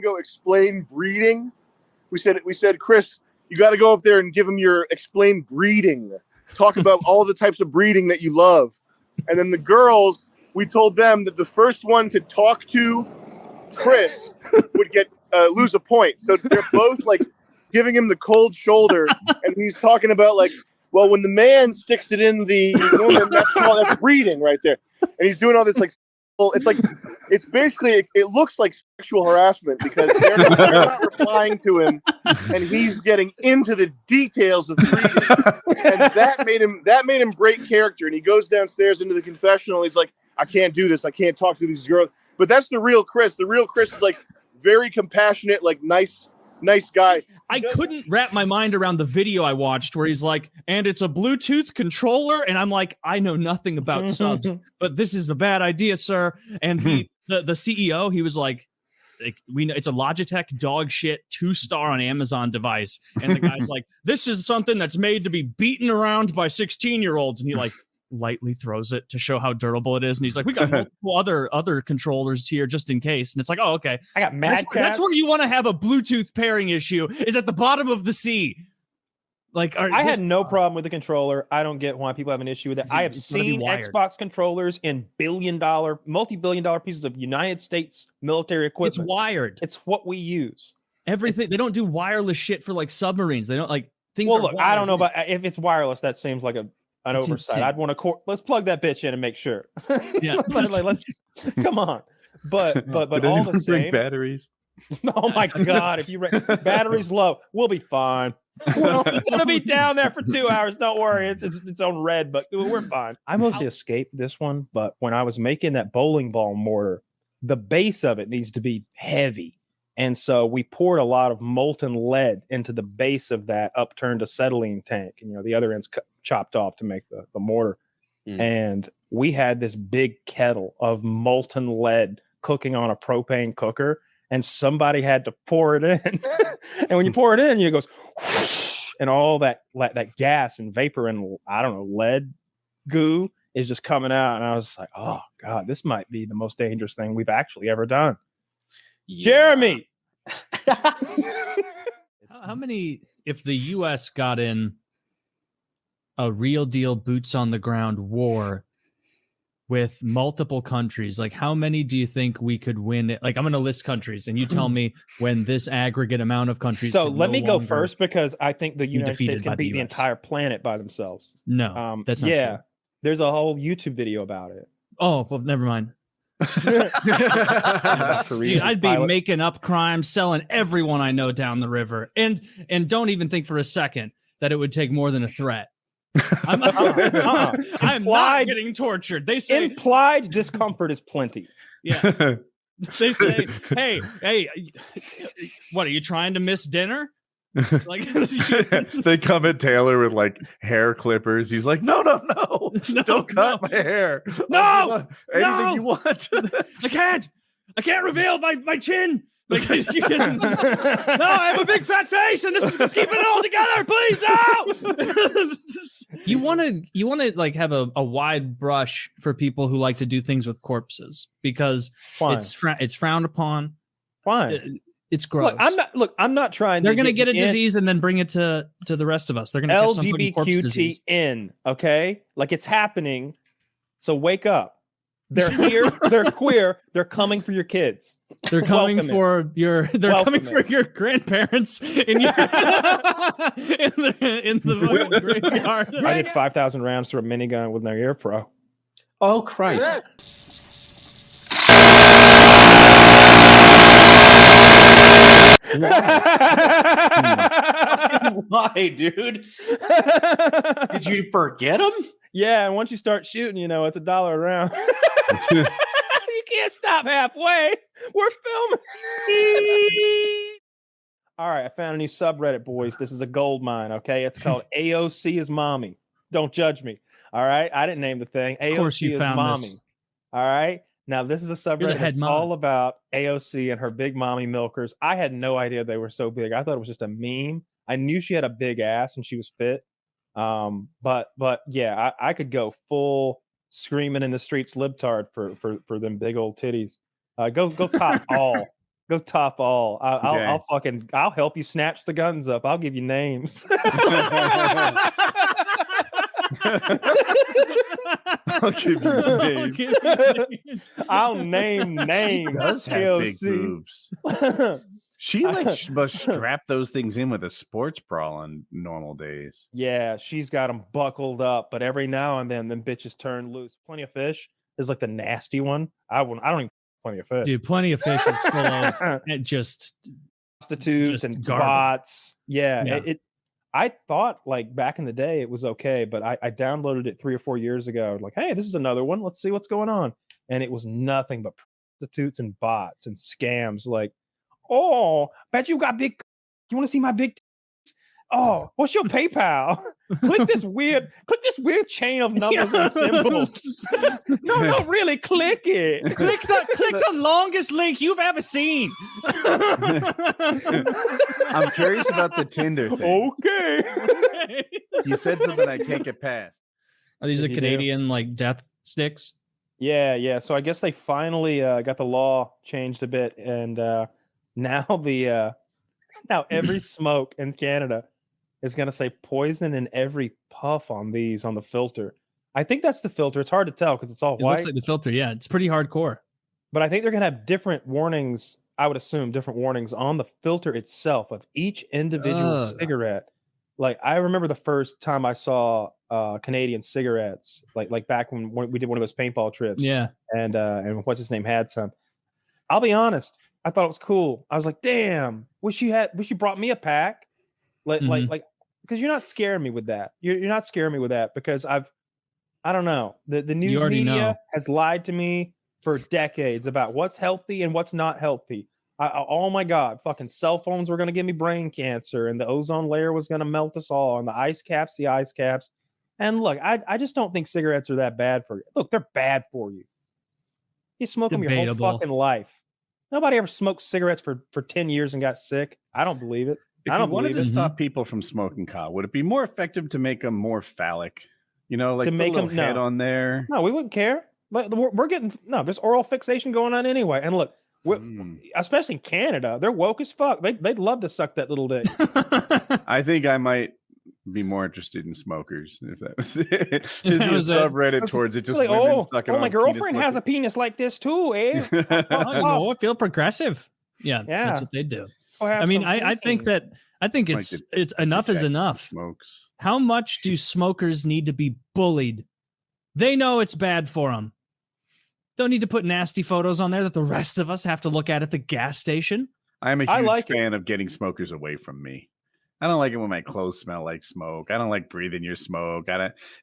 go explain breeding. We said, Chris, you got to go up there and give him your explain breeding. Talk about all the types of breeding that you love. And then the girls, we told them that the first one to talk to Chris would get lose a point. So they're both like giving him the cold shoulder, and he's talking about like, well, when the man sticks it in the woman, that's breeding right there. And he's doing all this like, it's basically it looks like sexual harassment because they're not replying to him, and he's getting into the details of breeding, and that made him break character. And he goes downstairs into the confessional. He's like, I can't do this. I can't talk to these girls. But that's the real Chris. The real Chris is like very compassionate, like nice guy. I couldn't wrap my mind around the video I watched where he's like, and it's a Bluetooth controller. And I'm like, I know nothing about subs, but this is a bad idea, sir. And the CEO, he was like, we know it's a Logitech dog shit 2-star on Amazon device. And the guy's like, this is something that's made to be beaten around by 16-year-olds. And he like lightly throws it to show how durable it is, and he's like, we got multiple other controllers here just in case. And it's like, oh, okay, I got that's where you want to have a Bluetooth pairing issue, is at the bottom of the sea. Like, I had no problem with the controller. I don't get why people have an issue with it. I have seen Xbox controllers in multi-billion-dollar pieces of United States military equipment. It's wired. It's what we use. Everything. They don't do wireless shit for like submarines. They don't like things. Well, look, I don't know about if it's wireless. That seems like an oversight. Insane. I'd want to let's plug that bitch in and make sure. Yeah, let's come on. But all the same, batteries. Oh my god! If you batteries low, we'll be fine. We're gonna be down there for 2 hours. Don't worry, it's on red, but we're fine. I mostly escaped this one, but when I was making that bowling ball mortar, the base of it needs to be heavy. And so we poured a lot of molten lead into the base of that upturned acetylene tank. And, the other end's chopped off to make the mortar. And we had this big kettle of molten lead cooking on a propane cooker. And somebody had to pour it in. And when you pour it in, it goes whoosh, and all that gas and vapor and, I don't know, lead goo is just coming out. And I was like, oh, God, this might be the most dangerous thing we've actually ever done. Yeah. Jeremy, how many, if the US got in a real deal boots on the ground war with multiple countries, like how many do you think we could win? Like, I'm going to list countries and you tell me when this aggregate amount of countries. So let me go first, because I think the United States can beat the entire planet by themselves. No, that's not true. There's a whole YouTube video about it. Oh, well, never mind. I'd be making up crimes, selling everyone I know down the river, and don't even think for a second that it would take more than a threat. I'm not getting tortured. They say implied discomfort is plenty. Yeah. They say, hey, what are you trying to miss dinner? Like they come at Taylor with like hair clippers. He's like, no, don't cut my hair. Anything you want. I can't reveal my chin. Like, no, I have a big fat face, and this is what's keeping it all together. Please, no. You want to like have a wide brush for people who like to do things with corpses, because it's frowned upon. Fine. It's gross. I'm not trying. They're going to get a disease and then bring it to the rest of us. They're going to catch some fucking corpse disease. LGBTQN, okay? Like, it's happening. So wake up. They're here. They're queer. They're coming for your kids. They're coming for your. They're coming for your grandparents in your in the graveyard. I did 5,000 rounds through a minigun with no ear pro. Oh Christ! Why, dude? Did you forget him? Yeah, and once you start shooting, it's $1 a round. You can't stop halfway. We're filming. All right, I found a new subreddit, boys. This is a gold mine, okay? It's called AOCisMommy. Don't judge me. All right, I didn't name the thing. Of course you found this. All right. Now, this is a subreddit that's all about AOC and her big mommy milkers. I had no idea they were so big. I thought it was just a meme. I knew she had a big ass and she was fit. But yeah, I could go full screaming in the streets libtard for them big old titties. Go cop all. Go top all. Okay. I'll help you snatch the guns up. I'll give you names. I'll give you names. I'll name names. She does have big boobs. She must strap those things in with a sports bra on normal days. Yeah, she's got them buckled up, but every now and then, them bitches turn loose. Plenty of Fish is like the nasty one. I don't even Plenty of Fish. Dude, Plenty of Fish is full of just prostitutes and garbage. bots. Yeah, Yeah. I thought like back in the day it was okay, but I downloaded it 3 or 4 years ago. Like, hey, this is another one. Let's see what's going on. And it was nothing but prostitutes and bots and scams. Like, oh, bet you got big. You want to see my big? Oh, what's your PayPal? click this weird chain of numbers and symbols. No, really, click it. click the longest link you've ever seen. I'm curious about the Tinder thing. Okay. You said something I can't get past. Are these If the you do. Canadian like death sticks? Yeah. So I guess they finally got the law changed a bit, and now every smoke in Canada is going to say poison in every puff on the filter. I think that's the filter. It's hard to tell because it's all It white. looks like the filter. Yeah, it's pretty hardcore. But I think they're going to have different warnings. I would assume different warnings on the filter itself of each individual Ugh. cigarette. Like I remember the first time I saw Canadian cigarettes, like back when we did one of those paintball trips. Yeah. And what's his name had some. I'll be honest, I thought it was cool. I was like, damn, wish you brought me a pack. Like because you're not scaring me with that. You're not scaring me with that because I don't know. The news already media know. has lied to me for decades about what's healthy and what's not healthy. Oh my God, fucking cell phones were going to give me brain cancer and the ozone layer was going to melt us all and the ice caps. And look, I just don't think cigarettes are that bad for you. Look, they're bad for you. You smoke them your whole Debatable. fucking life. Nobody ever smoked cigarettes for 10 years and got sick. I don't believe it. If I you don't wanted believe to it. stop people from smoking pot, would it be more effective to make them more phallic? You know, like To put make a little 'em- head no. on there. No, we wouldn't care. Like, we're getting there's oral fixation going on anyway. And look, especially in Canada, they're woke as fuck. They'd love to suck that little dick. I think I might be more interested in smokers if that was it. If There'd that be a was it. subreddit towards it, just Like, women sucking my on girlfriend penis has a penis like this too, eh? I know. I feel progressive. Yeah, Yeah. that's what they do. Go have I mean, some I think thinking. it's enough is enough. Smokes. How much do smokers need to be bullied? They know it's bad for them. Don't need to put nasty photos on there that the rest of us have to look at the gas station. I'm a I huge like it. fan of getting smokers away from me. I don't like it when my clothes smell like smoke. I don't like breathing your smoke.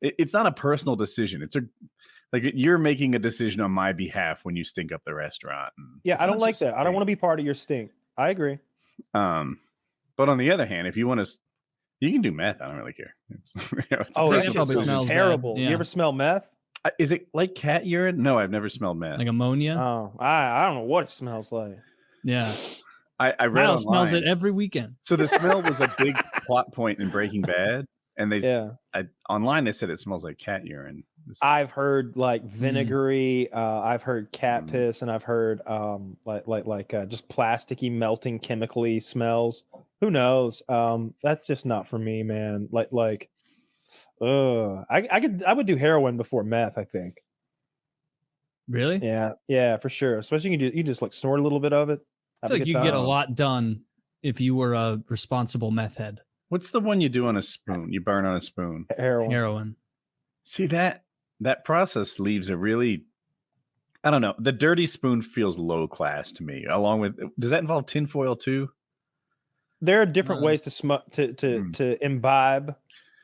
It's not a personal decision. It's like you're making a decision on my behalf when you stink up the restaurant. Yeah, It's I don't not like just that. I don't stink. want to be part of your stink. I agree. But on the other hand, if you want to, you can do meth. I don't really care. It's a Oh, that that personal shit probably smells smells bad. terrible. Yeah. You ever smell meth? Is it like cat urine? No, I've never smelled meth. Like ammonia. Oh, I don't know what it smells like. Yeah. I read Miles smells it online. every weekend. So the smell was a big plot point in Breaking Bad, and Yeah. Online they said it smells like cat urine. I've heard like vinegary, I've heard cat Mm. piss, and I've heard just plasticky, melting, chemically smells. Who knows? That's just not for me, man. I would do heroin before meth, I think. Really? Yeah, for sure. Especially you just like snort a little bit of it. I feel like you get a lot done if you were a responsible meth head. What's the one you do on a spoon? You burn on a spoon. Heroin. See that process leaves a really, I don't know. The dirty spoon feels low class to me. Along with, does that involve tinfoil too? There are different ways to smoke to imbibe,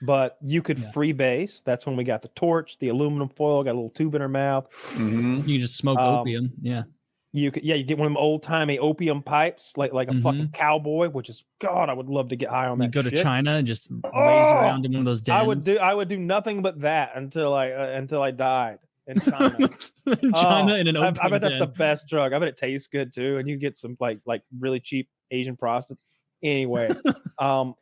but you could freebase. That's when we got the torch, the aluminum foil, got a little tube in her mouth. Mm-hmm. You just smoke opium. Yeah. You get one of them old timey opium pipes, like a fucking cowboy, which is God. I would love to get high on that. You go to shit. China and just laze around in one of those dens. I would do nothing but that until I died in China. In China in an opium I bet that's den. the best drug. I bet it tastes good too, and you get some like really cheap Asian prostitutes. Anyway, I'm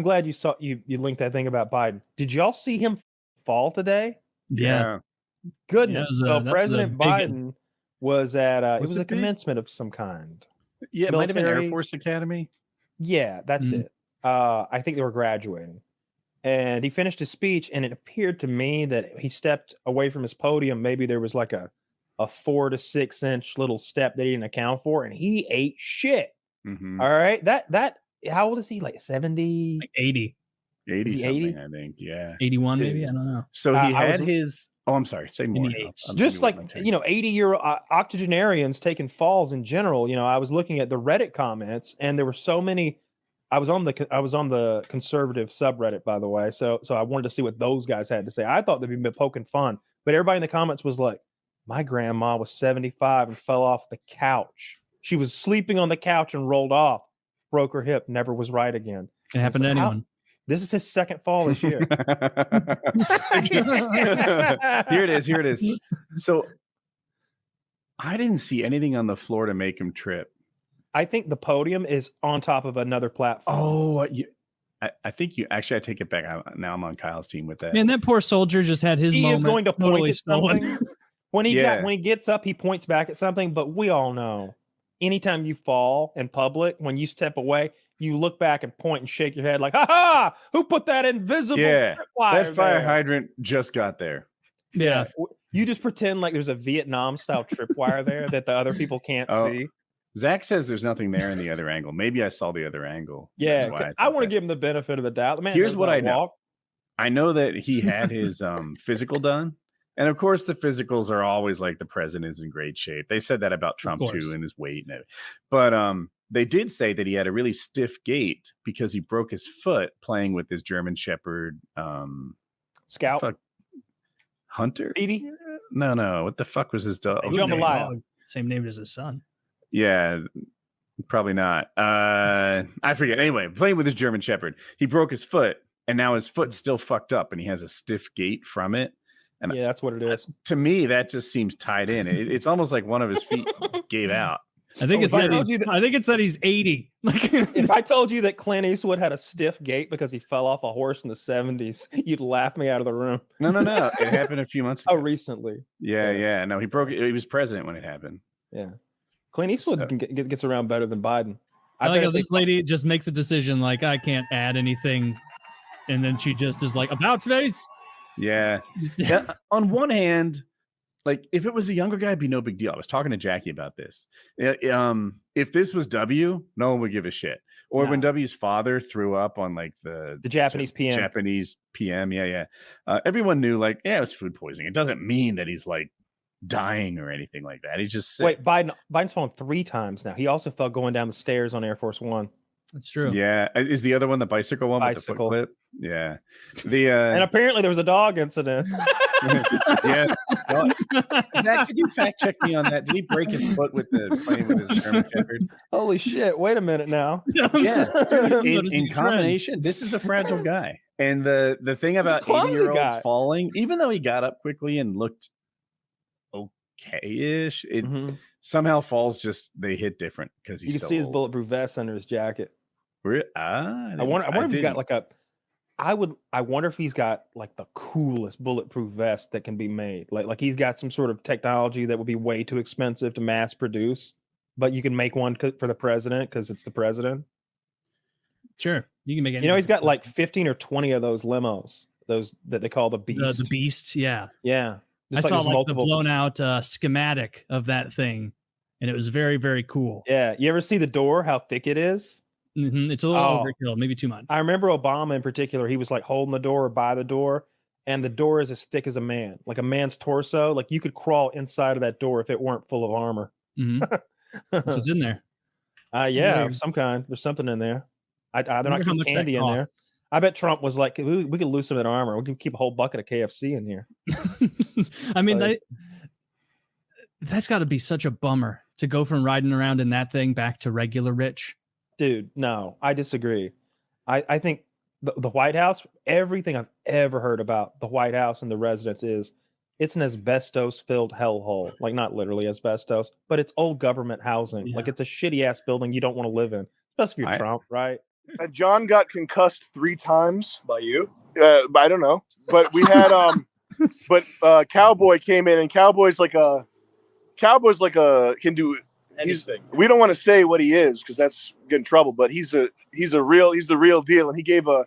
glad you saw you linked that thing about Biden. Did y'all see him fall today? Yeah. Goodness. Yeah, that was So a President big- Biden was at it Was was it a big? commencement of some kind. Yeah, it might have been Air military. Force Academy. Yeah, that's Mhm. it. I think they were graduating. And he finished his speech, and it appeared to me that he stepped away from his podium. Maybe there was like a 4 to 6 inch little step that he didn't account for, and he ate shit. Mm-hmm. All right. That how old is he? Like 70? Like 80, 80 Is he something, 80? I think. Yeah. 81 maybe. Dude. I don't know. So he I had was- his. Oh, I'm sorry. Say more. the eights. Just like 80-year octogenarians taking falls in general. I was looking at the Reddit comments, and there were so many. I was on the conservative subreddit, by the way, so I wanted to see what those guys had to say. I thought they'd be poking fun, but everybody in the comments was like, "My grandma was 75 and fell off the couch. She was sleeping on the couch and rolled off, broke her hip, never was right again." Can happen to How- anyone. This is his second fall this year. Here it is. So I didn't see anything on the floor to make him trip. I think the podium is on top of another platform. Oh, I think you actually. I take it back. Now I'm on Kyle's team with that. Man, that poor soldier just had his He moment is going to point totally at stolen. something. When he gets up, he points back at something. But we all know, anytime you fall in public, when you step away, you look back and point and shake your head like, "Ha ha! Who put that invisible tripwire that fire there?" hydrant just got there. Yeah. You just pretend like there's a Vietnam style tripwire there that the other people can't Oh, see. Zach says there's nothing there in the other angle. Maybe I saw the other angle. Yeah, That's why I thought want to that. give him the benefit of the doubt. The man Here's knows what how I to know. walk. I know that he had his physical done. And of course, the physicals are always like the president's in great shape. They said that about Trump too, and his weight and everything. But they did say that he had a really stiff gait because he broke his foot playing with his German Shepherd Scout. fuck, Hunter. Edie? No. What the fuck was his dog? Jambalaya. Same name as his son. Yeah, probably not. I forget. Anyway, playing with his German Shepherd, he broke his foot, and now his foot's still fucked up, and he has a stiff gait from it. And Yeah, that's what it is. to me, that just seems tied in. It's almost like one of his feet gave out. I think it's if I that told he's. you that- I think it's that he's 80. Like, If I told you that Clint Eastwood had a stiff gait because he fell off a horse in the 70s, you'd laugh me out of the room. No. It happened a few months Oh, ago. recently. Yeah. No, he broke it. He was president when it happened. Yeah. Clint Eastwood So- gets around better than Biden. I like bet how if they- this lady just makes a decision like, I can't add anything, and then she just is like, about face. Yeah. On one hand, like if it was a younger guy, it'd be no big deal. I was talking to Jackie about this. If this was W, no one would give a shit. Or when W's father threw up on like the Japanese PM. Japanese PM, yeah. Everyone knew like, yeah, it was food poisoning. It doesn't mean that he's like dying or anything like that. He's just sick. Wait, Biden's fallen 3 times now. He also fell going down the stairs on Air Force One. That's true. Yeah, is the other one the bicycle one with the Bicycle. foot clip? Yeah, the And apparently there was a dog incident. yeah. Well, Zach, could you fact check me on that? Did he break his foot with the playing with his German Shepherd? Holy shit! Wait a minute now. Yeah, Noticing in a trend. combination, this is a fragile guy. And the thing about clumsy 80-year-olds guy. falling, even though he got up quickly and looked okay-ish, it Mhm. somehow falls just they hit different because he's You can so see his old. bulletproof vest under his jacket. I I wonder if he's got didn't. like a. I wonder if he's got like the coolest bulletproof vest that can be made. Like he's got some sort of technology that would be way too expensive to mass produce, but you can make one for the president because it's the president. Sure. You can make it. You know, he's got like 15 or 20 of those limos, those that they call the Beast. the beast. Yeah. Yeah. I Just saw there's like multiple- the blown out schematic of that thing, and it was very, very cool. Yeah. You ever see the door, how thick it is? It's a little Oh. overkill, maybe too much. I remember Obama in particular, he was like holding the door or by the door, and the door is as thick as a man, like a man's torso. Like you could crawl inside of that door if it weren't full of armor. Mhm. That's what's in there. Yeah, Wonder- of some kind. There's something in there. They're Wonder not how keeping much that candy in there. costs. I bet Trump was like, we could lose some of that armor. We could keep a whole bucket of KFC in here. I mean, Like- that's got to be such a bummer to go from riding around in that thing back to regular rich. Dude, no, I disagree. I think the White House, everything I've ever heard about the White House and the residence is it's an asbestos-filled hellhole. Like not literally asbestos, but it's old government housing. Yeah. Like it's a shitty-ass building you don't want to live in, especially if you're Trump, right? John got concussed 3 times. By you? I don't know, but we had Cowboy came in, and Cowboy's like a can do anything. We don't want to say what he is because that's get in trouble. But he's the real deal, and he gave a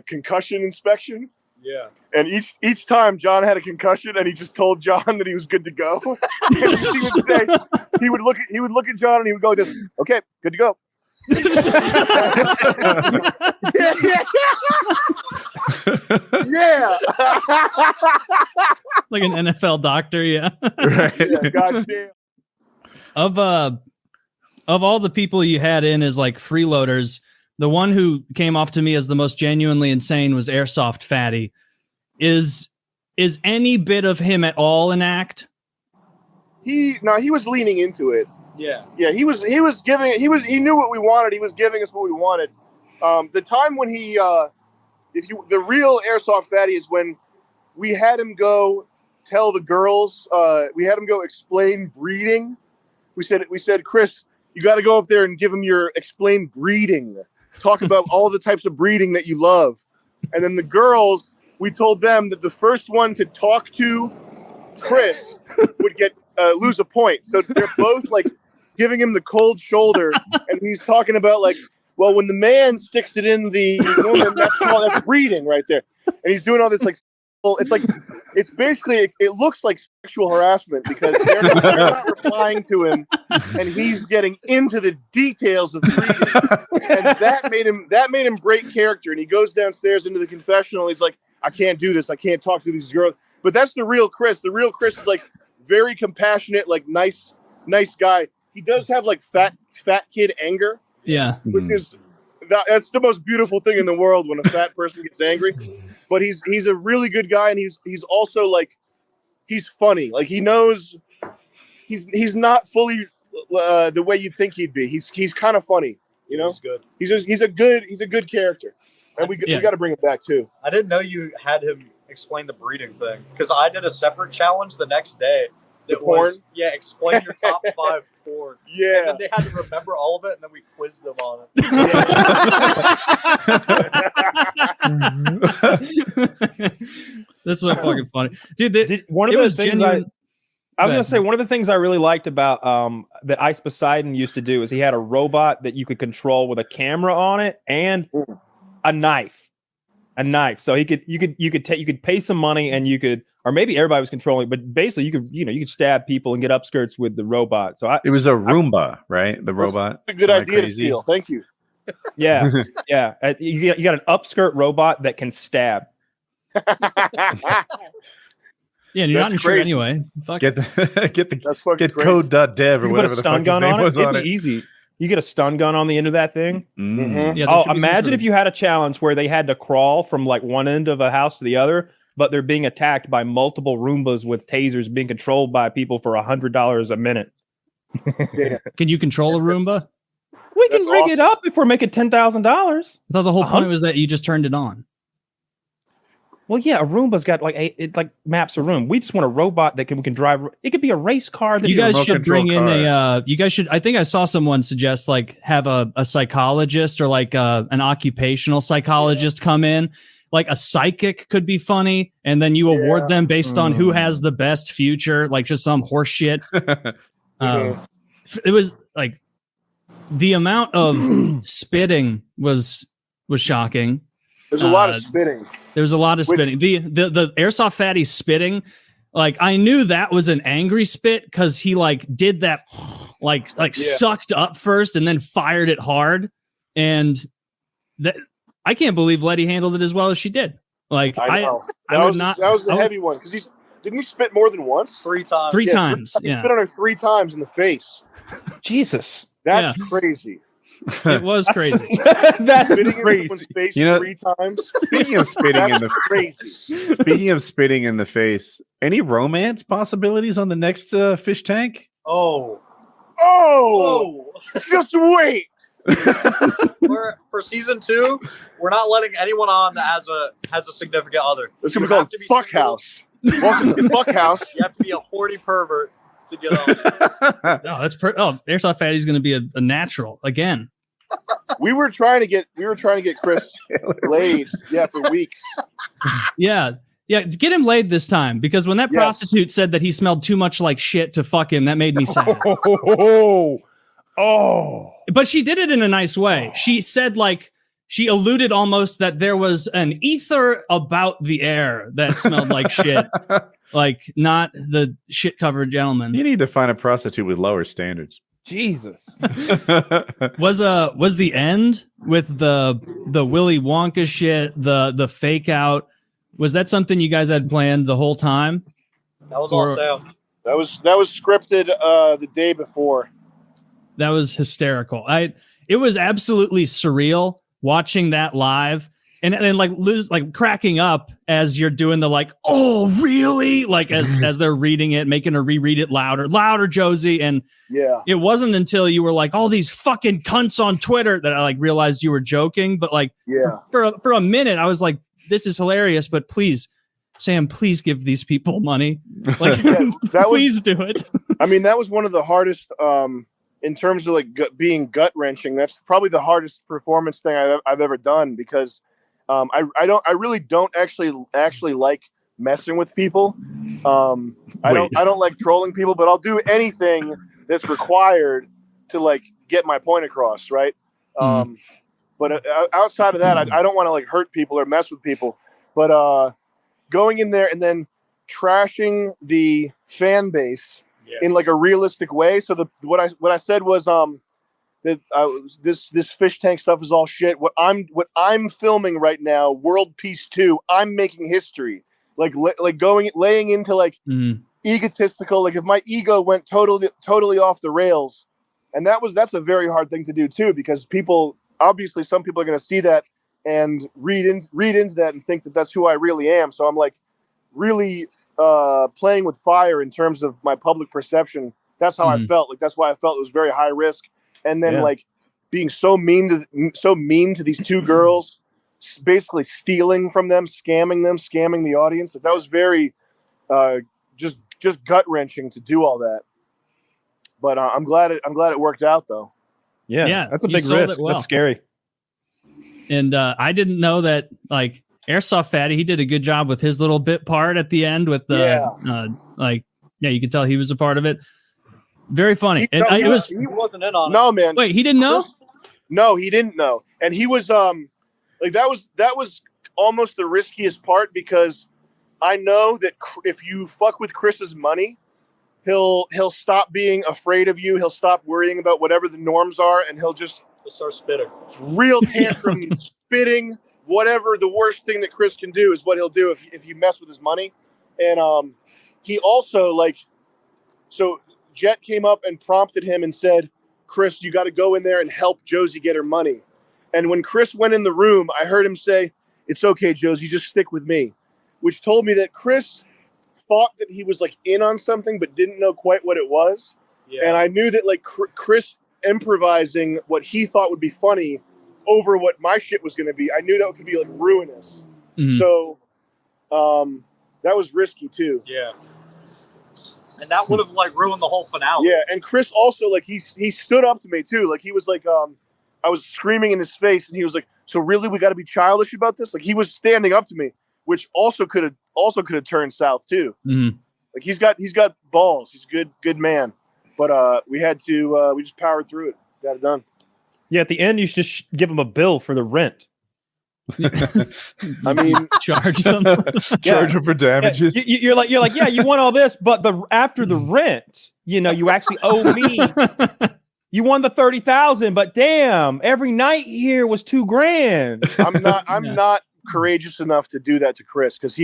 concussion inspection. Yeah. And each time John had a concussion, and he just told John that he was good to go. he would look at John and he would go, "This okay, good to go." Yeah. Like an NFL doctor, yeah. Right. Yeah, goddamn. Of all the people you had in as like freeloaders, the one who came off to me as the most genuinely insane was Airsoftfatty. Is any bit of him at all an act? He was leaning into it. Yeah. Yeah, he knew what we wanted. He was giving us what we wanted. The time when the real Airsoftfatty is when we had him go tell the girls, we had him go explain breeding. We said, Chris, you got to go up there and give him your explain breeding. Talk about all the types of breeding that you love. And then the girls, we told them that the first one to talk to Chris would get lose a point. So they're both like giving him the cold shoulder, and he's talking about like, well, when the man sticks it in the woman, that's breeding right there. And he's doing all this like, it's basically it looks like sexual harassment because they're not replying to him, and he's getting into the details of breeding, and that made him break character. And he goes downstairs into the confessional. He's like, I can't do this. I can't talk to these girls. But that's the real Chris. The real Chris is like very compassionate, like nice guy. He does have like fat kid anger. Yeah. Which is that's the most beautiful thing in the world when a fat person gets angry. But he's a really good guy, and he's also like he's funny. Like he knows he's not fully the way you think he'd be. He's kind of funny, you know. He's good. He's a good character, and we got to bring him back too. I didn't know you had him explain the breeding thing because I did a separate challenge the next day. The porn? Explain your top 5 porn. Yeah. And then they had to remember all of it, and then we quizzed them on it. That's so fucking funny, dude. One of the things I was going to say, one of the things I really liked about that Ice Poseidon used to do is he had a robot that you could control with a camera on it and a knife. So you could pay some money and you could, or maybe everybody was controlling, but basically you could stab people and get upskirts with the robot. So it was a Roomba, right? The robot. A good idea to steal. Thank you. Yeah, yeah. You got an upskirt robot that can stab. Yeah, and you're not insured anyway. Fuck. Get crazy. code.dev or whatever the fuck his name was on it. It'd be easy. You get a stun gun on the end of that thing. Mm-hmm. Yeah, imagine if you had a challenge where they had to crawl from like one end of a house to the other, but they're being attacked by multiple Roombas with tasers being controlled by people for $100 a minute. Yeah. Can you control a Roomba? We can rig it up if we're making $10,000. I thought the whole point was that you just turned it on. Well, yeah, a Roomba's got it maps a room. We just want a robot that we can drive. It could be a race car. That you guys should bring in you guys should. I think I saw someone suggest like have a psychologist or like an occupational psychologist come in. Like a psychic could be funny, and then you award them based on who has the best future, like just some horse shit. It was like the amount of spitting was shocking. There's a lot of spitting. There's a lot of spitting. The Airsoftfatty spitting, like I knew that was an angry spit because he like did that, sucked up first and then fired it hard, and that I can't believe Letty handled it as well as she did. Like I know. that was the heavy one because didn't he spit more than once? 3 times. Three times. He spit on her 3 times in the face. Jesus, that's crazy. It was crazy. That's spitting crazy. in someone's face 3 times. Speaking of spitting in the crazy. Speaking of spitting in the face, any romance possibilities on the next fish tank? Oh, just wait. For season 2, we're not letting anyone on that has a significant other. It's gonna be called Fuck House. Welcome to Fuck House. You have to be a horny pervert to get on. No, that's Airsoftfatty's going to be a natural again. We were trying to get Chris laid, for weeks. Yeah, Yeah, get him laid this time, because when that prostitute said that he smelled too much like shit to fuck him, that made me sad. Oh. But she did it in a nice way. She said, like, she alluded almost that there was an ether about the air that smelled like shit. Like, not the shit-covered gentleman. You need to find a prostitute with lower standards. Jesus. Was the end with the Willy Wonka shit, the fake out? Was that something you guys had planned the whole time? That was all Sam. That was scripted the day before. That was hysterical. It was absolutely surreal watching that live and like cracking up as you're doing the like, oh really? Like as they're reading it, making her reread it louder, Josie. And yeah, it wasn't until you were like, all these fucking cunts on Twitter that I like realized you were joking. But like, for a minute, I was like, this is hilarious, but please, Sam, please give these people money. Like, please do it. I mean, that was one of the hardest, in terms of like being gut wrenching. That's probably the hardest performance thing I've ever done, because I really don't actually like messing with people. I don't like trolling people, but I'll do anything that's required to like get my point across, right? But outside of that, I don't want to like hurt people or mess with people. But going in there and then trashing the fan base in like a realistic way. So what I said was that this fish tank stuff is all shit. What I'm filming right now, World Peace 2. I'm making history. Like laying into like egotistical. Like if my ego went totally off the rails, and that's a very hard thing to do too, because people. Obviously, some people are going to see that and read into that and think that that's who I really am. So I'm like really playing with fire in terms of my public perception. That's how I felt. Like that's why I felt it was very high risk. And then like being so mean to these two girls, basically stealing from them, scamming the audience. That was very just gut wrenching to do all that. But I'm glad it worked out though. Yeah, that's a big risk. Well. That's scary. And I didn't know that, like, Airsoftfatty, he did a good job with his little bit part at the end with the, you could tell he was a part of it. Very funny. He wasn't in on it. No, man. Wait, he didn't know? No, he didn't know. And he was, like, that was almost the riskiest part, because I know that if you fuck with Chris's money, he'll stop being afraid of you. He'll stop worrying about whatever the norms are, and he'll start spitting. It's real tantrum, spitting, whatever the worst thing that Chris can do is what he'll do if you mess with his money. And he also so Jet came up and prompted him and said, Chris, you got to go in there and help Josie get her money. And when Chris went in the room, I heard him say, it's okay, Josie, just stick with me, which told me that Chris thought that he was like in on something but didn't know quite what it was. And I knew that like Chris improvising what he thought would be funny over what my shit was going to be, I knew that could be like ruinous. So that was risky too. And that would have like ruined the whole finale. And Chris also like he stood up to me too. Like he was like I was screaming in his face and he was like, so really we got to be childish about this? Like he was standing up to me, which also could have turned south too. Like he's got balls. He's a good man. But we just powered through it. Got it done. Yeah, at the end you should just give him a bill for the rent. I mean, charge them. Charge them for damages. You're like, yeah, you want all this, but after the rent, you actually owe me. You won the 30,000, but damn, every night here was $2,000. I'm not courageous enough to do that to Chris, because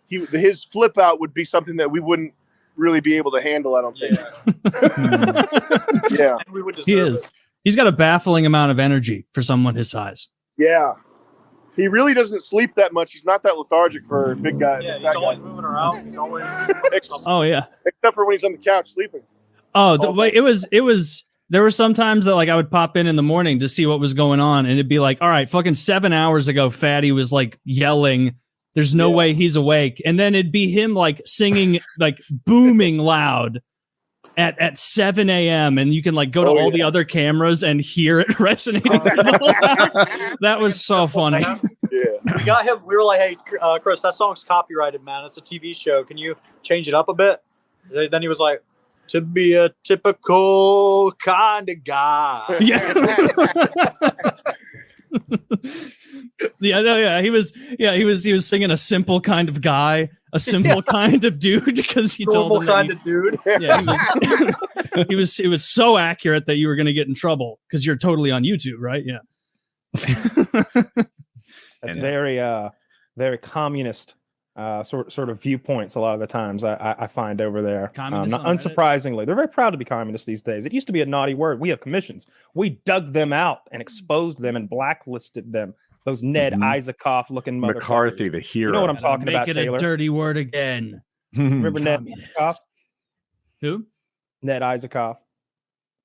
his flip out would be something that we wouldn't really be able to handle, I don't think. And we would deserve it. He's got a baffling amount of energy for someone his size. Yeah. He really doesn't sleep that much. He's not that lethargic for a big guy. Yeah, he's always moving around. He's always except for when he's on the couch sleeping. It was there were some times that like I would pop in the morning to see what was going on, and it'd be like, all right, fucking 7 hours ago, Fatty was like yelling, there's no way he's awake. And then it'd be him like singing, like booming loud at 7 a.m. And you can like go to all the other cameras and hear it resonating through the whole house. That was so funny. we got him. We were like, "Hey, Chris, that song's copyrighted, man. It's a TV show. Can you change it up a bit?" Then he was like, "To be a typical kind of guy." Yeah. Yeah. He was singing a simple kind of guy, a simple kind of dude, because he Normal told him kind of dude. Yeah, he was so accurate that you were going to get in trouble because you're totally on YouTube, right? Yeah. That's very communist sort of viewpoints. A lot of the times I find over there. Communist Not on Reddit? unsurprisingly, they're very proud to be communist these days. It used to be a naughty word. We have commissions. We dug them out and exposed them and blacklisted them. Those Ned Isakoff looking McCarthy, motherfuckers. the hero. You know what I'm talking about, Make it Taylor? a dirty word again. Remember Ned Communist. Isakoff? Who? Ned Isakoff.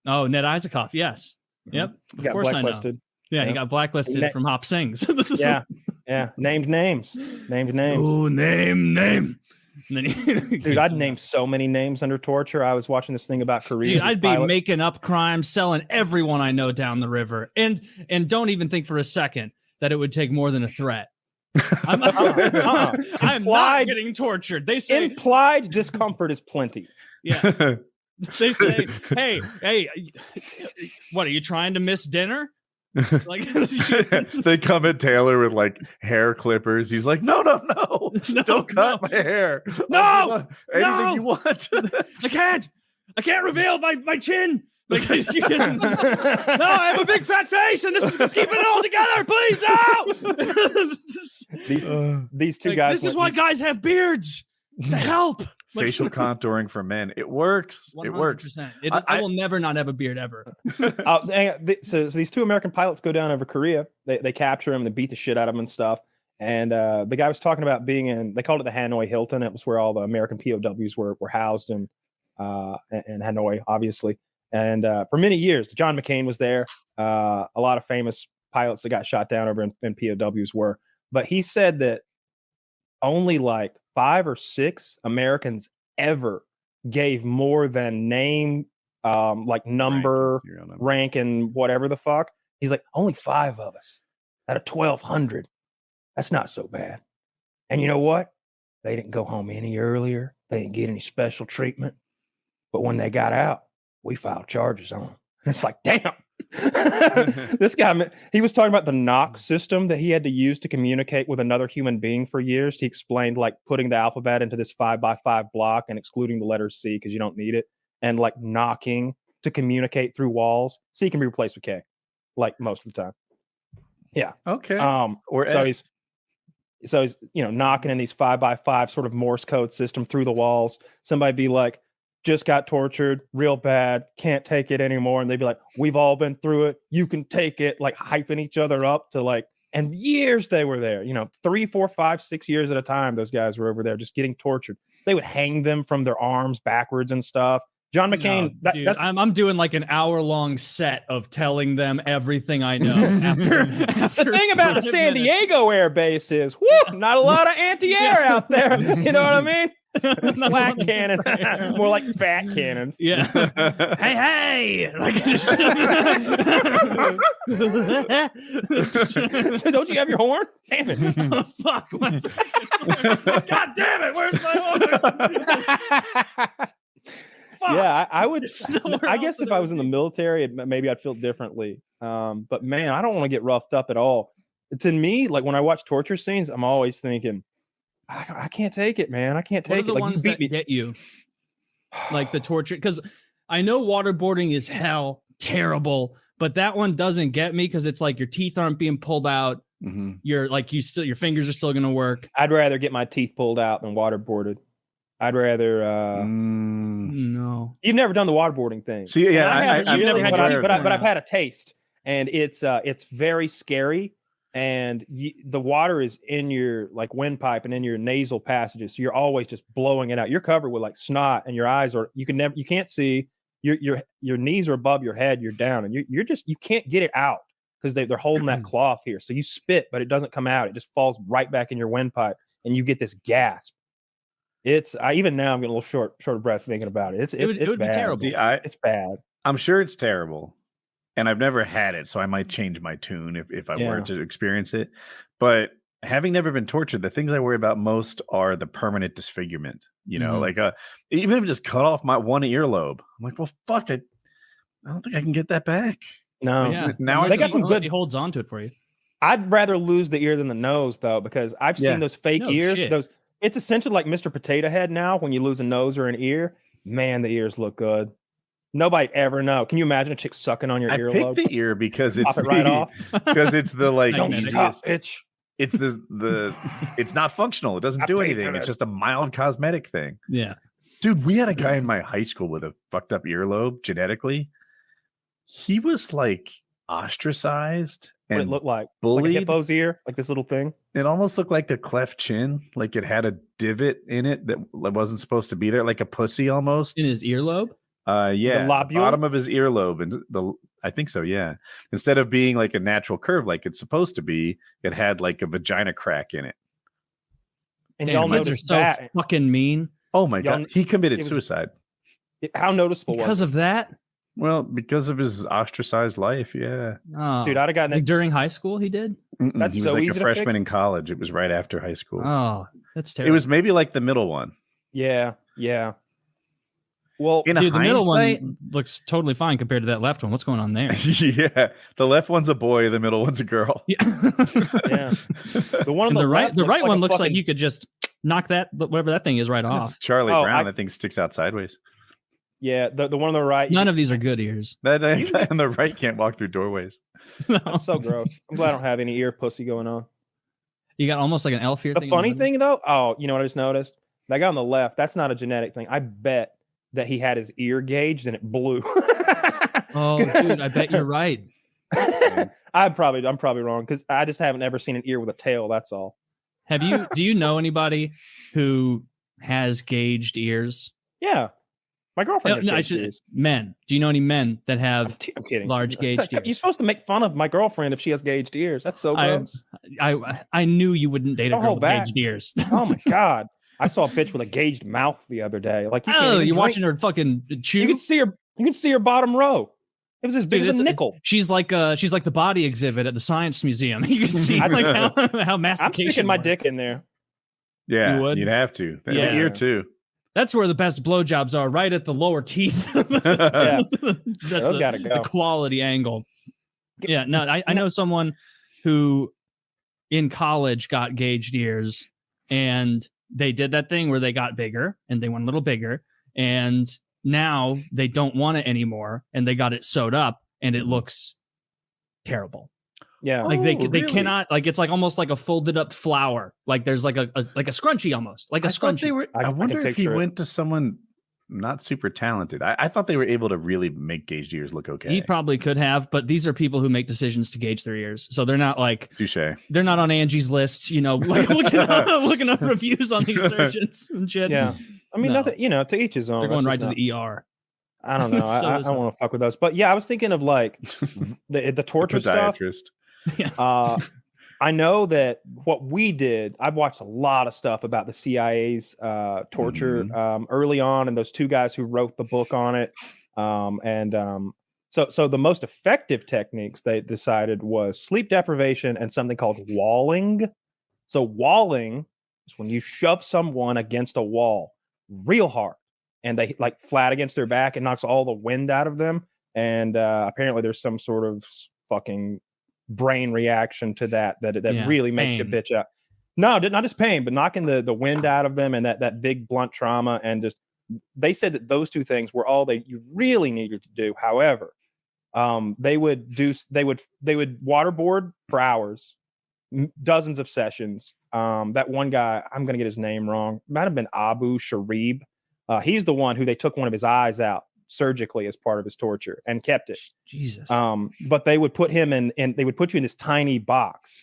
Oh, Ned Isakoff. Yes. Yep. He Of got course I know. blacklisted. Yeah, he Yeah. got blacklisted from Hop Sings. Yeah. Named names. Oh, name. And then Dude, I'd name so many names under torture. I was watching this thing about Korea. Dude, I'd be making up crimes, selling everyone I know down the river, and don't even think for a second that it would take more than a threat. I'm not getting tortured. They say implied discomfort is plenty. Yeah. They say, hey, what are you trying to miss dinner? Like they come at Taylor with like hair clippers. He's like, no, don't cut my hair. No, anything you want. I can't reveal my chin. Like, no, I have a big fat face, and this is what's keeping it all together. Please, no. These two like, guys. This is why guys have beards to help. Facial contouring for men. It works. 100%. It works. I will never not have a beard ever. So these two American pilots go down over Korea. They capture him. They beat the shit out of him and stuff. And the guy was talking about being in. They called it the Hanoi Hilton. It was where all the American POWs were housed in Hanoi, obviously. And for many years, John McCain was there. A lot of famous pilots that got shot down over in POWs were. But he said that only like 5 or 6 Americans ever gave more than name, like number, rank, and whatever the fuck. He's like, only 5 of us out of 1,200. That's not so bad. And you know what? They didn't go home any earlier. They didn't get any special treatment. But when they got out, we filed charges on them. And it's like, damn. This guy, he was talking about the knock system that he had to use to communicate with another human being for years. He explained like putting the alphabet into this 5x5 block and excluding the letter C because you don't need it, and like knocking to communicate through walls. C can be replaced with K, like most of the time. Yeah. Okay. Or so S. he's knocking in these 5x5 sort of Morse code system through the walls. Somebody be like, just got tortured real bad, can't take it anymore. And they'd be like, we've all been through it. You can take it, like hyping each other up to like, and years they were there, 3, 4, 5, 6 years at a time. Those guys were over there just getting tortured. They would hang them from their arms backwards and stuff. John McCain, dude, I'm doing like an hour-long set of telling them everything I know. After the thing about the San Diego Air Base is, not a lot of anti-air out there. You know what I mean? Flat cannon, more like fat cannons. Yeah. hey! Don't you have your horn? Damn it! Oh, fuck! God damn it! Where's my horn? Yeah, I would. I guess if I was in the military, maybe I'd feel differently. But man, I don't want to get roughed up at all. To me, like when I watch torture scenes, I'm always thinking, I can't take it, man. I can't take it. What are the like, ones that get you? Like the torture, because I know waterboarding is hell, terrible, but that one doesn't get me because it's like your teeth aren't being pulled out. Mm-hmm. You're like your fingers are still gonna work. I'd rather get my teeth pulled out than waterboarded. I'd rather. No, you've never done the waterboarding thing. See, yeah, I've never had your teeth, but I've had a taste, and it's very scary. And the water is in your like windpipe and in your nasal passages, so you're always just blowing it out. You're covered with like snot, and your eyes are you can't see. Your knees are above your head. You're down, and you can't get it out because they're holding that cloth here. So you spit, but it doesn't come out. It just falls right back in your windpipe, and you get this gasp. Even now I'm getting a little short of breath thinking about it. It would be terrible. See, it's bad. I'm sure it's terrible. And I've never had it, so I might change my tune if I were to experience it. But having never been tortured, the things I worry about most are the permanent disfigurement. You know, like even if it just cut off my one earlobe, I'm like, well, fuck it. I don't think I can get that back. No. Yeah. Now they got some good. He holds on to it for you. I'd rather lose the ear than the nose, though, because I've seen those fake ears. Shit. Those it's essentially like Mr. Potato Head now. When you lose a nose or an ear, man, the ears look good. Nobody ever know. Can you imagine a chick sucking on your earlobe? I picked the ear because it's Pop it right off. Because it's the like Don't stop, easiest. bitch. It's the it's not functional. It doesn't I do paid anything. for It's it. just a mild cosmetic thing. Yeah. Dude, we had a guy in my high school with a fucked up earlobe genetically. He was like ostracized What it and looked like? Like a bullied. hippo's ear, like this little thing. It almost looked like a cleft chin, like it had a divot in it that wasn't supposed to be there, like a pussy almost. In his earlobe? Yeah, the lobule? bottom of his earlobe, and I think so. Yeah, instead of being like a natural curve like it's supposed to be, it had like a vagina crack in it. And Damn, y'all kids are noticed so that. fucking mean. Oh my Y'all- god, he committed it was- suicide. How noticeable was Because it? of that? Well, because of his ostracized life. Yeah, Oh. Dude, I'd have gotten like that. during high school he did? That's he was so like easy a to freshman fix. in college. It was right after high school. Oh, that's It terrible. was maybe like the middle one. Yeah. Well, In Dude, the middle hindsight- one looks totally fine compared to that left one. What's going on there? Yeah, the left one's a boy, the middle one's a girl. Yeah. yeah. The one on And the, the right, left the right like one a looks like fucking- you could just knock that, whatever that thing is, right off. It's Charlie Oh, Brown, I think, sticks out sideways. Yeah, the one on the right. None of these are good ears. That guy on the right can't walk through doorways. That's so gross. I'm glad I don't have any ear pussy going on. You got almost like an elf ear The thing. funny thing though, oh, you know what I just noticed? That guy on the left, that's not a genetic thing. I bet that he had his ear gauged and it blew. Oh, dude, I bet you're right. I'm probably wrong because I just haven't ever seen an ear with a tail. That's all. Do you know anybody who has gauged ears? Yeah, my girlfriend. has gauged ears. Men. Do you know any men that have I'm kidding. large gauged You're ears? supposed to make fun of my girlfriend if she has gauged ears. That's so I- gross. I knew you wouldn't date a Don't girl hold with back. gauged ears. Oh my god. I saw a bitch with a gauged mouth the other day. Like you can't Oh, even you're drink. watching her fucking chew. You can see her bottom row. It was as big Dude, as a it's- nickel. She's like the body exhibit at the Science Museum. You can see like how I'm mastication. sticking my works. dick in there. Yeah, You would? you'd have to. The Yeah. ear too. That's where the best blowjobs are, right at the lower teeth. Yeah. That's Those gotta the go. quality angle. Yeah, no, I know someone who in college got gauged ears, and they did that thing where they got bigger and they went a little bigger, and now they don't want it anymore, and they got it sewed up, and it looks terrible. Yeah. Like Oh, they really? cannot, like it's like almost like a folded up flower. Like there's like a scrunchie almost, like a I thought scrunchie. they were. I I can wonder if he picture it. went to someone not super talented. I thought they were able to really make gauged ears look okay. He probably could have, but these are people who make decisions to gauge their ears. So they're not like Touche. they're not on Angie's list, you know, like looking up reviews on these surgeons and shit. Yeah. I mean, No. nothing, to each his own. They're going That's right to just the ER. I don't know. So I this- don't want to fuck with those. But yeah, I was thinking of like the torture stuff. Podiatrist. I know that what we did, I've watched a lot of stuff about the CIA's torture early on, and those two guys who wrote the book on it. So the most effective techniques they decided was sleep deprivation and something called walling. So walling is when you shove someone against a wall real hard, and they like flat against their back, and knocks all the wind out of them. And apparently there's some sort of fucking brain reaction to that Yeah, really makes you pain. bitch out. No, not just pain, but knocking the wind out of them and that big blunt trauma. And just they said that those two things were all you really needed to do. However, they would waterboard for hours, dozens of sessions. That one guy, I'm gonna get his name wrong, might have been Abu Sharib. He's the one who they took one of his eyes out surgically as part of his torture and kept it. Jesus. But they would put him in, and they would put you in this tiny box,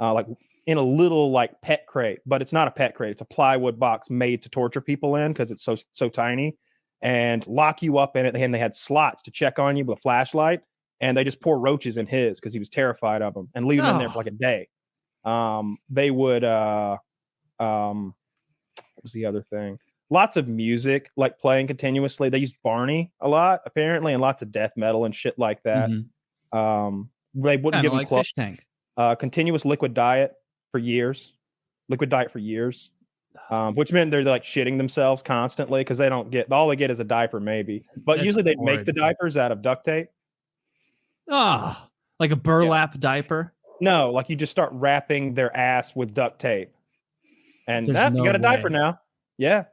like in a little like pet crate, but it's not a pet crate. It's a plywood box made to torture people in because it's so tiny, and lock you up in it. And they had slots to check on you with a flashlight, and they just pour roaches in his because he was terrified of them, and leave him in there for like a day. They would, what was the other thing? Lots of music, like playing continuously. They used Barney a lot, apparently, and lots of death metal and shit like that. Mhm. They wouldn't Kinda give him like fish tank. continuous liquid diet. for years, liquid diet for years, which meant they're like shitting themselves constantly because they don't get all they get is a diaper maybe. But That's usually they make horrid. the diapers out of duct tape. Ah, like a burlap diaper. No, like you just start wrapping their ass with duct tape, and There's that you no got a diaper way. now. Yeah.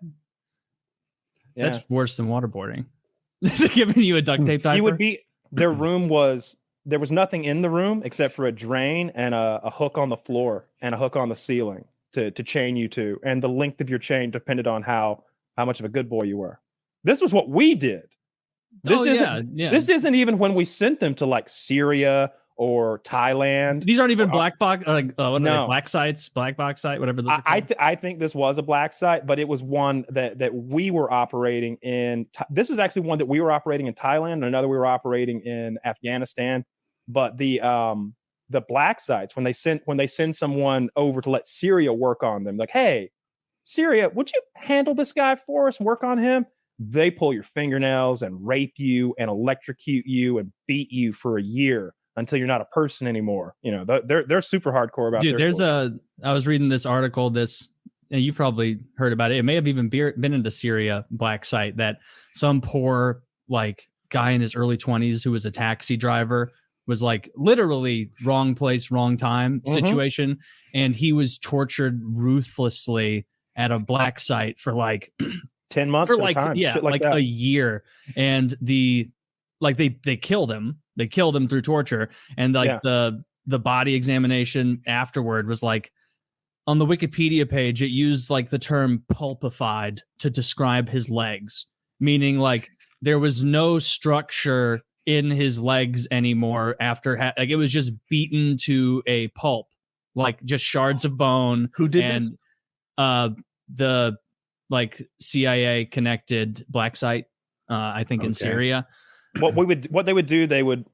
That's worse than waterboarding. Is it giving you a duct tape diaper? You would be their room was there was nothing in the room except for a drain and a hook on the floor and a hook on the ceiling to chain you to, and the length of your chain depended on how much of a good boy you were. This was what we did. This This isn't even when we sent them to like Syria or Thailand. These aren't even black box, like what are they, No. black sites, black box site, whatever. Those are I called. think this was a black site, but it was one that we were operating in. This is actually one that we were operating in Thailand, and another we were operating in Afghanistan. But the black sites, when they send someone over to let Syria work on them, like, hey, Syria, would you handle this guy for us, work on him? They pull your fingernails and rape you and electrocute you and beat you for a year until you're not a person anymore. You know, they're super hardcore about Dude, their I was reading this article, and you've probably heard about it. It may have even been into Syria black site that some poor like guy in his early 20s who was a taxi driver was like literally wrong place, wrong time situation. And he was tortured ruthlessly at a black site for like 10 months for at like, a time. yeah, Shit like that. a year. And they killed him. They killed him through torture. And like the body examination afterward was like, on the Wikipedia page, it used like the term pulpified to describe his legs, meaning like there was no structure in his legs anymore after like it was just beaten to a pulp, like just shards of bone. Who did this? The like CIA connected black site, I think in Syria. What they would do, they would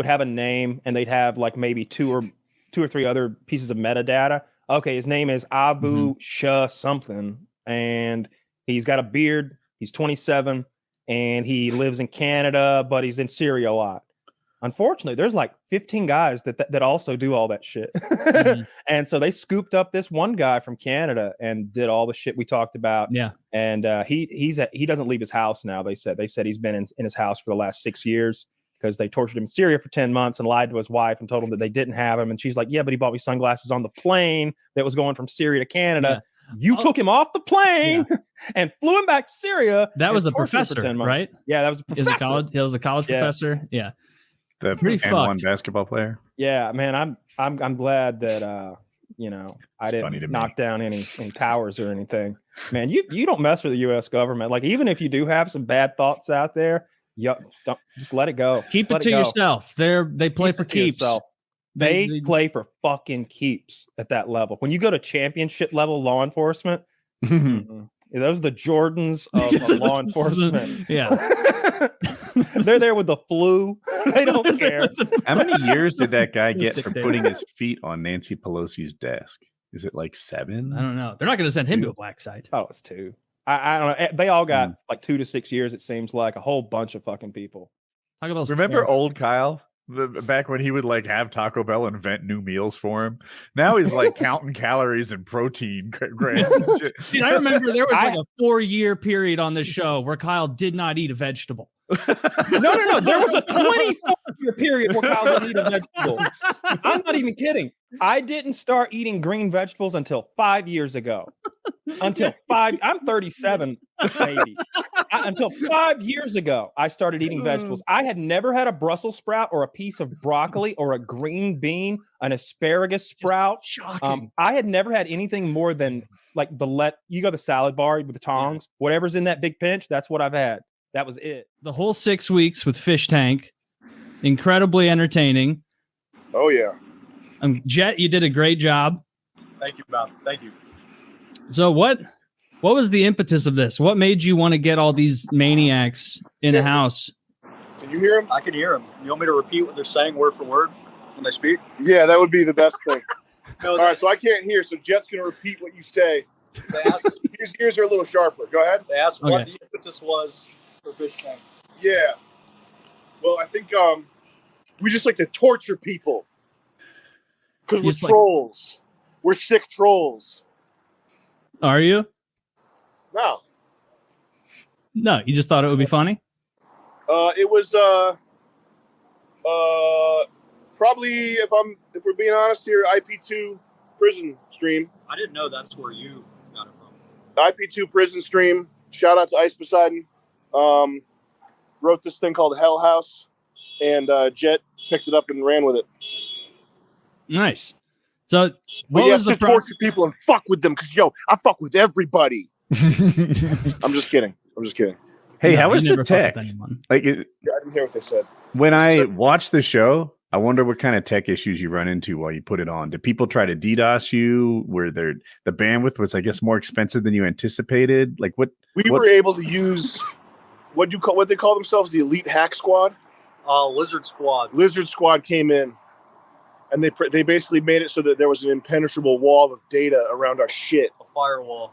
have a name, and they'd have like maybe two or three other pieces of metadata. Okay, his name is Abu Shah something, and he's got a beard. He's 27, and he lives in Canada, but he's in Syria a lot. Unfortunately, there's like 15 guys that also do all that shit. And so they scooped up this one guy from Canada and did all the shit we talked about. Yeah. And he doesn't leave his house now. They said he's been in his house for the last 6 years because they tortured him in Syria for 10 months and lied to his wife and told him that they didn't have him. And she's like, yeah, but he bought me sunglasses on the plane that was going from Syria to Canada. Yeah. You took him off the plane and flew him back to Syria. That was the professor, right? Yeah, that was the professor. He was the college professor. Yeah. The pretty N1 fucked basketball player. Yeah, man, I'm glad that I didn't knock down any towers or anything. Man, you don't mess with the U.S. government. Like, even if you do have some bad thoughts out there, don't just let it go. Keep it to yourself. They play for keeps. They play for fucking keeps at that level. When you go to championship level law enforcement, those are the Jordans of law enforcement. Yeah. They're there with the flu. They don't care. How many years did that guy get for putting his feet on Nancy Pelosi's desk? Is it like 7? I don't know. They're not going to send him to a black site. Oh, it's 2. I don't know. They all got like 2 to 6 years. It seems like a whole bunch of fucking people. Talk about remember old Kyle? Back when he would like have Taco Bell invent new meals for him. Now he's like counting calories and protein grams. Dude, I remember there was like a 4-year period on this show where Kyle did not eat a vegetable. No. There was a 24-year period where Kyle didn't eat a vegetable. I'm not even kidding. I didn't start eating green vegetables until 5 years ago. Until 5, I'm 37, maybe. Until 5 years ago, I started eating vegetables. I had never had a Brussels sprout or a piece of broccoli or a green bean, an asparagus sprout. Shocking. I had never had anything more than like you go to the salad bar with the tongs, whatever's in that big pinch, that's what I've had. That was it. The whole 6 weeks with Fish Tank, incredibly entertaining. Oh yeah. Jet, you did a great job. Thank you, Bob. Thank you. So what was the impetus of this? What made you want to get all these maniacs in a house? Can you hear them? I can hear them. You want me to repeat what they're saying word for word when they speak? Yeah, that would be the best thing. No, all right, so I can't hear, so Jet's going to repeat what you say. His ears are a little sharper. Go ahead. They asked what the impetus was for Fish Tank. Yeah. Well, I think we just like to torture people because we're trolls. We're sick trolls. Are you? No. No, you just thought it would be funny? It was probably, if we're being honest here, IP2 prison stream. I didn't know that's where you got it from. IP2 prison stream. Shout out to Ice Poseidon. Wrote this thing called Hell House, and Jet picked it up and ran with it. Nice. So, what was the torture people and fuck with them? Because I fuck with everybody. I'm just kidding. Hey, No, how was you the never fuck tech? with anyone. I didn't hear what they said. When I watched the show, I wonder what kind of tech issues you run into while you put it on. Did people try to DDoS you? Were the bandwidth was, I guess, more expensive than you anticipated? Like what? We were able to use what they call themselves, the Elite Hack Squad. Lizard Squad. Lizard Squad came in, and they basically made it so that there was an impenetrable wall of data around our shit. A firewall.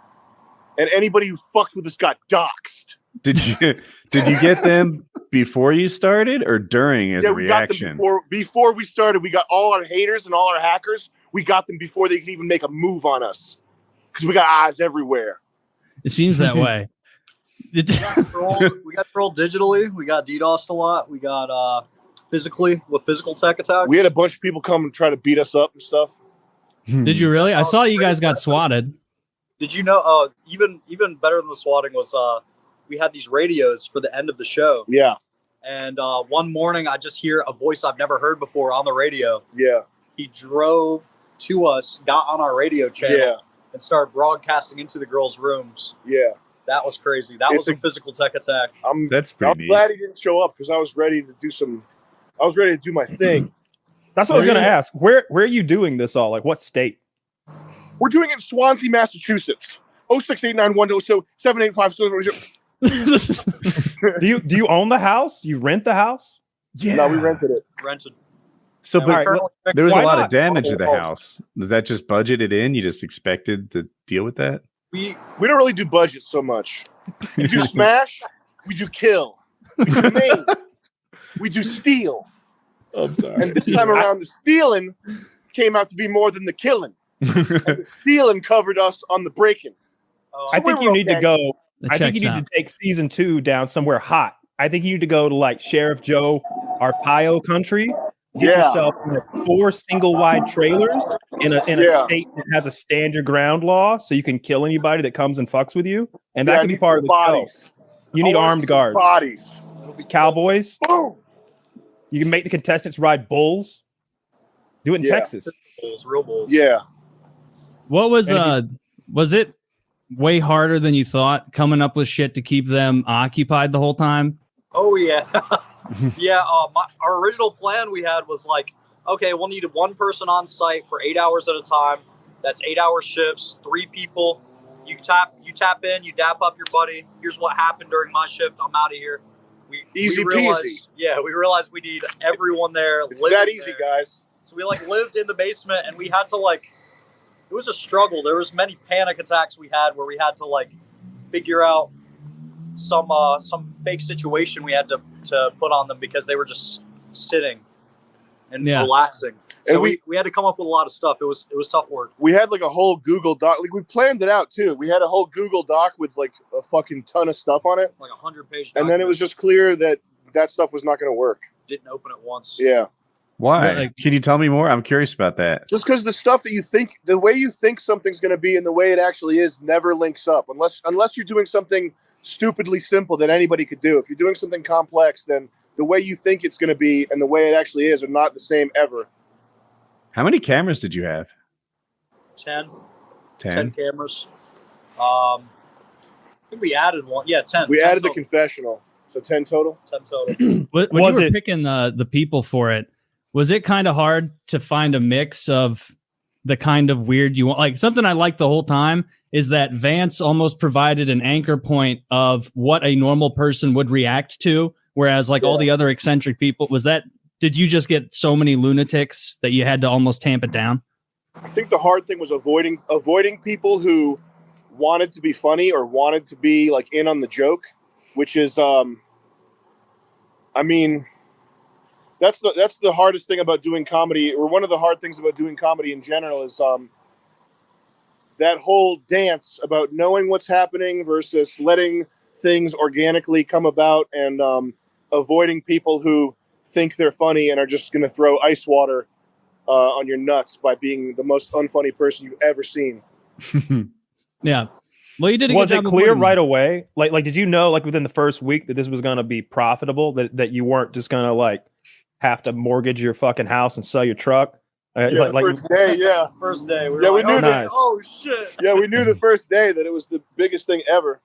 And anybody who fucked with us got doxxed. Did you get them before you started or during as a reaction? We got them before we started. We got all our haters and all our hackers. We got them before they could even make a move on us because we got eyes everywhere. It seems that way. We got trolled digitally. We got DDoSed a lot. We got physically with physical tech attacks. We had a bunch of people come and try to beat us up and stuff. Did you really? I saw you guys got swatted. Did you know? Even better than the swatting was we had these radios for the end of the show. Yeah. And one morning, I just hear a voice I've never heard before on the radio. Yeah. He drove to us, got on our radio channel, and started broadcasting into the girls' rooms. Yeah. That was crazy. That was a physical tech attack. That's pretty neat. Glad he didn't show up because I was ready to do my thing. That's what I was going to ask. Where are you doing this all? Like what state? We're doing it in Swansea, Massachusetts. 06891 Do you own the house? You rent the house? Yeah. No, we rented it. Rented. So, Yeah, but there was a why lot not? of damage to the house. Was that just budgeted in? You just expected to deal with that? We don't really do budgets so much. We do smash. We do kill. We do maim. We do steal. I'm sorry. And this time around, the stealing came out to be more than the killing. And the stealing covered us on the breaking. I think you need to go. I think you need out. to take season 2 down somewhere hot. I think you need to go to like Sheriff Joe Arpaio country. Get yourself 4 single wide trailers in a state that has a stand your ground law, so you can kill anybody that comes and fucks with you, and that can be part of the bodies. show. You need armed guards, Bodies. cowboys. Boom. You can make the contestants ride bulls. Do it in Texas. Bulls, real bulls. Yeah. What was it way harder than you thought coming up with shit to keep them occupied the whole time? Oh yeah. Yeah, our original plan we had was like, okay, we'll need one person on site for 8 hours at a time. That's 8-hour shifts, 3 people. You tap in, you dap up your buddy. Here's what happened during my shift. I'm out of here. Easy we realized, peasy. Yeah, we realized we need everyone there. It's that easy, guys. So we lived in the basement, and we had to it was a struggle. There was many panic attacks we had where we had to figure out some fake situation we had to put on them because they were just sitting and relaxing. So and we had to come up with a lot of stuff. It was tough work. We had a whole Google Doc. We planned it out too. We had a whole Google Doc with a fucking ton of stuff on it. Like 100-page. And then it was just clear that stuff was not going to work. Didn't open it once. Yeah. Why? Can you tell me more? I'm curious about that. Just because the stuff that you think, the way you think something's going to be and the way it actually is never links up. Unless you're doing something stupidly simple that anybody could do. If you're doing something complex, then the way you think it's going to be and the way it actually is are not the same ever. How many cameras did you have? 10. 10? 10 cameras. I think we added one. Yeah, 10. We 10 added total. the confessional. So 10 total? 10 total. When you were picking the people for it, was it kind of hard to find a mix of the kind of weird you want? Like something I liked the whole time is that Vance almost provided an anchor point of what a normal person would react to. Whereas all the other eccentric people, did you just get so many lunatics that you had to almost tamp it down? I think the hard thing was avoiding people who wanted to be funny or wanted to be in on the joke, which is, that's the hardest thing about doing comedy, or one of the hard things about doing comedy in general is that whole dance about knowing what's happening versus letting things organically come about, and avoiding people who think they're funny and are just going to throw ice water on your nuts by being the most unfunny person you've ever seen. Yeah. Well, you did a Was good it job clear avoiding right away? Like, did you know, like, within the first week that this was going to be profitable, that you weren't just going to, like, have to mortgage your fucking house and sell your truck? Yeah, first day, yeah. First day, we were Yeah, we like, knew oh, that. Nice. oh shit. Yeah, we knew the first day that it was the biggest thing ever.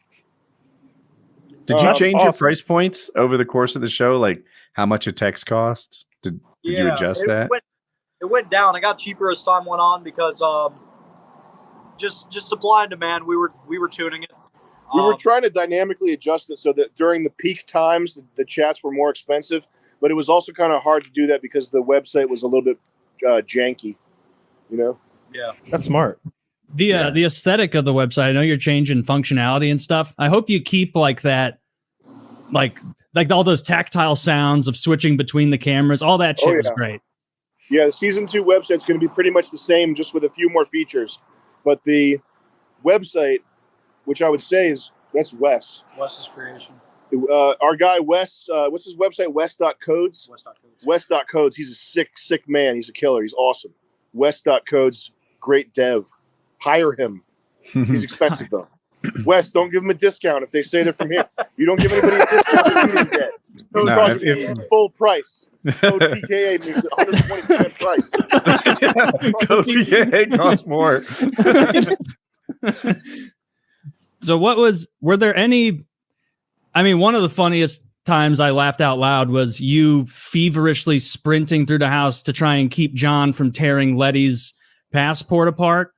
Did you That's change your awesome. price points over the course of the show? Like how much a text cost? Did you adjust that? It went down. It got cheaper as time went on because just supply and demand. We were tuning it. We were trying to dynamically adjust it so that during the peak times, the chats were more expensive, but it was also kind of hard to do that because the website was a little bit janky, you know? Yeah. That's smart. the aesthetic of the website. I know you're changing functionality and stuff. I hope you keep like that, like all those tactile sounds of switching between the cameras. All that shit was great. Yeah, the season 2 website's going to be pretty much the same, just with a few more features. But the website, which I would say that's Wes. Wes's creation. Our guy Wes, what's his website? Wes.codes. Wes.codes. Wes.codes. He's a sick man. He's a killer. He's awesome. Wes.codes, great dev. Hire him. He's expensive though. Wes, don't give him a discount if they say they're from here. You don't give anybody a discount that you didn't get. Code costs full price. Code PKA makes it 120% price. Code PKA costs more. So were there any, I mean, one of the funniest times I laughed out loud was you feverishly sprinting through the house to try and keep John from tearing Letty's passport apart.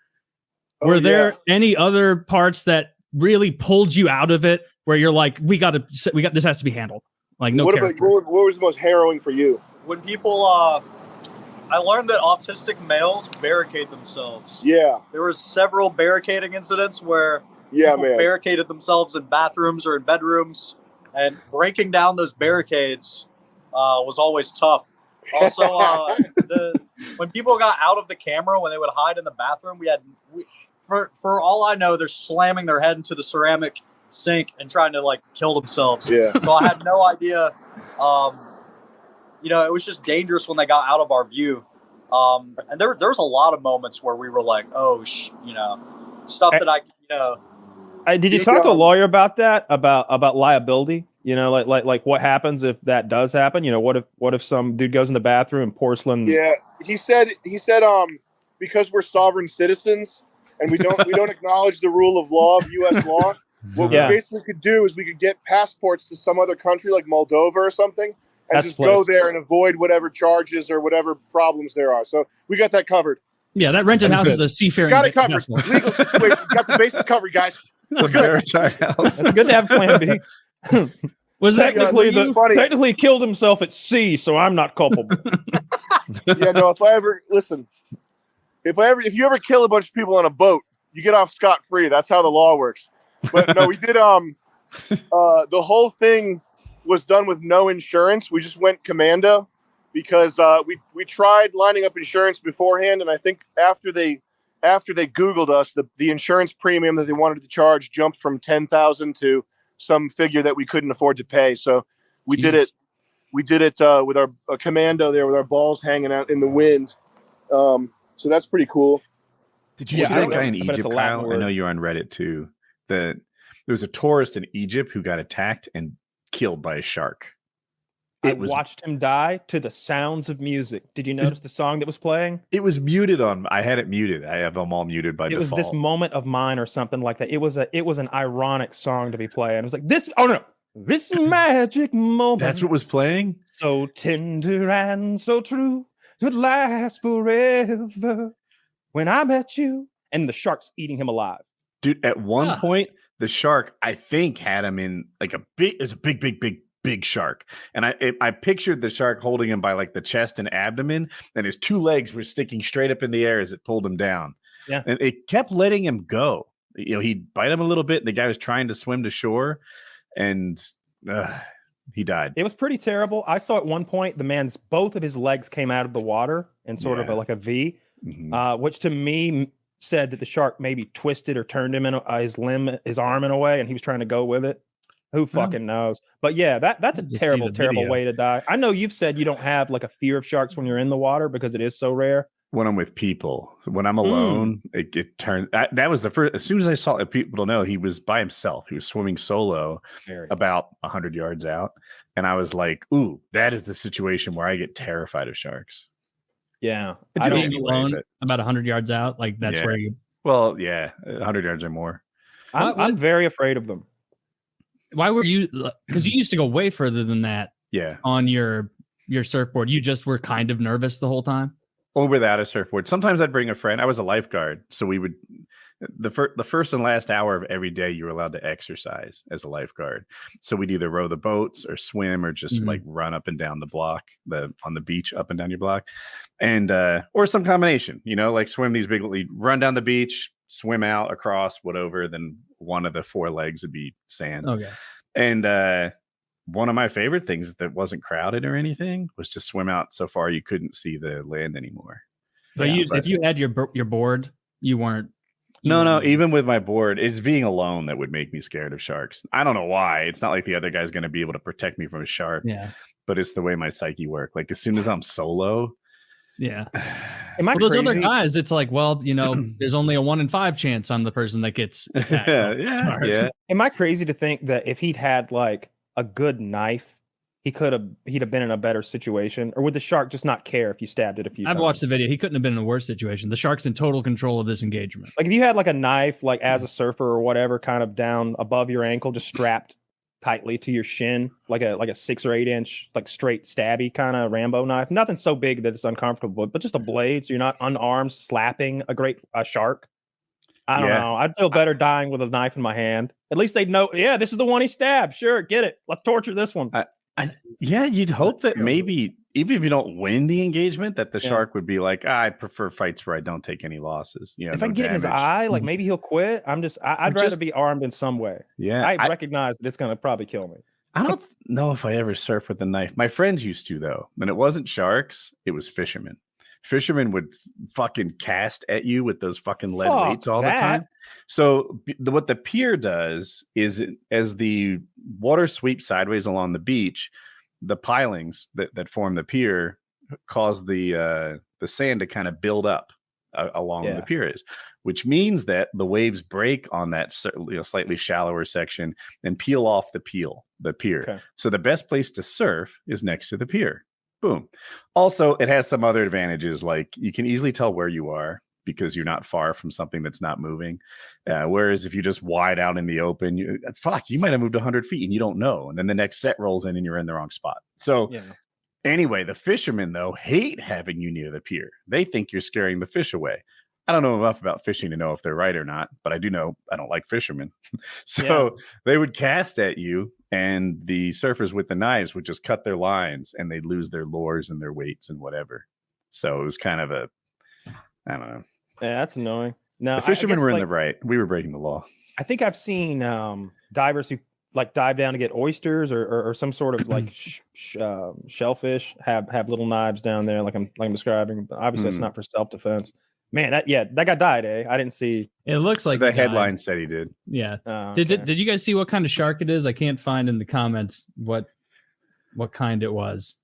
Were there any other parts that really pulled you out of it where you're like, we got this has to be handled? Like no character. What was the most harrowing for you? When people, I learned that autistic males barricade themselves. Yeah. There was several barricading incidents where people barricaded themselves in bathrooms or in bedrooms, and breaking down those barricades was always tough. Also, when people got out of the camera, when they would hide in the bathroom, for all I know, they're slamming their head into the ceramic sink and trying to like kill themselves. Yeah. So I had no idea. It was just dangerous when they got out of our view. And there was a lot of moments where we were like, oh, stuff that did you talk to a lawyer about that? About liability? Like what happens if that does happen? What if some dude goes in the bathroom and porcelain? Yeah, he said, because we're sovereign citizens and we don't acknowledge the rule of law of U.S. law. What we basically could do is we could get passports to some other country like Moldova or something, and just go there and avoid whatever charges or whatever problems there are. So we got that covered. Yeah, that rented house is a seafaring. Got it covered. Legal situation. Got the bases covered, guys. The maritime house. It's good to have Plan B. Was technically he killed himself at sea, so I'm not culpable. Yeah, no. If you ever kill a bunch of people on a boat, you get off scot-free. That's how the law works. But no, we did. The whole thing was done with no insurance. We just went commando because we tried lining up insurance beforehand, and I think after they Googled us, the insurance premium that they wanted to charge jumped from $10,000 to some figure that we couldn't afford to pay. So we did it. We did it with our commando there, with our balls hanging out in the wind. So that's pretty cool. Did you see that guy in Egypt, Kyle? I know you're on Reddit too. There was a tourist in Egypt who got attacked and killed by a shark. I watched him die to the sounds of music. Did you notice the song that was playing? It was muted on. I had it muted. I have them all muted by default. It was This Moment of Mine or something like that. It was an ironic song to be playing. It was like this. Oh no, this magic moment. That's what was playing. So tender and so true, could last forever. When I met you, and the shark's eating him alive. Dude, at one point, the shark, I think, had him in like it's a big shark. And I pictured the shark holding him by like the chest and abdomen, and his two legs were sticking straight up in the air as it pulled him down. Yeah. And it kept letting him go. He'd bite him a little bit. And the guy was trying to swim to shore, and he died. It was pretty terrible. I saw at one point both of his legs came out of the water in sort of like a V, which to me said that the shark maybe twisted or turned him in his arm in a way, and he was trying to go with it. Who fucking knows? But yeah, that's a Just see terrible, the terrible video. way to die. I know you've said you don't have like a fear of sharks when you're in the water because it is so rare. When I'm with people, when I'm alone, it turns. That was the first. As soon as I saw it, people don't know he was by himself. He was swimming solo about 100 yards out, and I was like, "Ooh, that is the situation where I get terrified of sharks." Yeah, I I do don't. anyway, alone but- about 100 yards out, like that's Yeah. where you. Well, yeah, 100 yards or more. I'm very afraid of them. Why were you? Because you used to go way further than that Yeah, on your surfboard. You just were kind of nervous the whole time. or without a surfboard. Sometimes I'd bring a friend. I was a lifeguard, so we would. The first and last hour of every day, you were allowed to exercise as a lifeguard. So we'd either row the boats or swim or just like run up and down the block, on the beach, up and down your block, and or some combination. You know, like swim these big, run down the beach, swim out across, whatever. Then one of the 4 legs would be sand. Okay. And one of my favorite things that wasn't crowded or anything was to swim out so far you couldn't see the land anymore. But if you had your board, you weren't. No, even with my board, it's being alone that would make me scared of sharks. I don't know why. It's not like the other guy's going to be able to protect me from a shark. Yeah. But it's the way my psyche works. Like as soon as I'm solo. Yeah. Am I Those crazy? other guys, it's like, well, there's only a 1 in 5 chance I'm the person that gets attacked. yeah. Am I crazy to think that if he'd had like a good knife, he'd have been in a better situation? Or would the shark just not care if you stabbed it a few times? I've watched the video. He couldn't have been in a worse situation. The shark's in total control of this engagement. Like if you had like a knife, like as a surfer or whatever, kind of down above your ankle, just strapped tightly to your shin, like a 6 or 8 inch, like straight stabby kind of Rambo knife. Nothing so big that it's uncomfortable, but just a blade, so you're not unarmed slapping a shark. I don't know. I'd feel better dying with a knife in my hand. At least they'd know, yeah, this is the one he stabbed. Sure, get it. Let's torture this one. Yeah, you'd hope that maybe even if you don't win the engagement, that the shark would be like, I prefer fights where I don't take any losses. You know, if I can get in his eye, like maybe he'll quit. I'd rather be armed in some way. Yeah, I recognize that it's going to probably kill me. I don't know if I ever surfed with a knife. My friends used to, though. And it wasn't sharks, it was fishermen. Fishermen would fucking cast at you with those fucking lead weights all the time. So what the pier does is as the water sweeps sideways along the beach, the pilings that form the pier cause the sand to kind of build up along the piers, which means that the waves break on that slightly shallower section and peel off the pier. Okay. So the best place to surf is next to the pier. Boom. Also, it has some other advantages, like you can easily tell where you are because you're not far from something that's not moving. Whereas if you just wide out in the open, you might have moved 100 feet and you don't know. And then the next set rolls in and you're in the wrong spot. So anyway, the fishermen, though, hate having you near the pier. They think you're scaring the fish away. I don't know enough about fishing to know if they're right or not, but I do know I don't like fishermen. So they would cast at you, and the surfers with the knives would just cut their lines and they'd lose their lures and their weights and whatever. So it was kind of I don't know. Yeah, that's annoying. No, the fishermen were in the right. We were breaking the law. I think I've seen divers who like dive down to get oysters or some sort of like shellfish have little knives down there, like I'm describing. But obviously, it's not for self-defense. Man, that guy died, eh? I didn't see. It looks like the headline said he did. Yeah. Okay. Did you guys see what kind of shark it is? I can't find in the comments what kind it was.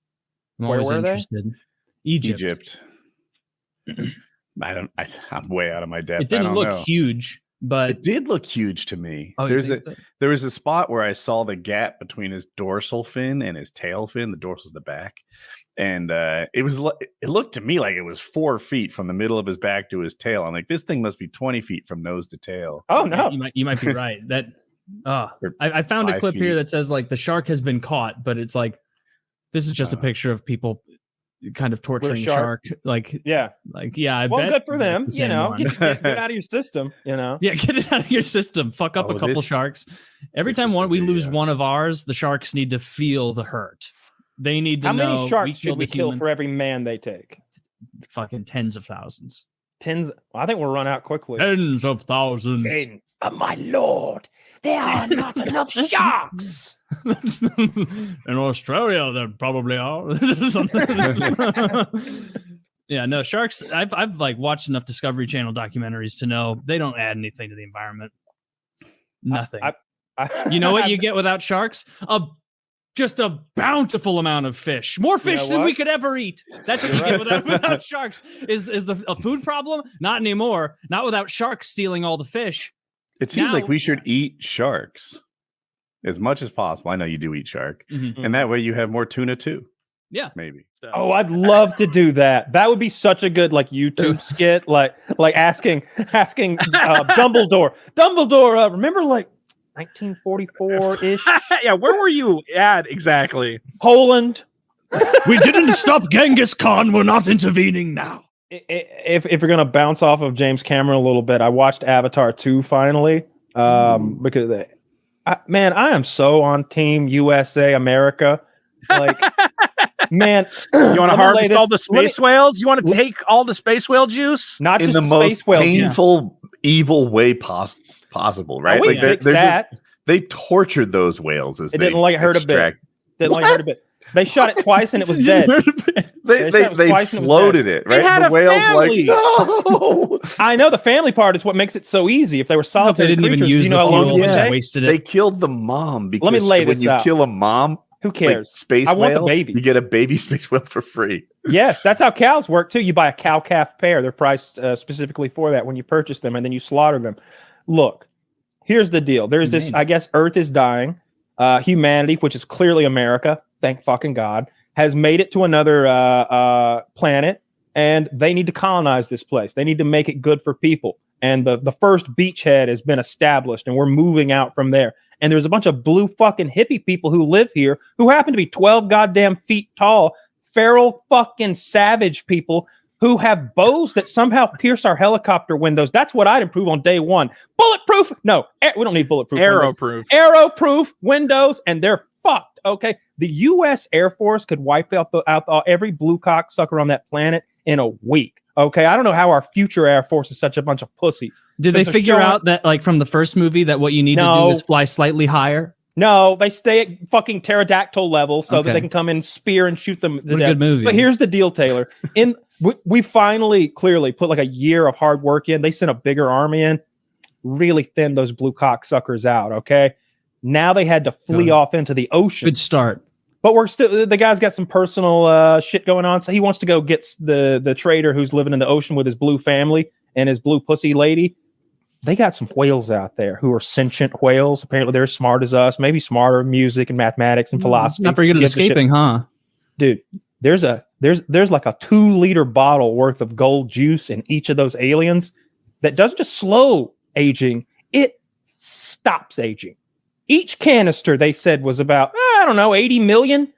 I'm always interested. Egypt. I'm way out of my depth. It didn't look huge, but it did look huge to me. Oh, there was a spot where I saw the gap between his dorsal fin and his tail fin. The dorsal's the back. And it looked to me like it was 4 feet from the middle of his back to his tail. I'm like, this thing must be 20 feet from nose to tail. Oh no, you might be right. I found a clip here that says like the shark has been caught, but it's like this is just a picture of people kind of torturing shark. Like I bet. Good for them. You know, get out of your system. You know, get it out of your system. Fuck up a couple sharks. Every time we lose one of ours, the sharks need to feel the hurt. They need to know. How many sharks should we kill for every man they take? Fucking tens of thousands. I think we'll run out quickly. Tens of thousands. My lord, there are not enough sharks. In Australia, there probably are. Yeah, no, sharks. I've like watched enough Discovery Channel documentaries to know they don't add anything to the environment. Nothing. You know what you get without sharks? Just a bountiful amount of fish. More fish than we could ever eat. That's what you get without sharks. Is a food problem? Not anymore. Not without sharks stealing all the fish. It seems like we should eat sharks as much as possible. I know you do eat shark. And that way you have more tuna too. Yeah. Maybe. Oh, I'd love to do that. That would be such a good like YouTube skit, like asking Dumbledore. Dumbledore, remember like 1944-ish? Yeah, where were you at exactly? Poland. We didn't stop Genghis Khan. We're not intervening now. If you're gonna bounce off of James Cameron a little bit, I watched Avatar 2 finally. Because man, I am so on Team USA America. Like, man, you want to harvest all the space whales? You want to take all the space whale juice? Not in just the most space whale painful, evil way possible, right? We fixed that. They tortured those whales as it didn't like hurt a bit. Didn't like hurt a bit. They shot it twice and it was dead. They floated it, right? It had the whales family. like no. I know the family part is what makes it so easy. If they were solitary They didn't even creatures, use you know the how long fuel. it would Just take? wasted it. They killed the mom because Let me lay when this you out. kill a mom, Who cares? like space I want the whale, baby. you get a baby space whale for free. Yes, that's how cows work too. You buy a cow calf pair. They're priced specifically for that when you purchase them, and then you slaughter them. Look, here's the deal. There's this, I guess Earth is dying. Humanity, which is clearly America, thank fucking God, has made it to another planet, and they need to colonize this place. They need to make it good for people. And the first beachhead has been established, and we're moving out from there. And there's a bunch of blue fucking hippie people who live here who happen to be 12 goddamn feet tall, feral fucking savage people who have bows that somehow pierce our helicopter windows. That's what I'd improve on day one. Bulletproof? No, we don't need bulletproof. Arrow-proof. Arrow-proof windows, and they're fucked, okay? The U.S. Air Force could wipe out every blue cocksucker on that planet in a week, okay? I don't know how our future Air Force is such a bunch of pussies. Did they figure out that, like, from the first movie, that what you need to do is fly slightly higher? No, they stay at fucking pterodactyl level so that they can come in, spear, and shoot them to death. Good movie. But here's the deal, Taylor. We finally, clearly put like a year of hard work in. They sent a bigger army in, really thinned those blue cocksuckers out, okay? Now they had to flee off into the ocean. Good start. But we're still, the guy's got some personal shit going on, so he wants to go get the trader who's living in the ocean with his blue family and his blue pussy lady. They got some whales out there who are sentient whales. Apparently they're as smart as us, maybe smarter in music and mathematics and philosophy. Not very good at escaping, huh? Dude, there's like a 2-liter bottle worth of gold juice in each of those aliens that doesn't just slow aging, it stops aging. Each canister, they said, was about, 80 million.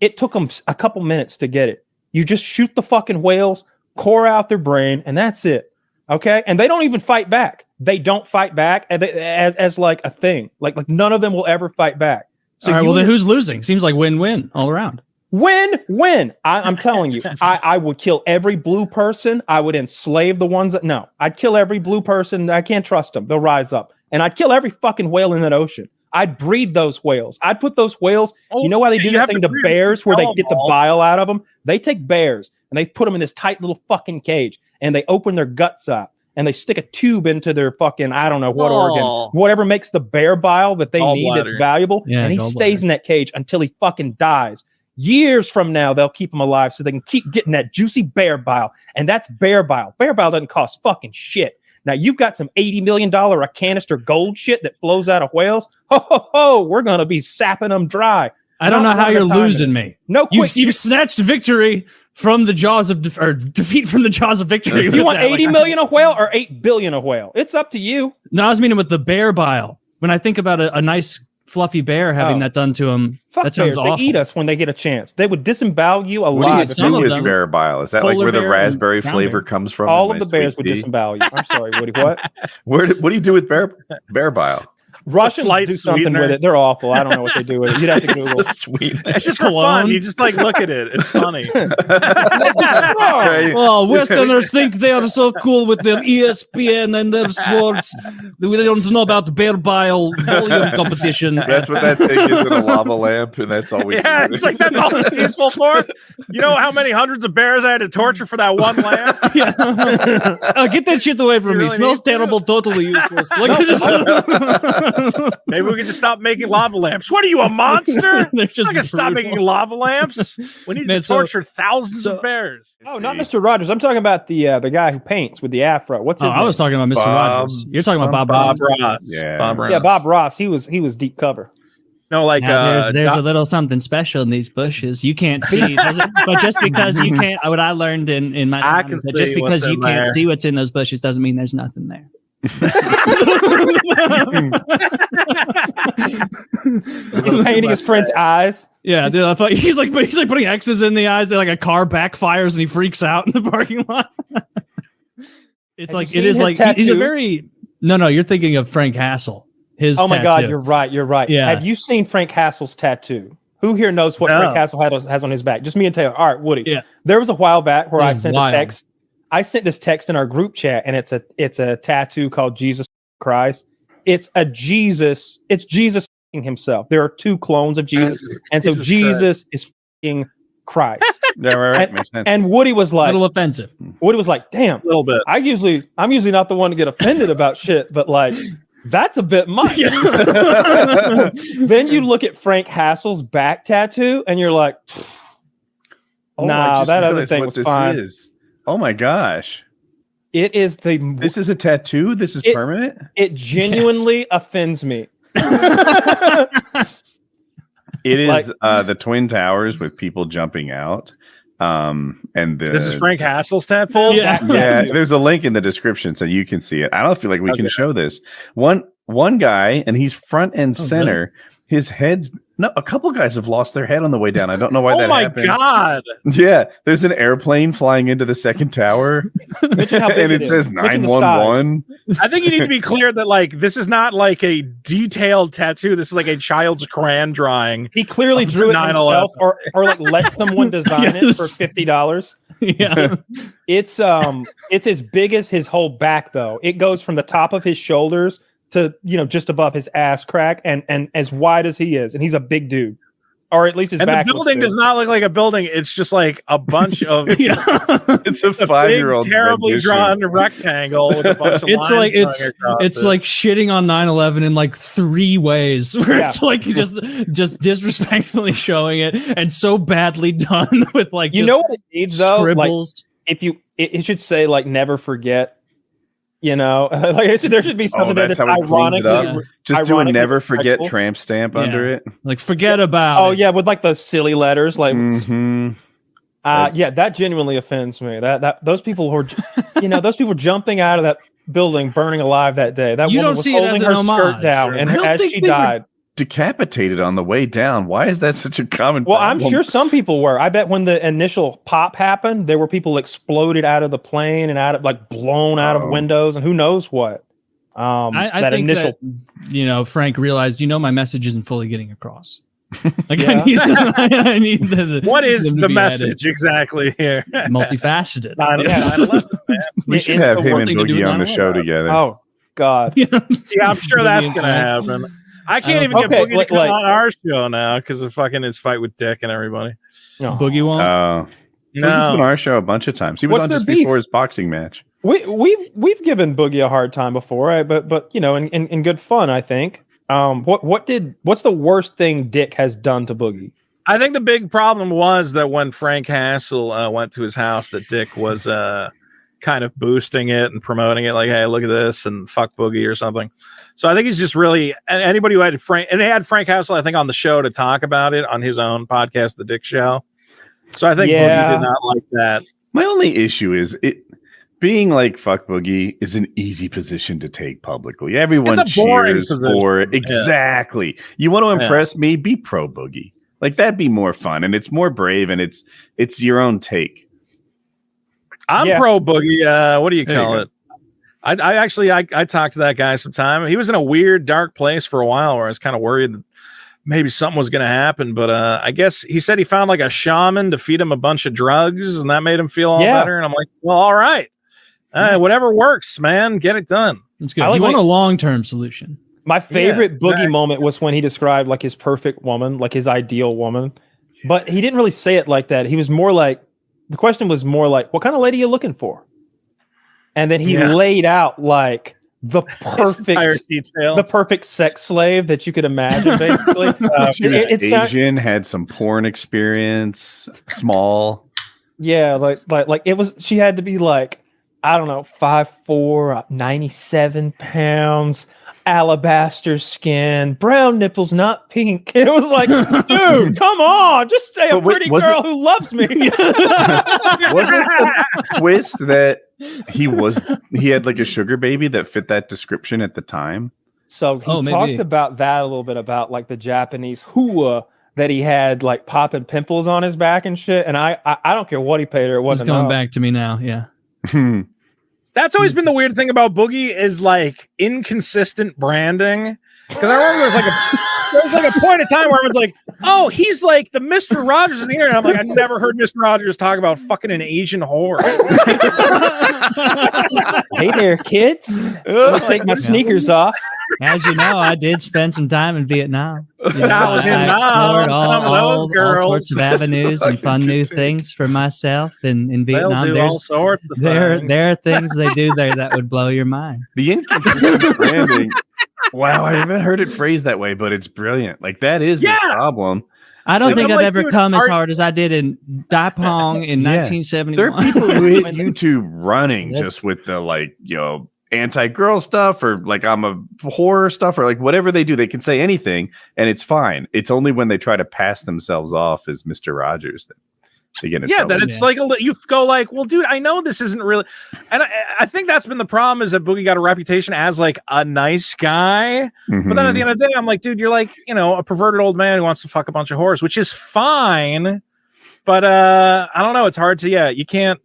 It took them a couple minutes to get it. You just shoot the fucking whales, core out their brain, and that's it. Okay? And they don't even fight back. They don't fight back as like a thing. Like none of them will ever fight back. So all right, well, then who's losing? Seems like win-win all around. Win. I'm telling you, I would kill every blue person. I would enslave the ones that, I'd kill every blue person. I can't trust them. They'll rise up. And I'd kill every fucking whale in that ocean. I'd breed those whales. I'd put those whales, you know why they do that thing to bears where they get the bile out of them? They take bears and they put them in this tight little fucking cage and they open their guts up and they stick a tube into their fucking, I don't know what organ, whatever makes the bear bile that they need that's valuable. And he stays in that cage until he fucking dies. Years from now, they'll keep him alive so they can keep getting that juicy bear bile. And that's bear bile. Bear bile doesn't cost fucking shit. Now, you've got some $80 million a canister gold shit that flows out of whales. Ho, we're going to be sapping them dry. I don't know how you're losing me. No, you've snatched victory from the jaws of defeat from the jaws of victory. You want 80 million a whale or 8 billion a whale? It's up to you. No, I was meaning with the bear bile. When I think about a nice fluffy bear having that done to him, that sounds awful. They eat us when they get a chance. They would disembowel you alive. What do you do with bear bile? Is that like where the raspberry flavor comes from? All of the bears would disembowel you. I'm sorry, Woody. What? What do you do with bear bile? Russians slight do something sweetener. with it. They're awful. I don't know what they do with it. You'd have to Google. Sweet. It's just for fun. You just like look at it. It's funny. Well, Westerners think they are so cool with their ESPN and their sports. They don't know about bear bile volume competition. That's what that thing is in a lava lamp, and that's all we Yeah, do. it's like that's all it's useful for. You know how many hundreds of bears I had to torture for that one lamp? Yeah. Get that shit away from You me. really Smells need to? terrible, totally useless. Look at this. Maybe we could just stop making lava lamps. What are you, a monster? They're just I'm not gonna stop brutal. making lava lamps. We need Man, to torture thousands of bears. Oh, not Mr. Rogers. I'm talking about the guy who paints with the afro. What's his Oh, name? I was talking about Mr. Bob Rogers. You're talking about Bob Bob Ross. Ross. Yeah. Bob Ross. Yeah, Bob Ross. He was deep cover. No, like Now, there's Doc- a little something special in these bushes. You can't see, but just because you can't, what I learned in my I time can is that just see because what's you in can't there. see what's in those bushes doesn't mean there's nothing there. He's painting his friend's eyes. Yeah, dude, I thought he's like putting X's in the eyes. They're like a car backfires and he freaks out in the parking lot. It's Have like you it is seen like his he's a tattoo? very no. You're thinking of Frank Hhassle. His Oh my God, tattoo. you're right. You're right. Yeah. Have you seen Frank Hassle's tattoo? Who here knows what No. Frank Hassle has on his back? Just me and Taylor. All right, Woody. Yeah. There was a while back where It I was sent wild. a text. I sent this text in our group chat, and it's a tattoo called Jesus Christ. It's a Jesus. It's Jesus himself. There are two clones of Jesus, and so Jesus Jesus is Christ. Yeah, right. Makes sense. And Woody was a like, little offensive. damn. a little bit. I'm usually not the one to get offended about shit, but like that's a bit much. Then you look at Frank Hassle's back tattoo, and you're like, Oh, I nah, just that other realized thing what was this fine. is. Oh my gosh. It is This is a tattoo? This is It- permanent? it genuinely offends me. It is Like- the Twin Towers with people jumping out. And This is Frank Hassle's tattoo. Yeah. Yeah, there's a link in the description so you can see it. I don't feel like we can Okay. show this. One guy, and he's front and center. His head's a couple guys have lost their head on the way down. I don't know why Oh that my happened. God. Yeah, there's an airplane flying into the second tower, Mention how big and it is. says Mention the 911. I think you need to be clear that like this is not like a detailed tattue. This is like a child's crayon drawing. He clearly Of drew it 9/11. himself, or like let someone design it for Yes. $50. Yeah. It's as big as his whole back though. It goes from the top of his shoulders to just above his ass crack, and as wide as he is, and he's a big dude, or at least his And the back. building does not look like a building. It's just like a bunch of Yeah. It's a big, 5-year-old terribly drawn rectangle with a bunch of It's lines like going it's across it. like shitting on 9/11 in like 3 ways, where Yeah. it's like just disrespectfully showing it and so badly done with like You just know what it needs though? Like, scribbles. if it should say like never forget. Like there should be something that's that's how it cleans it ironically. up? Just do a ironically never forget respectful. tramp stamp under it. Like forget about Oh it. yeah, with like the silly letters, like Mhm. yeah, that genuinely offends me. That those people who are, those people jumping out of that building, burning alive that day. That You woman don't was see it as holding an her skirt homage. down, and I don't as think she they were- died. Decapitated on the way down. Why is that such a common Well, I'm problem? sure some people were. I bet when the initial pop happened, there were people exploded out of the plane and out of like blown out of Oh. windows and who knows what. I that think initial that Frank realized my message isn't fully getting across. Like Yeah. I need What is them to the be message exactly here? multifaceted. Nine- Yeah. 9/11. we it should is have the him one and thing to do Boogie with on the 9/11. show together. Oh God. Yeah, I'm sure that's Boogie gonna and happen. I can't even Okay, get Boogie like- to come on our show now because of fucking his fight with Dick and everybody. No. Boogie won't. He's been on our show a bunch of times. He was What's on their just beef? before his boxing match. We've given Boogie a hard time before, right? But in good fun, I think. What's the worst thing Dick has done to Boogie? I think the big problem was that when Frank Hhassle went to his house, that Dick was kind of boosting it and promoting it, like, "Hey, look at this," and "fuck Boogie" or something. So I think he's just really, and anybody who had Frank, and they had Frank Hhassle, I think, on the show to talk about it on his own podcast, The Dick Show. So I think Boogie did not like that. My only issue is it being like "fuck Boogie" is an easy position to take publicly. Everyone It's a boring cheers position. for it. Exactly. You want to impress me? Be pro Boogie. Like that'd be more fun, and it's more brave, and it's your own take. I'm Yeah. pro Boogie. What do you There you call go. it? I talked to that guy sometime. He was in a weird, dark place for a while where I was kind of worried that maybe something was going to happen. But I guess he said he found like a shaman to feed him a bunch of drugs, and that made him feel all better. And I'm like, well, all right. Whatever works, man. Get it done. That's good. You want a long-term solution. My favorite Boogie moment was when he described like his perfect woman, like his ideal woman. But he didn't really say it like that. He was more like, the question was more like, what kind of lady are you looking for? And then he laid out like the perfect sex slave that you could imagine, basically. She was Asian, had some porn experience, small. Yeah, like it was, she had to be like, I don't know, 5'4", 97 pounds, alabaster skin, brown nipples, not pink. It was like, dude, come on, just say a pretty girl who loves me. Was it the twist that he had like a sugar baby that fit that description at the time? So he talked about that a little bit, about like the Japanese hua that he had like popping pimples on his back and shit. And I don't care what he paid her. It wasn't coming back to me now. Yeah. That's always been the weird thing about Boogie is like inconsistent branding. Because I remember there was like a point in time where I was like, oh, he's like the Mr. Rogers in the internet. I'm like, I've never heard Mr. Rogers talk about fucking an Asian whore. Hey there, kids. Let me take my sneakers off. As you know, I did spend some time in Vietnam. You know, I explored all sorts of avenues and fun new things for myself in Vietnam. They'll do all sorts of there are things they do there that would blow your mind. The inconsistent branding. Wow, I haven't heard it phrased that way, but it's brilliant. Like that is the problem. I don't think I've ever come as hard as I did in Daipong in 1971. There are people who hit YouTube running just with the like, anti-girl stuff or like I'm a horror stuff or like whatever they do. They can say anything and it's fine. It's only when they try to pass themselves off as Mr. Rogers that they get in trouble. That it's like you go like, well, dude, I know this isn't really, and I think that's been the problem is that Boogie got a reputation as like a nice guy, but then at the end of the day, I'm like, dude, you're like a perverted old man who wants to fuck a bunch of whores, which is fine, but I don't know, it's hard to you can't.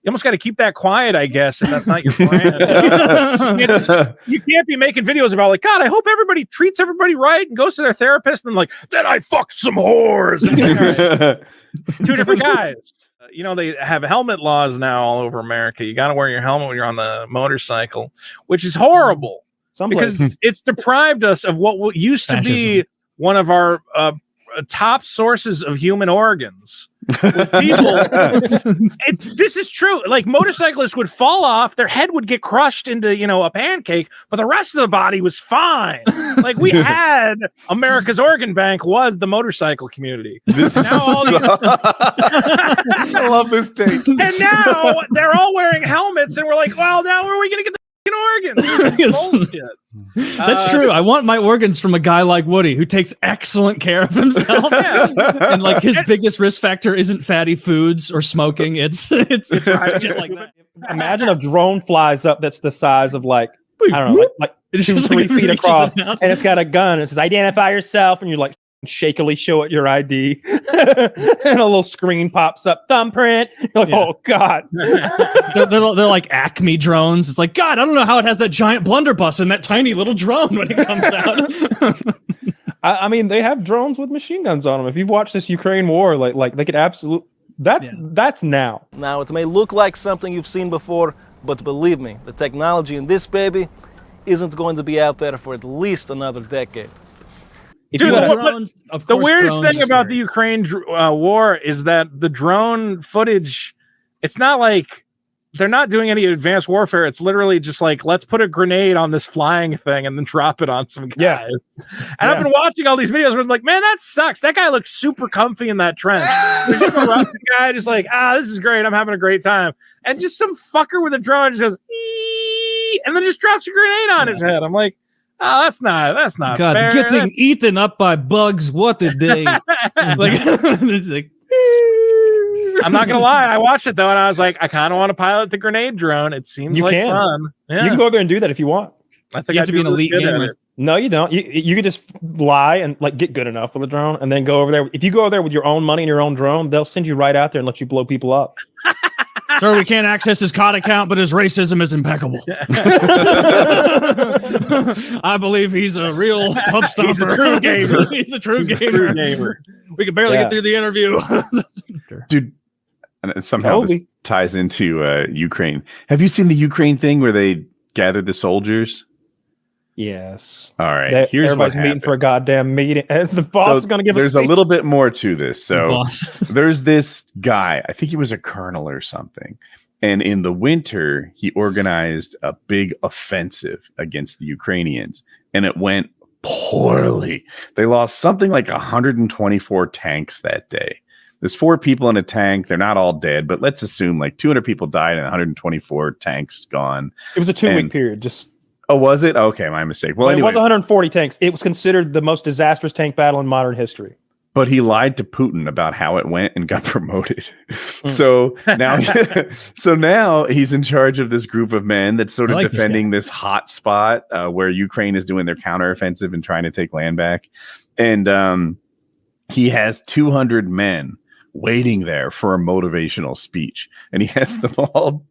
You almost got to keep that quiet, I guess, if that's not your brand. You can't be making videos about like, God, I hope everybody treats everybody right and goes to their therapist and like, then I fucked some whores. Two different guys. They have helmet laws now all over America. You got to wear your helmet when you're on the motorcycle, which is horrible because it's deprived us of what used to be one of our top sources of human organs. With people, this is true. Like motorcyclists would fall off, their head would get crushed into a pancake, but the rest of the body was fine. Like we had America's organ bank was the motorcycle community. I love this take. And now they're all wearing helmets, and we're like, well, now where are we gonna get the organs? That's true. I want my organs from a guy like Woody who takes excellent care of himself. And like his biggest risk factor isn't fatty foods or smoking. It's just like that. Imagine a drone flies up that's the size of like, I don't know, like 2-3 feet across, and it's got a gun. It says, identify yourself, and you're like, shakily show it your ID, and a little screen pops up, thumbprint. You're like, oh god. they're like Acme drones. It's like, God, I don't know how it has that giant blunderbuss in that tiny little drone when it comes out. I mean, they have drones with machine guns on them. If you've watched this Ukraine war, like they could absolutely. That's now. Now it may look like something you've seen before, but believe me, the technology in this baby isn't going to be out there for at least another decade. Dude, the weirdest thing about the Ukraine war is that the drone footage, it's not like they're not doing any advanced warfare. It's literally just like, let's put a grenade on this flying thing and then drop it on some guys. And I've been watching all these videos where I'm like, man, that sucks. That guy looks super comfy in that trench. There's just a Russian guy just like, this is great. I'm having a great time. And just some fucker with a drone just goes, ee! And then just drops a grenade on his head. I'm like, oh, that's not God, fair. Getting eaten up by bugs. What a day. I'm not gonna lie, I watched it though, and I was like, I kind of want to pilot the grenade drone. It seems fun. Yeah. You can go there and do that if you want. I think you have to be an elite gamer. No, you don't. You could just lie and like get good enough with a drone, and then go over there. If you go over there with your own money and your own drone, they'll send you right out there and let you blow people up. Sir, we can't access his COD account, but his racism is impeccable. I believe he's a real pub stomper. He's a true gamer. He's a true gamer. We could barely get through the interview. Dude, and somehow this ties into Ukraine. Have you seen the Ukraine thing where they gathered the soldiers? Yes. All right. Here's everybody's what meeting for a goddamn meeting. The boss is going to give us. There's a little bit more to this. So there's this guy. I think he was a colonel or something. And in the winter, he organized a big offensive against the Ukrainians, and it went poorly. They lost something like 124 tanks that day. There's 4 people in a tank. They're not all dead, but let's assume like 200 people died and 124 tanks gone. It was a 2-week period. Oh, was it? Okay, my mistake. Well, anyway, it was 140 tanks. It was considered the most disastrous tank battle in modern history. But he lied to Putin about how it went and got promoted. So now he's in charge of this group of men that's sort of defending this hot spot where Ukraine is doing their counteroffensive and trying to take land back. And he has 200 men waiting there for a motivational speech. And he has them all,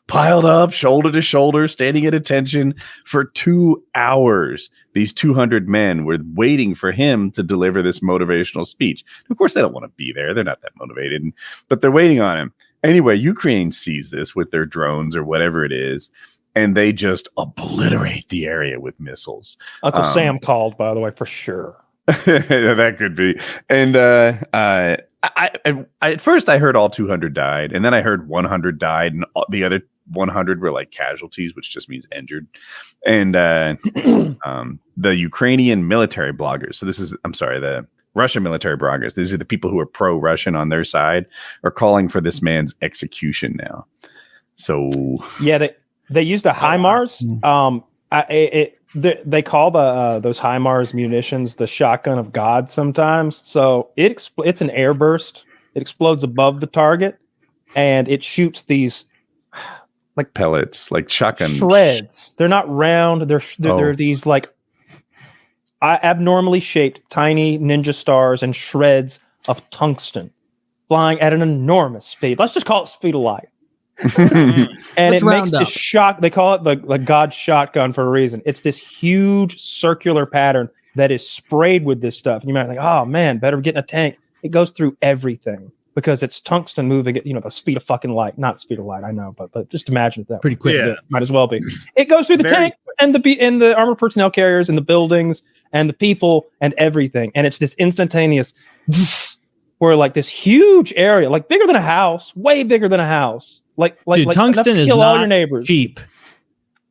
piled up, shoulder to shoulder, standing at attention for 2 hours. These 200 men were waiting for him to deliver this motivational speech. Of course, they don't want to be there. They're not that motivated, but they're waiting on him. Anyway, Ukraine sees this with their drones or whatever it is, and they just obliterate the area with missiles. Uncle Sam called, by the way, for sure. That could be. And I at first I heard all 200 died, and then I heard 100 died, and the other 100 were like casualties, which just means injured. And the Ukrainian military bloggers. So the Russian military bloggers. These are the people who are pro-Russian on their side, are calling for this man's execution now. So yeah, they used the HIMARS. They call those HIMARS munitions the shotgun of God sometimes. So it's an airburst. It explodes above the target, and it shoots these like pellets, like shotgun shreds. They're not round. They're these like abnormally shaped tiny ninja stars and shreds of tungsten flying at an enormous speed. Let's just call it speed of light. And it makes this shock. They call it the God shotgun for a reason. It's this huge circular pattern that is sprayed with this stuff. And you might think, oh man, better get in a tank. It goes through everything because it's tungsten moving at the speed of fucking light. Not speed of light, I know, but just imagine it that pretty quick. Yeah. Might as well be. It goes through the tank and the armored personnel carriers and the buildings and the people and everything. And it's this instantaneous where like this huge area, like bigger than a house, way bigger than a house. Dude, tungsten is not all your neighbors. Cheap.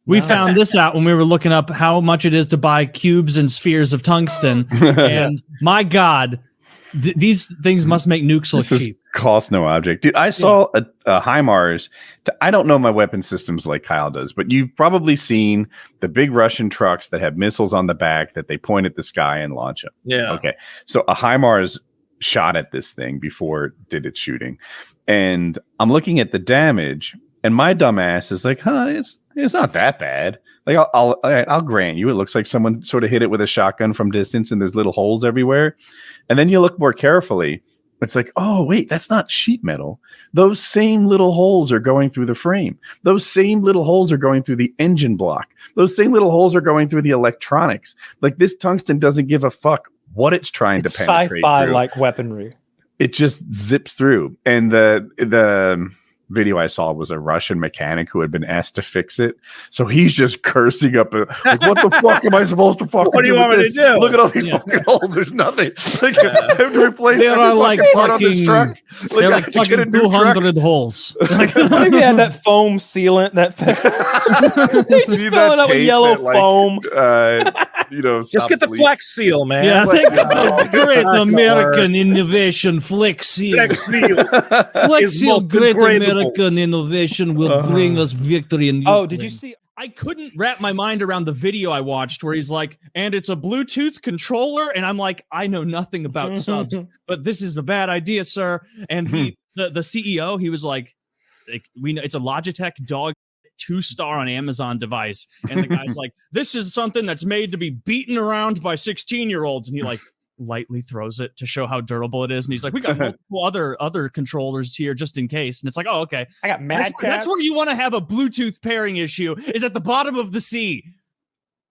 We found this out when we were looking up how much it is to buy cubes and spheres of tungsten. And my God, these things must make nukes look cheap. Cost no object. Dude, I saw a HIMARS. I don't know my weapon systems like Kyle does, but you've probably seen the big Russian trucks that have missiles on the back that they point at the sky and launch them. Yeah. Okay. So a HIMARS shot at this thing before it did its shooting. And I'm looking at the damage, and my dumb ass is like, it's not that bad. Like, I'll grant you, it looks like someone sort of hit it with a shotgun from distance, and there's little holes everywhere. And then you look more carefully, it's like, oh, wait, that's not sheet metal. Those same little holes are going through the frame. Those same little holes are going through the engine block. Those same little holes are going through the electronics. Like, this tungsten doesn't give a fuck what it's trying to penetrate sci-fi through. like weaponry. It just zips through. And the video I saw was a Russian mechanic who had been asked to fix it. So he's just cursing up like, what the fuck am I supposed to fucking What do you want me to do? Look at all these fucking holes. There's nothing. Like, I have to replace there are like fucking, they're like fucking 200 holes. What if you had that foam sealant? He's just filling up with yellow foam. Just get the Flex Seal, man. Yeah, think of the great American innovation, Flex Seal. Flex Seal, great American innovation will bring us victory in Ukraine. Did you see? I couldn't wrap my mind around the video I watched where he's like, and it's a Bluetooth controller. And I'm like, I know nothing about subs, but this is a bad idea, sir. And the CEO, he was like, we know it's a Logitech dog 2-star on Amazon device. And the guy's like, this is something that's made to be beaten around by 16-year-olds. And he like lightly throws it to show how durable it is, and he's like, "We got multiple other controllers here just in case." And it's like, "Oh, okay." I got mad. That's where you want to have a Bluetooth pairing issue. Is at the bottom of the sea.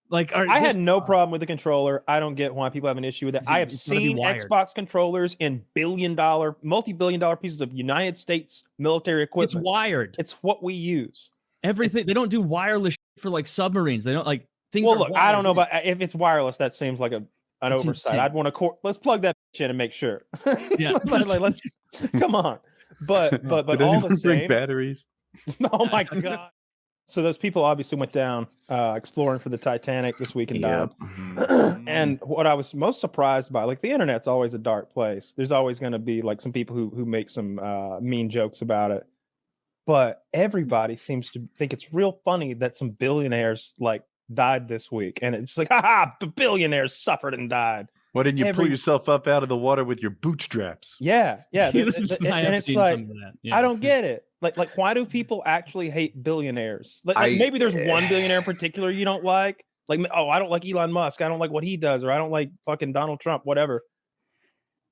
Like, I had no problem with the controller. I don't get why people have an issue with it. I have seen Xbox controllers in multi-billion-dollar pieces of United States military equipment. It's wired. It's what we use. Everything. They don't do wireless for like submarines. They don't like things. Well, look, I don't know, but if it's wireless, that seems like an It's oversight. insane. I'd want to let's plug that in and make sure. Yeah. let's come on. But Did all the anyone bring same. batteries? Oh my god. So those people obviously went down exploring for the Titanic this week and died. And what I was most surprised by, like the internet's always a dark place. There's always going to be like some people who make some mean jokes about it. But everybody seems to think it's real funny that some billionaires like died this week. And it's like, haha, the billionaires suffered and died. Why didn't you pull yourself up out of the water with your bootstraps? Yeah. I And have it's seen like, some of that. Yeah. I don't get it. Like, why do people actually hate billionaires? Like maybe there's one billionaire in particular you don't like. Like, oh, I don't like Elon Musk. I don't like what he does, or I don't like fucking Donald Trump, whatever.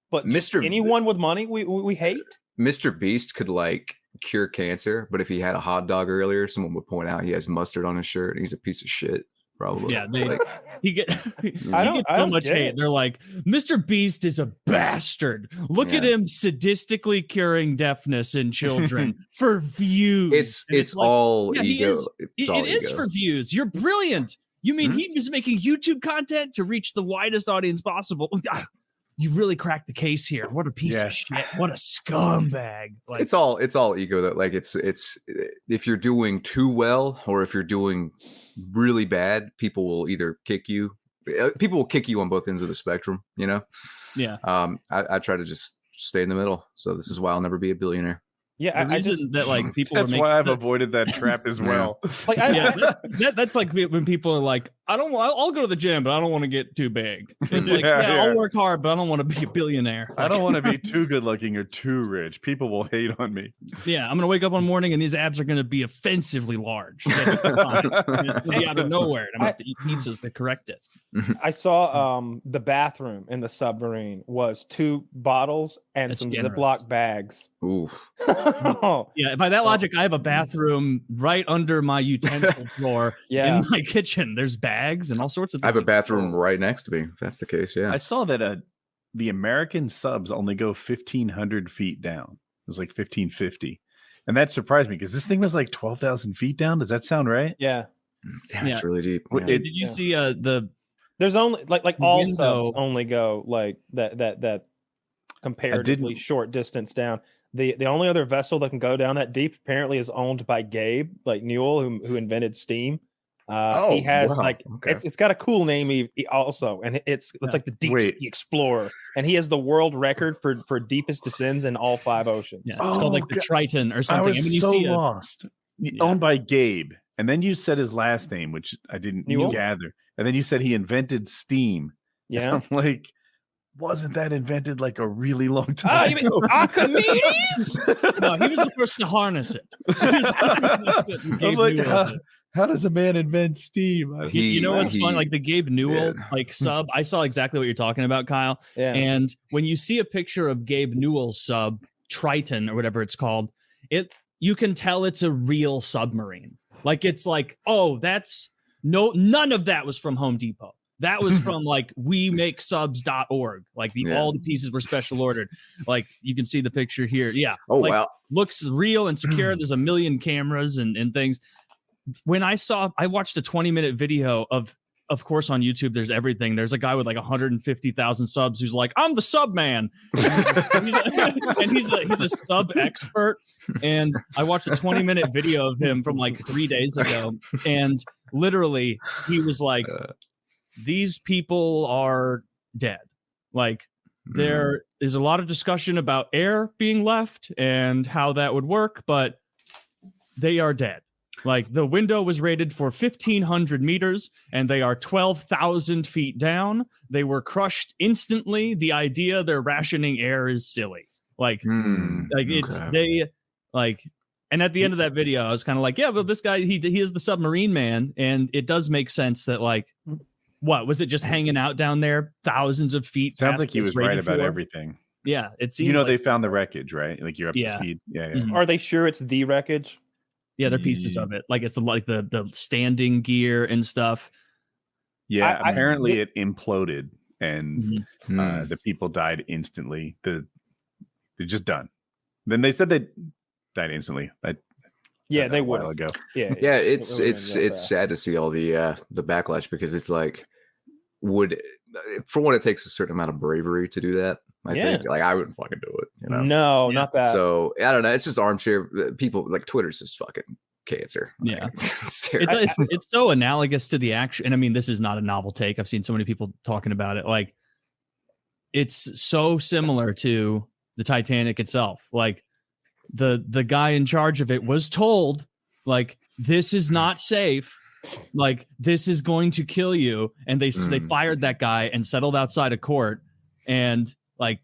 But anyone with money, we hate. Mr. Beast could like cure cancer, but if he had a hot dog earlier, someone would point out he has mustard on his shirt and he's a piece of shit. Probably. Yeah, like, he gets so much hate. They're like, Mr. Beast is a bastard. Look at him sadistically curing deafness in children for views. It's like, all ego. It is for views. You're brilliant. You mean he was making YouTube content to reach the widest audience possible? You really cracked the case here. What a piece of shit. What a scumbag. Like, it's all ego. That like it's if you're doing too well or if you're doing really bad, people will either kick you. People will kick you on both ends of the spectrum. You know. Yeah. I try to just stay in the middle. So this is why I'll never be a billionaire. Yeah, the reason that like people that's why I've avoided that trap as well. Like, that's like when people are like, I'll go to the gym, but I don't want to get too big. It's like, I'll work hard, but I don't want to be a billionaire. I don't want to be too good looking or too rich. People will hate on me. Yeah, I'm gonna wake up one morning and these abs are gonna be offensively large. It's gonna be out of nowhere, and I'm gonna have to eat pizzas to correct it. I saw the bathroom in the submarine was 2 bottles and That's some generous. Ziploc bags. Ooh. Yeah, by that logic, I have a bathroom right under my utensil drawer in my kitchen. There's bags and all sorts of things. I have a bathroom right next to me, if that's the case. Yeah. I saw that the American subs only go 1,500 feet down. It was like 1,550. And that surprised me because this thing was like 12,000 feet down. Does that sound right? Yeah. Damn, it's really deep. Did you see there's only like all subs only go like that comparatively short distance down. The only other vessel that can go down that deep apparently is owned by Gabe, like Newell, who invented steam. He has it's got a cool name also, and it's like the Deep Sea Explorer, and he has the world record for deepest descents in all 5 oceans. Yeah, it's called like the Triton or something. I was so lost. Owned by Gabe, and then you said his last name, which I didn't gather, and then you said he invented steam. Yeah, I'm like, wasn't that invented like a really long time you mean Archimedes? No, he was the first to harness it. I'm like, how does a man invent steam? You know what's fun? Like the Gabe Newell like sub. I saw exactly what you're talking about, Kyle. Yeah. And when you see a picture of Gabe Newell's sub, Triton or whatever it's called, you can tell it's a real submarine. Like it's like, oh, none of that was from Home Depot. That was from like wemakesubs.org. Like all the pieces were special ordered. Like you can see the picture here. Yeah. Oh, like, wow. Looks real and secure. There's a million cameras and things. When I watched a 20-minute video of course on YouTube, there's everything. There's a guy with like 150,000 subs who's like, I'm the sub man. He's a sub expert. And I watched a 20-minute video of him from like 3 days ago. And literally he was like, these people are dead. Like there is a lot of discussion about air being left and how that would work, but they are dead. Like the window was rated for 1,500 meters and they are 12,000 feet down. They were crushed instantly. The idea they're rationing air is silly. Like, and at the end of that video, I was kind of like, yeah, but this guy, he is the submarine man. And it does make sense that like What was it? Just hanging out down there, thousands of feet? Sounds past like he what was it's right rated about for? everything. Yeah, it seems. You know, like, they found the wreckage, right? Like you're up Yeah. to speed. Yeah, yeah. Mhm. Are they sure it's the wreckage? Yeah, they're pieces of it. Like it's like the standing gear and stuff. Yeah, apparently it imploded and Mhm. the people died instantly. They're just done. Then they said they died instantly. Yeah, they a would while ago. Yeah, Yeah, it's It it's would've been it's sad to see all the backlash, because it's like, for one, it takes a certain amount of bravery to do that. I Yeah. think, like, I wouldn't fucking do it, you know. No, Yeah. not that. So I don't know. It's just armchair people. Like, Twitter's just fucking cancer. Yeah. Like, it's terrible. It's so analogous to the action. And I mean, this is not a novel take. I've seen so many people talking about it. Like, it's so similar to the Titanic itself. Like, the guy in charge of it was told, like, this is not safe. Like, this is going to kill you. And they fired that guy and settled outside of court. And like,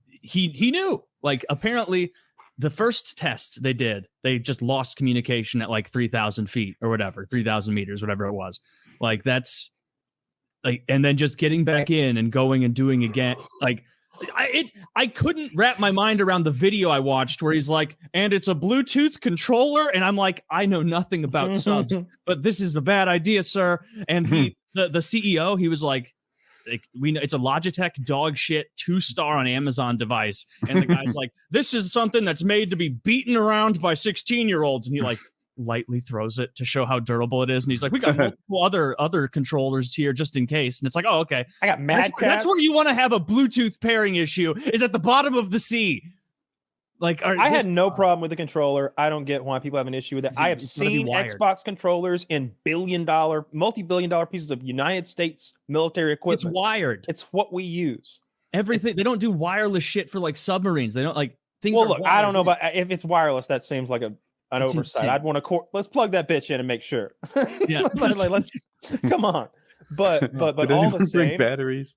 he knew. Like, apparently the first test they did, they just lost communication at like 3,000 feet or whatever, 3,000 meters, whatever it was. Like, that's like, and then just getting back in and going and doing again. Like, I couldn't wrap my mind around the video I watched where he's like, and it's a Bluetooth controller. And I'm like, I know nothing about subs, but this is a bad idea, sir. And the CEO, he was like, we know it's a Logitech dog shit 2-star on Amazon device. And the guy's like, this is something that's made to be beaten around by 16-year-olds. And he like lightly throws it to show how durable it is. And he's like, we got multiple other controllers here just in case. And it's like, oh, okay. I got mad. That's where you want to have a Bluetooth pairing issue, is at the bottom of the sea. Like, I had no problem with the controller. I don't get why people have an issue with it. I have seen Xbox controllers in multi-billion-dollar pieces of United States military equipment. It's wired. It's what we use. Everything. They don't do wireless shit for like submarines. They don't like things. Well, look, I don't know about if it's wireless. That seems like an It's oversight. insane. I'd want to. Let's plug that bitch in and make sure. Yeah. let's come on. But Did all the anyone bring same. batteries?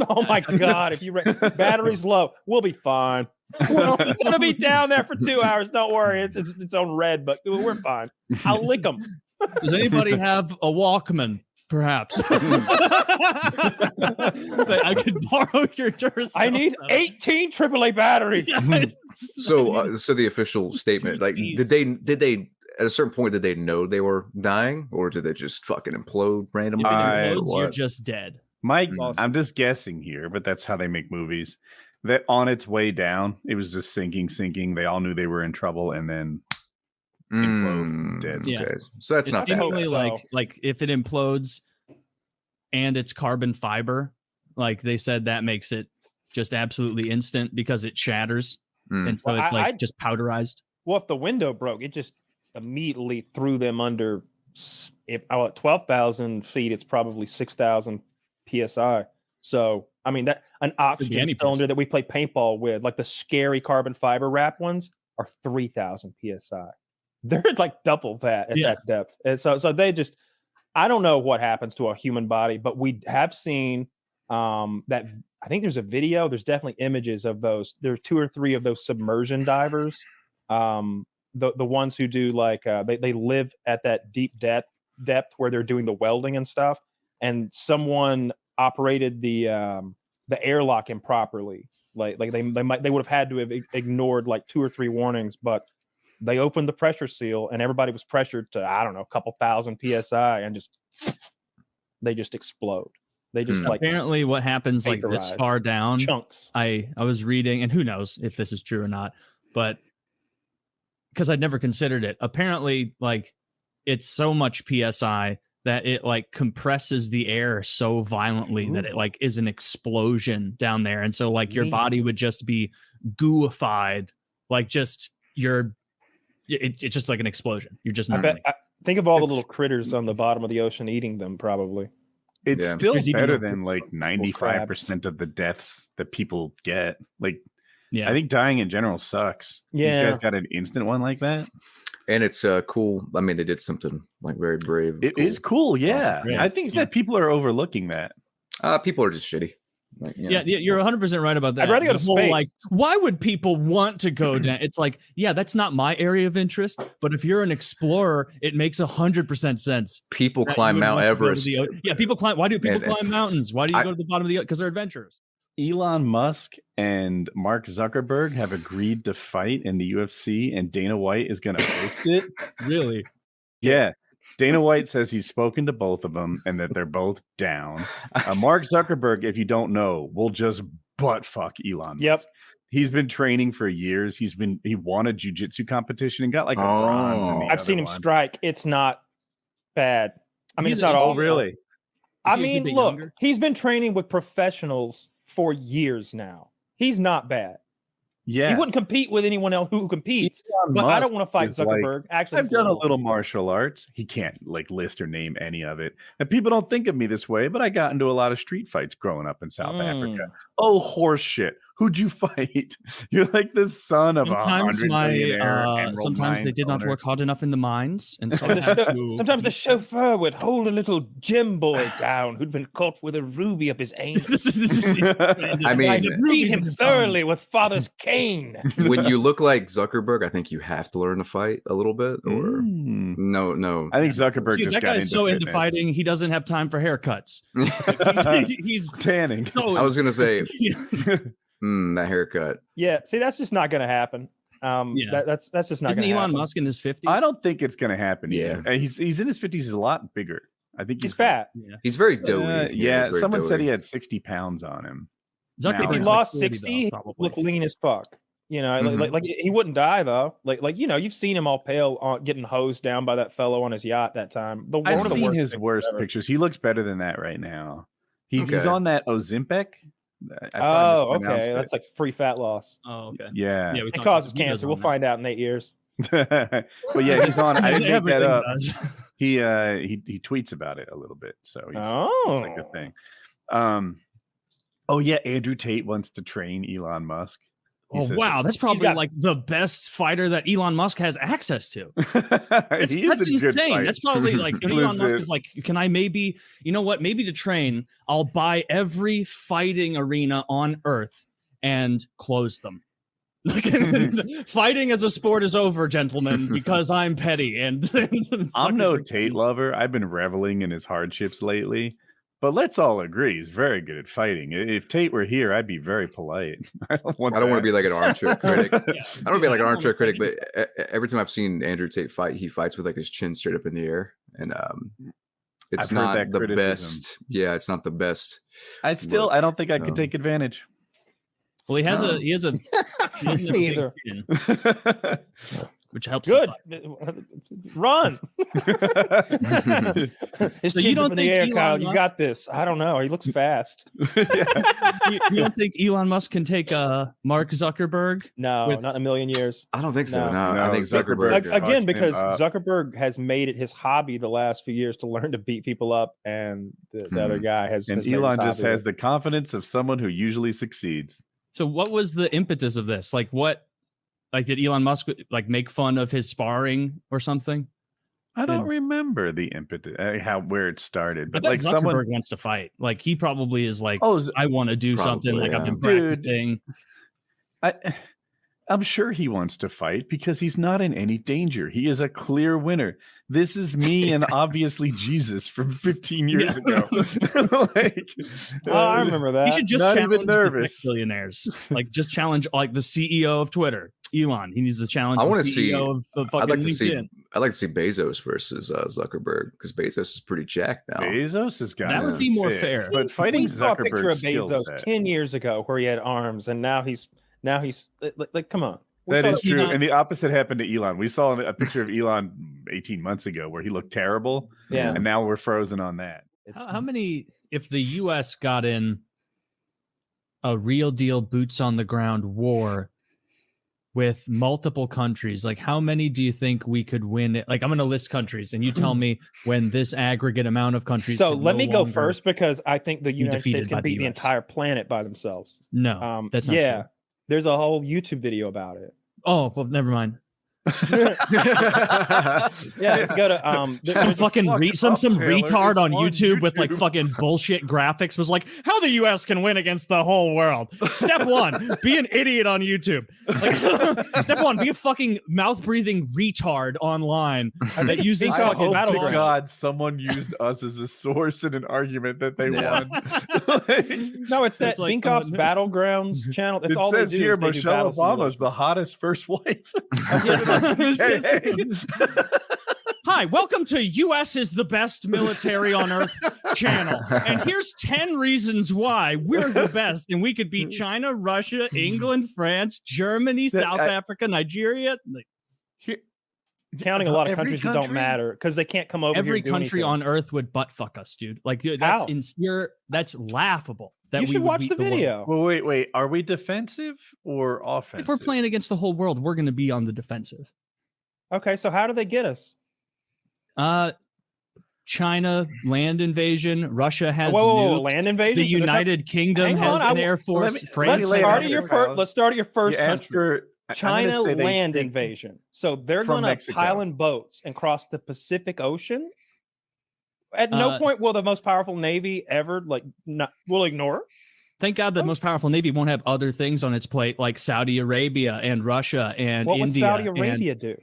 Oh my god! If you battery's low, we'll be fine. We're gonna be down there for 2 hours. Don't worry, it's on red, but we're fine. I'll lick them. Does anybody have a Walkman? Perhaps. But I could borrow your Duracell. I need 18 AAA batteries. Yes. So the official statement, like, did they at a certain point, did they know they were dying, or did they just fucking implode randomly? If it or implodes, you're what? just dead. Mike, I'm just guessing here, but that's how they make movies. That on its way down, it was just sinking. They all knew they were in trouble, and then implode, dead. Yeah. Okay. So that's It's not that seemingly bad. like if it implodes and it's carbon fiber, like they said, that makes it just absolutely instant because it shatters. And so it's like just powderized. Well, if the window broke, it just immediately threw them under. If at 12,000 feet, it's probably 6,000 psi. So I mean, that an oxygen cylinder that we play paintball with, like the scary carbon fiber wrap ones, are 3,000 psi. They're like double that at that depth. And so they just, I don't know what happens to a human body, but we have seen that. I think there's a video. There's definitely images of those. There are 2 or 3 of those submersion divers. The ones who do like they live at that deep depth where they're doing the welding and stuff. And someone operated the airlock improperly. Like they would have had to have ignored like 2 or 3 warnings, but they opened the pressure seal and everybody was pressured to, I don't know, a couple thousand psi, and they just explode. They just like, apparently what happens like this far down chunks. I was reading, and who knows if this is true or not, but because I'd never considered it. Apparently, like, it's so much psi that it like compresses the air so violently that it like is an explosion down there. And so like your body would just be gooified, like just it's just like an explosion. You're just not. Think of all the little critters on the bottom of the ocean eating them, probably. It's still better than like 95% of the deaths that people get. Like, I think dying in general sucks. These guys got an instant one like that. And it's cool. I mean, they did something like very brave. It is cool, yeah. I think that people are overlooking that. People are just shitty. Like, you Yeah, know. you're 100% right about that. I'd rather go The to whole, space. like, why would people want to go down? It's like, yeah, that's not my area of interest. But if you're an explorer, it makes 100% sense. People that you climb would Mount want to go to Everest. yeah, people climb. Why do people And- climb mountains? Why do you I- go to the bottom of the because they're adventurers? Elon Musk and Mark Zuckerberg have agreed to fight in the UFC, and Dana White is going to host it. Really? Yeah. Dana White says he's spoken to both of them and that they're both down. Mark Zuckerberg, if you don't know, will just butt fuck Elon Musk. Yep. He's been training for years. He won a jiu-jitsu competition and got like a bronze. In the I've seen other him one. strike. It's not bad. I mean, He's- it's not he's- all. Oh, really? I Is he a mean, bit look, younger? he's been training with professionals for years now. He's not bad. Yeah. He wouldn't compete with anyone else who competes. Elon But I don't Musk want to fight is like, Zuckerberg. Actually, I've done a little martial arts. He can't like list or name any of it. And people don't think of me this way, but I got into a lot of street fights growing up in South Africa. Oh, horse shit. Who'd you fight? You're like the son of Sometimes a millionaire sometimes they did not work hard enough in the mines, and so I And had the to. sometimes the chauffeur would hold a little gym boy down who'd been caught with a ruby up his anus. I mean, Beat him thoroughly with father's cane. when you look like Zuckerberg, I think you have to learn to fight a little bit. Or no. I think Zuckerberg Dude, just that got guy's so into fitness. fighting, he doesn't have time for haircuts. he's tanning. so- I was gonna say, that haircut. Yeah, see, that's just not going to happen. Yeah. That's just not Isn't going to Elon happen. Musk in his 50s? I don't think it's going to happen. Yeah. Either. He's in his 50s. He's a lot bigger. I think He's fat. Yeah. He's very doughy. Yeah, he's very someone said doughy. he had 60 pounds on him. Zuckerberg's If he like lost 40 though, 60, he'd probably. look lean as fuck. You know, Mhm. like he wouldn't die though. Like you know, you've seen him all pale, getting hosed down by that fellow on his yacht that time. One I've of the seen worst his pictures worst ever. pictures. He looks better than that right now. He's Okay. on that Ozempic. I Oh, probably mispronounced okay. it. That's like free fat loss. Oh, okay. Yeah. Yeah, we It talked causes about the videos cancer. on We'll that. find out in 8 years. But yeah, he's on. I didn't make that Everything up. does. He tweets about it a little bit, so it's like a Oh, thing. Oh yeah, Andrew Tate wants to train Elon Musk. He Oh says wow, that's probably got- like the best fighter that Elon Musk has access to. That's, He is that's a good insane. fighter. That's probably like Elon Musk Listen. is like, can I maybe, you know what? Maybe to train, I'll buy every fighting arena on Earth and close them. Fighting as a sport is over, gentlemen, because I'm petty and I'm no Tate lover. I've been reveling in his hardships lately. But let's all agree he's very good at fighting. If Tate were here, I'd be very polite. I don't want to be like an armchair critic. Yeah. I don't want to be like an armchair critic, but every time I've seen Andrew Tate fight, he fights with like his chin straight up in the air, and it's I've heard not that the criticism. best. Yeah, it's not the best. I don't think I could take advantage. Well, he has a he has a Me big either. chin, which helps. him Good. fight. Run. His So you chin's don't up in the think air, Elon Kyle. You Musk- got this. I don't know. He looks fast. you don't think Elon Musk can take Mark Zuckerberg? No, With- not in a million years. I don't think so. No. No, I think Zuckerberg. Like, fucks again, him because up. Zuckerberg has made it his hobby the last few years to learn to beat people up, and the other guy has. And has made Elon his just hobby. has the confidence of someone who usually succeeds. So what was the impetus of this? Like what? Like did Elon Musk like make fun of his sparring or something? I don't And- remember the impetus, where it started, I but bet like Zuckerberg someone. wants to fight. Like he probably is like, Oh, I want to do something. Probably, Like I've yeah. been Dude. practicing. I'm sure he wants to fight because he's not in any danger. He is a clear winner. This is me and obviously Jesus from 15 years ago. Like, Oh, I remember that. He should just not challenge even the nervous. tech billionaires. Like just challenge like the CEO of Twitter, Elon. He needs to challenge I the wanna CEO see- of fucking I'd like to LinkedIn. see. I'd like to see Bezos versus Zuckerberg because Bezos is pretty jacked now. Bezos has got That would be more fair. But fighting we saw a picture of Zuckerberg's skill Bezos set. 10 years ago where he had arms, and now he's like come on. We That saw is the- true. And the opposite happened to Elon. We saw a picture of Elon 18 months ago where he looked terrible. Yeah. And now we're frozen on that. How many? If the U.S. got in a real deal boots on the ground war with multiple countries, like how many do you think we could win it? Like I'm going to list countries, and you tell me when this aggregate amount of countries. So could let no me go longer first because I think the United defeated States by can the beat the US. entire planet by themselves. No, that's not yeah. true. There's a whole YouTube video about it. Oh well, never mind. Yeah, go to Some there's- fucking some Taylor. retard It's on on YouTube with like YouTube. fucking bullshit graphics was like, how the US can win against the whole world. Step 1, be an idiot on YouTube. Like, step 1, be a fucking mouth breathing retard online that uses Binkoff's fucking Battle to Grounds. God someone used us as a source in an argument that they Yeah. won. No, it's that It's like, Binkoff's Battlegrounds channel. That's It all says they do. here is they do Michelle battle Obama's the simulations. hottest first wife. Hi, welcome to US is the best military on earth channel. And here's 10 reasons why we're the best and we could beat China, Russia, England, France, Germany, South Africa, Nigeria. Like, Counting a lot of Every countries that don't country? matter because they can't come over. every here and do country anything. on earth would butt fuck us, dude. Like, dude, that's How? that's laughable. That You we should would watch beat the world. video. Well, wait. Are we defensive or offensive? If we're playing against the whole world, we're going to be on the defensive. Okay, so how do they get us? China land invasion. Russia has Whoa, nukes. land invasion. The So they're United Kingdom Hang has on, an air force. let me France Let's lay it has start out at an your air here, first. Let's start at your first You asked country. for I'm gonna China say they land think- invasion. So they're From going to Mexico. pile in boats and cross the Pacific Ocean. At no point will the most powerful navy ever will ignore. Thank God the most powerful navy won't have other things on its plate like Saudi Arabia and Russia and What would India. Saudi and Arabia do?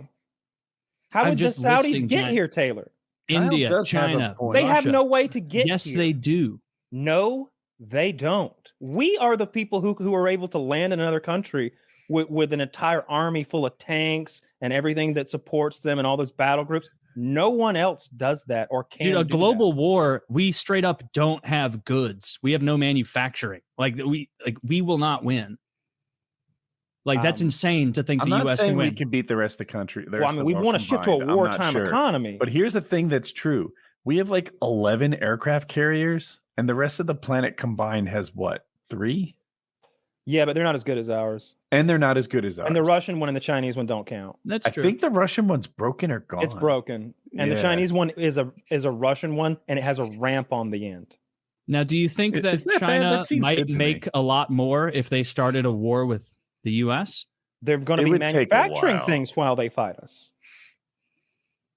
How I'm would the just Saudis listing get China. here, Taylor? Kyle India, does have a China. point. They have Russia. no way to get Yes, here. they do. No, they don't. We are the people who are able to land in another country with an entire army full of tanks and everything that supports them and all those battle groups. No one else does that or can. Dude, a do global war, we straight up don't have goods. We have no manufacturing. We will not win. Like that's insane to think I'm the not US saying can we win. can beat the rest of the country. Well, I mean, we want to shift to a wartime economy. But here's the thing that's true. We have like 11 aircraft carriers, and the rest of the planet combined has what? 3? Yeah, but they're not as good as ours. And they're not as good as ours. And the Russian one and the Chinese one don't count. That's I true. think the Russian one's broken or gone. It's broken. And the Yeah. Chinese one is a Russian one, and it has a ramp on the end. Now, do you think that Isn't that bad? China That seems might good to make me. a lot more if they started a war with the US? They're going to It be would take a manufacturing while. things while they fight us.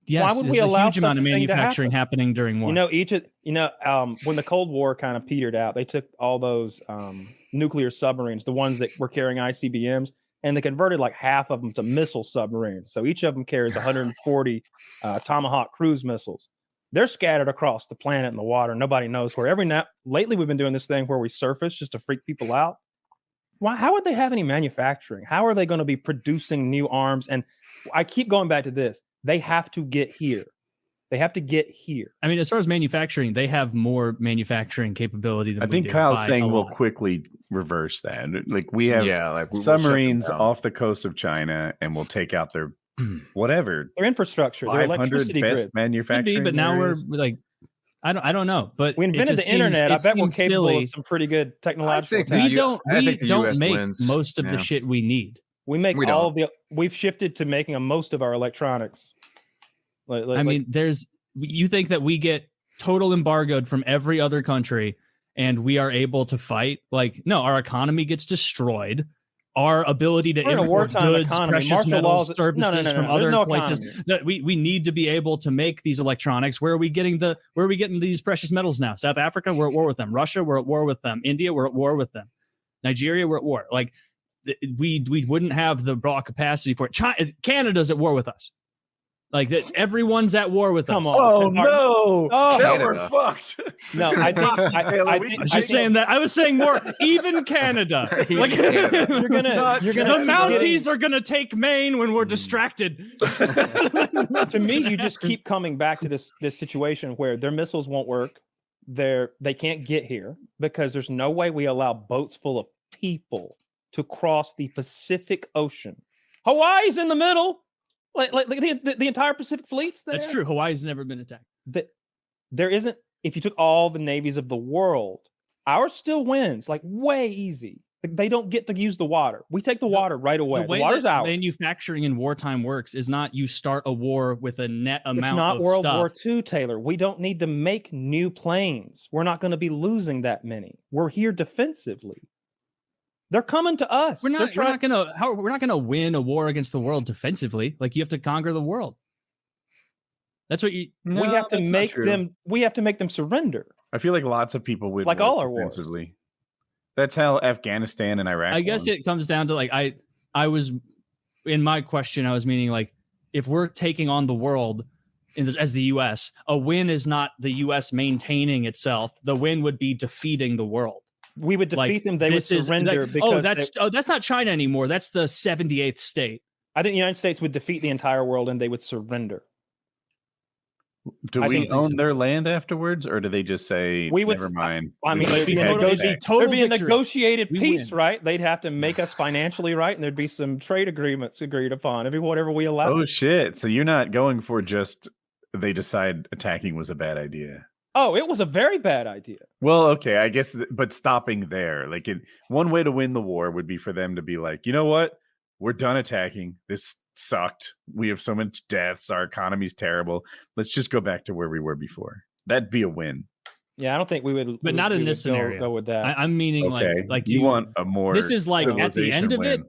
Yes, would we there's allow a huge amount of such a thing to manufacturing happen? happening during war. When the Cold War kind of petered out, they took all those nuclear submarines, the ones that were carrying ICBMs, and they converted like half of them to missile submarines. So each of them carries 140 Tomahawk cruise missiles. They're scattered across the planet in the water. Nobody knows where. Lately, we've been doing this thing where we surface just to freak people out. Why? How would they have any manufacturing? How are they going to be producing new arms? And I keep going back to this. They have to get here. They have to get here. I mean, as far as manufacturing, they have more manufacturing capability than I we think do Kyle's by saying a we'll lot. quickly reverse that. Like we have like we'll shut them submarines down. off the coast of China, and we'll take out their whatever Their infrastructure, their 500 electricity best grid. Could manufacturing. be, but now we're areas. like, I don't know. But We it invented just the internet. I it bet we're seems capable silly. of some pretty good technological. think the attacks. We don't. I We think the don't US make wins. most of Yeah. the shit we need. We make We all don't. of the. We've shifted to making most of our electronics. I mean, you think that we get total embargoed from every other country and we are able to fight? Like, no, our economy gets destroyed. Our ability to We're in a import wartime goods, economy. precious Martial metals, laws- services no, from there's other no places. economy. That we need to be able to make these electronics. Where are we getting these precious metals now? South Africa, we're at war with them. Russia, we're at war with them. India, we're at war with them. Nigeria, we're at war. Like we wouldn't have the raw capacity for it. Canada's at war with us. Like that, everyone's at war with Come us. on. Oh no! Oh, Now we're Canada. fucked. No, I think. Taylor, I we think I was just saying that. I was saying more. Even Canada. Like you're gonna. the Mounties are gonna take Maine when we're distracted. To me, you just keep coming back to this situation where their missiles won't work. They can't get here because there's no way we allow boats full of people to cross the Pacific Ocean. Hawaii's in the middle, like the entire Pacific fleet's there. That's true. Hawaii's never been attacked. There isn't. If you took all the navies of the world, ours still wins like way easy. Like, they don't get to use the water. We take the water right away. The way the water's that out. manufacturing in wartime works is not you start a war with a net amount It's not of World stuff. War II, Taylor. We don't need to make new planes. We're not going to be losing that many. We're here defensively. They're coming to us. We're not gonna win a war against the world defensively. Like, you have to conquer the world. That's what you. We have to make them. We have to make them surrender. I feel like lots of people would like all our wars. That's how Afghanistan and Iraq. I guess it comes down to like I was in my question. I was meaning like if we're taking on the world as the U.S., a win is not the U.S. maintaining itself. The win would be defeating the world. We would defeat them. They would surrender. Because that's not China anymore. That's the 78th state. I think the United States would defeat the entire world and they would surrender. Do we own their land afterwards, or do they just say, never mind? I mean, there'd be a negotiated peace, right? They'd have to make us financially right, and there'd be some trade agreements agreed upon. Whatever we allow. Oh, shit. So you're not going for just they decide attacking was a bad idea. Oh, it was a very bad idea. Well, okay, I guess, but stopping there. Like, one way to win the war would be for them to be like, you know what? We're done attacking. This sucked. We have so much deaths. Our economy's terrible. Let's just go back to where we were before. That'd be a win. Yeah, I don't think we would. But not in this scenario. Go with that. I'm meaning like you want a more. This is like at the end of it.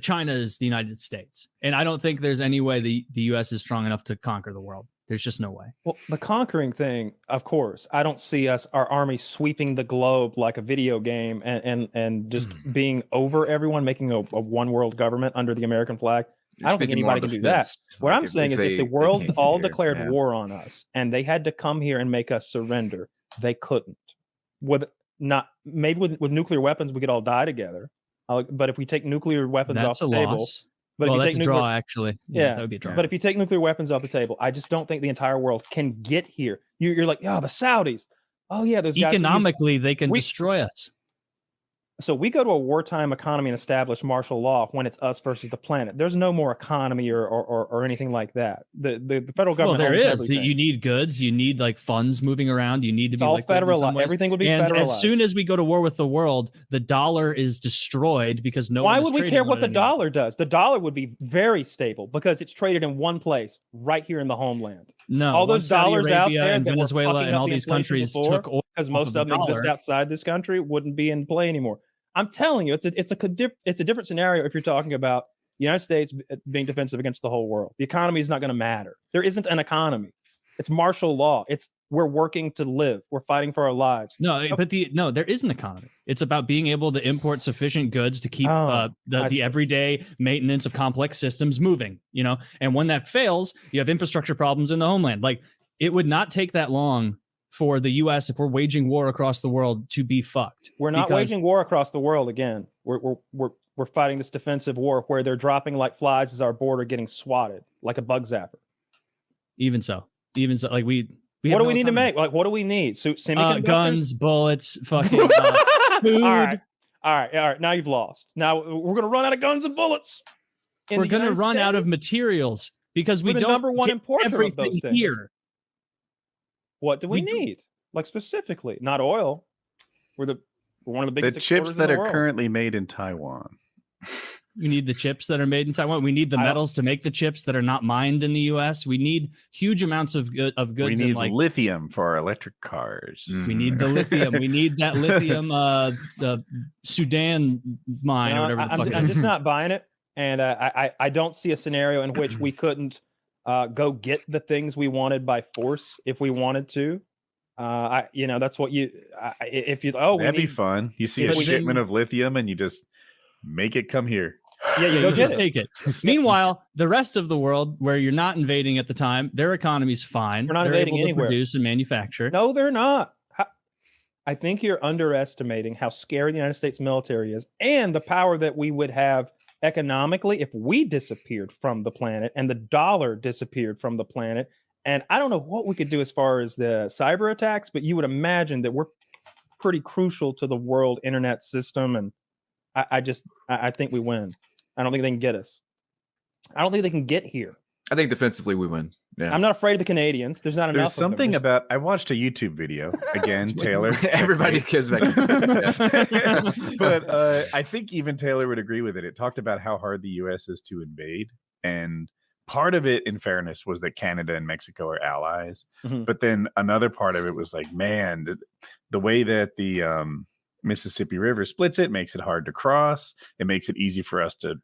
China is the United States, and I don't think there's any way the U.S. is strong enough to conquer the world. There's just no way. Well, the conquering thing, of course, I don't see our army sweeping the globe like a video game and just being over everyone, making a one world government under the American flag. I don't think anybody can do that. What I'm saying is if the world all declared war on us and they had to come here and make us surrender, they couldn't. Maybe with nuclear weapons, we could all die together. But if we take nuclear weapons off the table, but well, that's a draw, actually. Yeah, that would be a draw. But if you take nuclear weapons off the table, I just don't think the entire world can get here. You're like, the Saudis. Oh yeah, those guys. Economically, they can destroy us. So we go to a wartime economy and establish martial law when it's us versus the planet. There's no more economy or anything like that. The federal government. Well, there is. Everything. You need goods. You need like funds moving around. You need to be all like federalized. Everything would be federalized. And as soon as we go to war with the world, the dollar is destroyed because Why would we care what the dollar does? The dollar would be very stable because it's traded in one place, right here in the homeland. No, all those dollars out there and Venezuela and all these countries took oil because most of them exist outside this country wouldn't be in play anymore. I'm telling you, it's a different scenario if you're talking about the United States being defensive against the whole world. The economy is not going to matter. There isn't an economy. It's martial law. We're working to live. We're fighting for our lives. No, but there is an economy. It's about being able to import sufficient goods to keep the everyday maintenance of complex systems moving. And when that fails, you have infrastructure problems in the homeland. Like, it would not take that long for the U.S. if we're waging war across the world to be fucked. We're not waging war across the world again. We're fighting this defensive war where they're dropping like flies as our border getting swatted like a bug zapper. Even so, like we what do we need to make? Like, what do we need? So guns, bullets, fucking food. All right. Now you've lost. Now we're gonna run out of guns and bullets. We're gonna run out of materials because we don't number one importer everything of those things. Here. What do we need? Like specifically, not oil. We're one of the biggest. The chips that are currently made in Taiwan. We need the chips that are made in Taiwan. We need the metals to make the chips that are not mined in the U.S. We need huge amounts of goods. We need lithium for our electric cars. We need the lithium. We need that lithium. The Sudan mine or whatever. I'm just not buying it, and I don't see a scenario in which we couldn't go get the things we wanted by force if we wanted to. That's what that'd be fun. You see a shipment of lithium and you just make it come here. Yeah, you just take it. Meanwhile, the rest of the world where you're not invading at the time, their economy's fine. We're not they're invading able anywhere. To produce and manufacture. No, they're not. I think you're underestimating how scary the United States military is and the power that we would have economically if we disappeared from the planet and the dollar disappeared from the planet. And I don't know what we could do as far as the cyber attacks, but you would imagine that we're pretty crucial to the world internet system. And I think we win. I don't think they can get us. I don't think they can get here. I think defensively we win. Yeah. I'm not afraid of the Canadians. There's not enough. There's something about. I watched a YouTube video again, Taylor. Everybody gives back. But I think even Taylor would agree with it. It talked about how hard the U.S. is to invade, and part of it, in fairness, was that Canada and Mexico are allies. Mm-hmm. But then another part of it was like, man, the way that the Mississippi River splits it, makes it hard to cross. It makes it easy for us to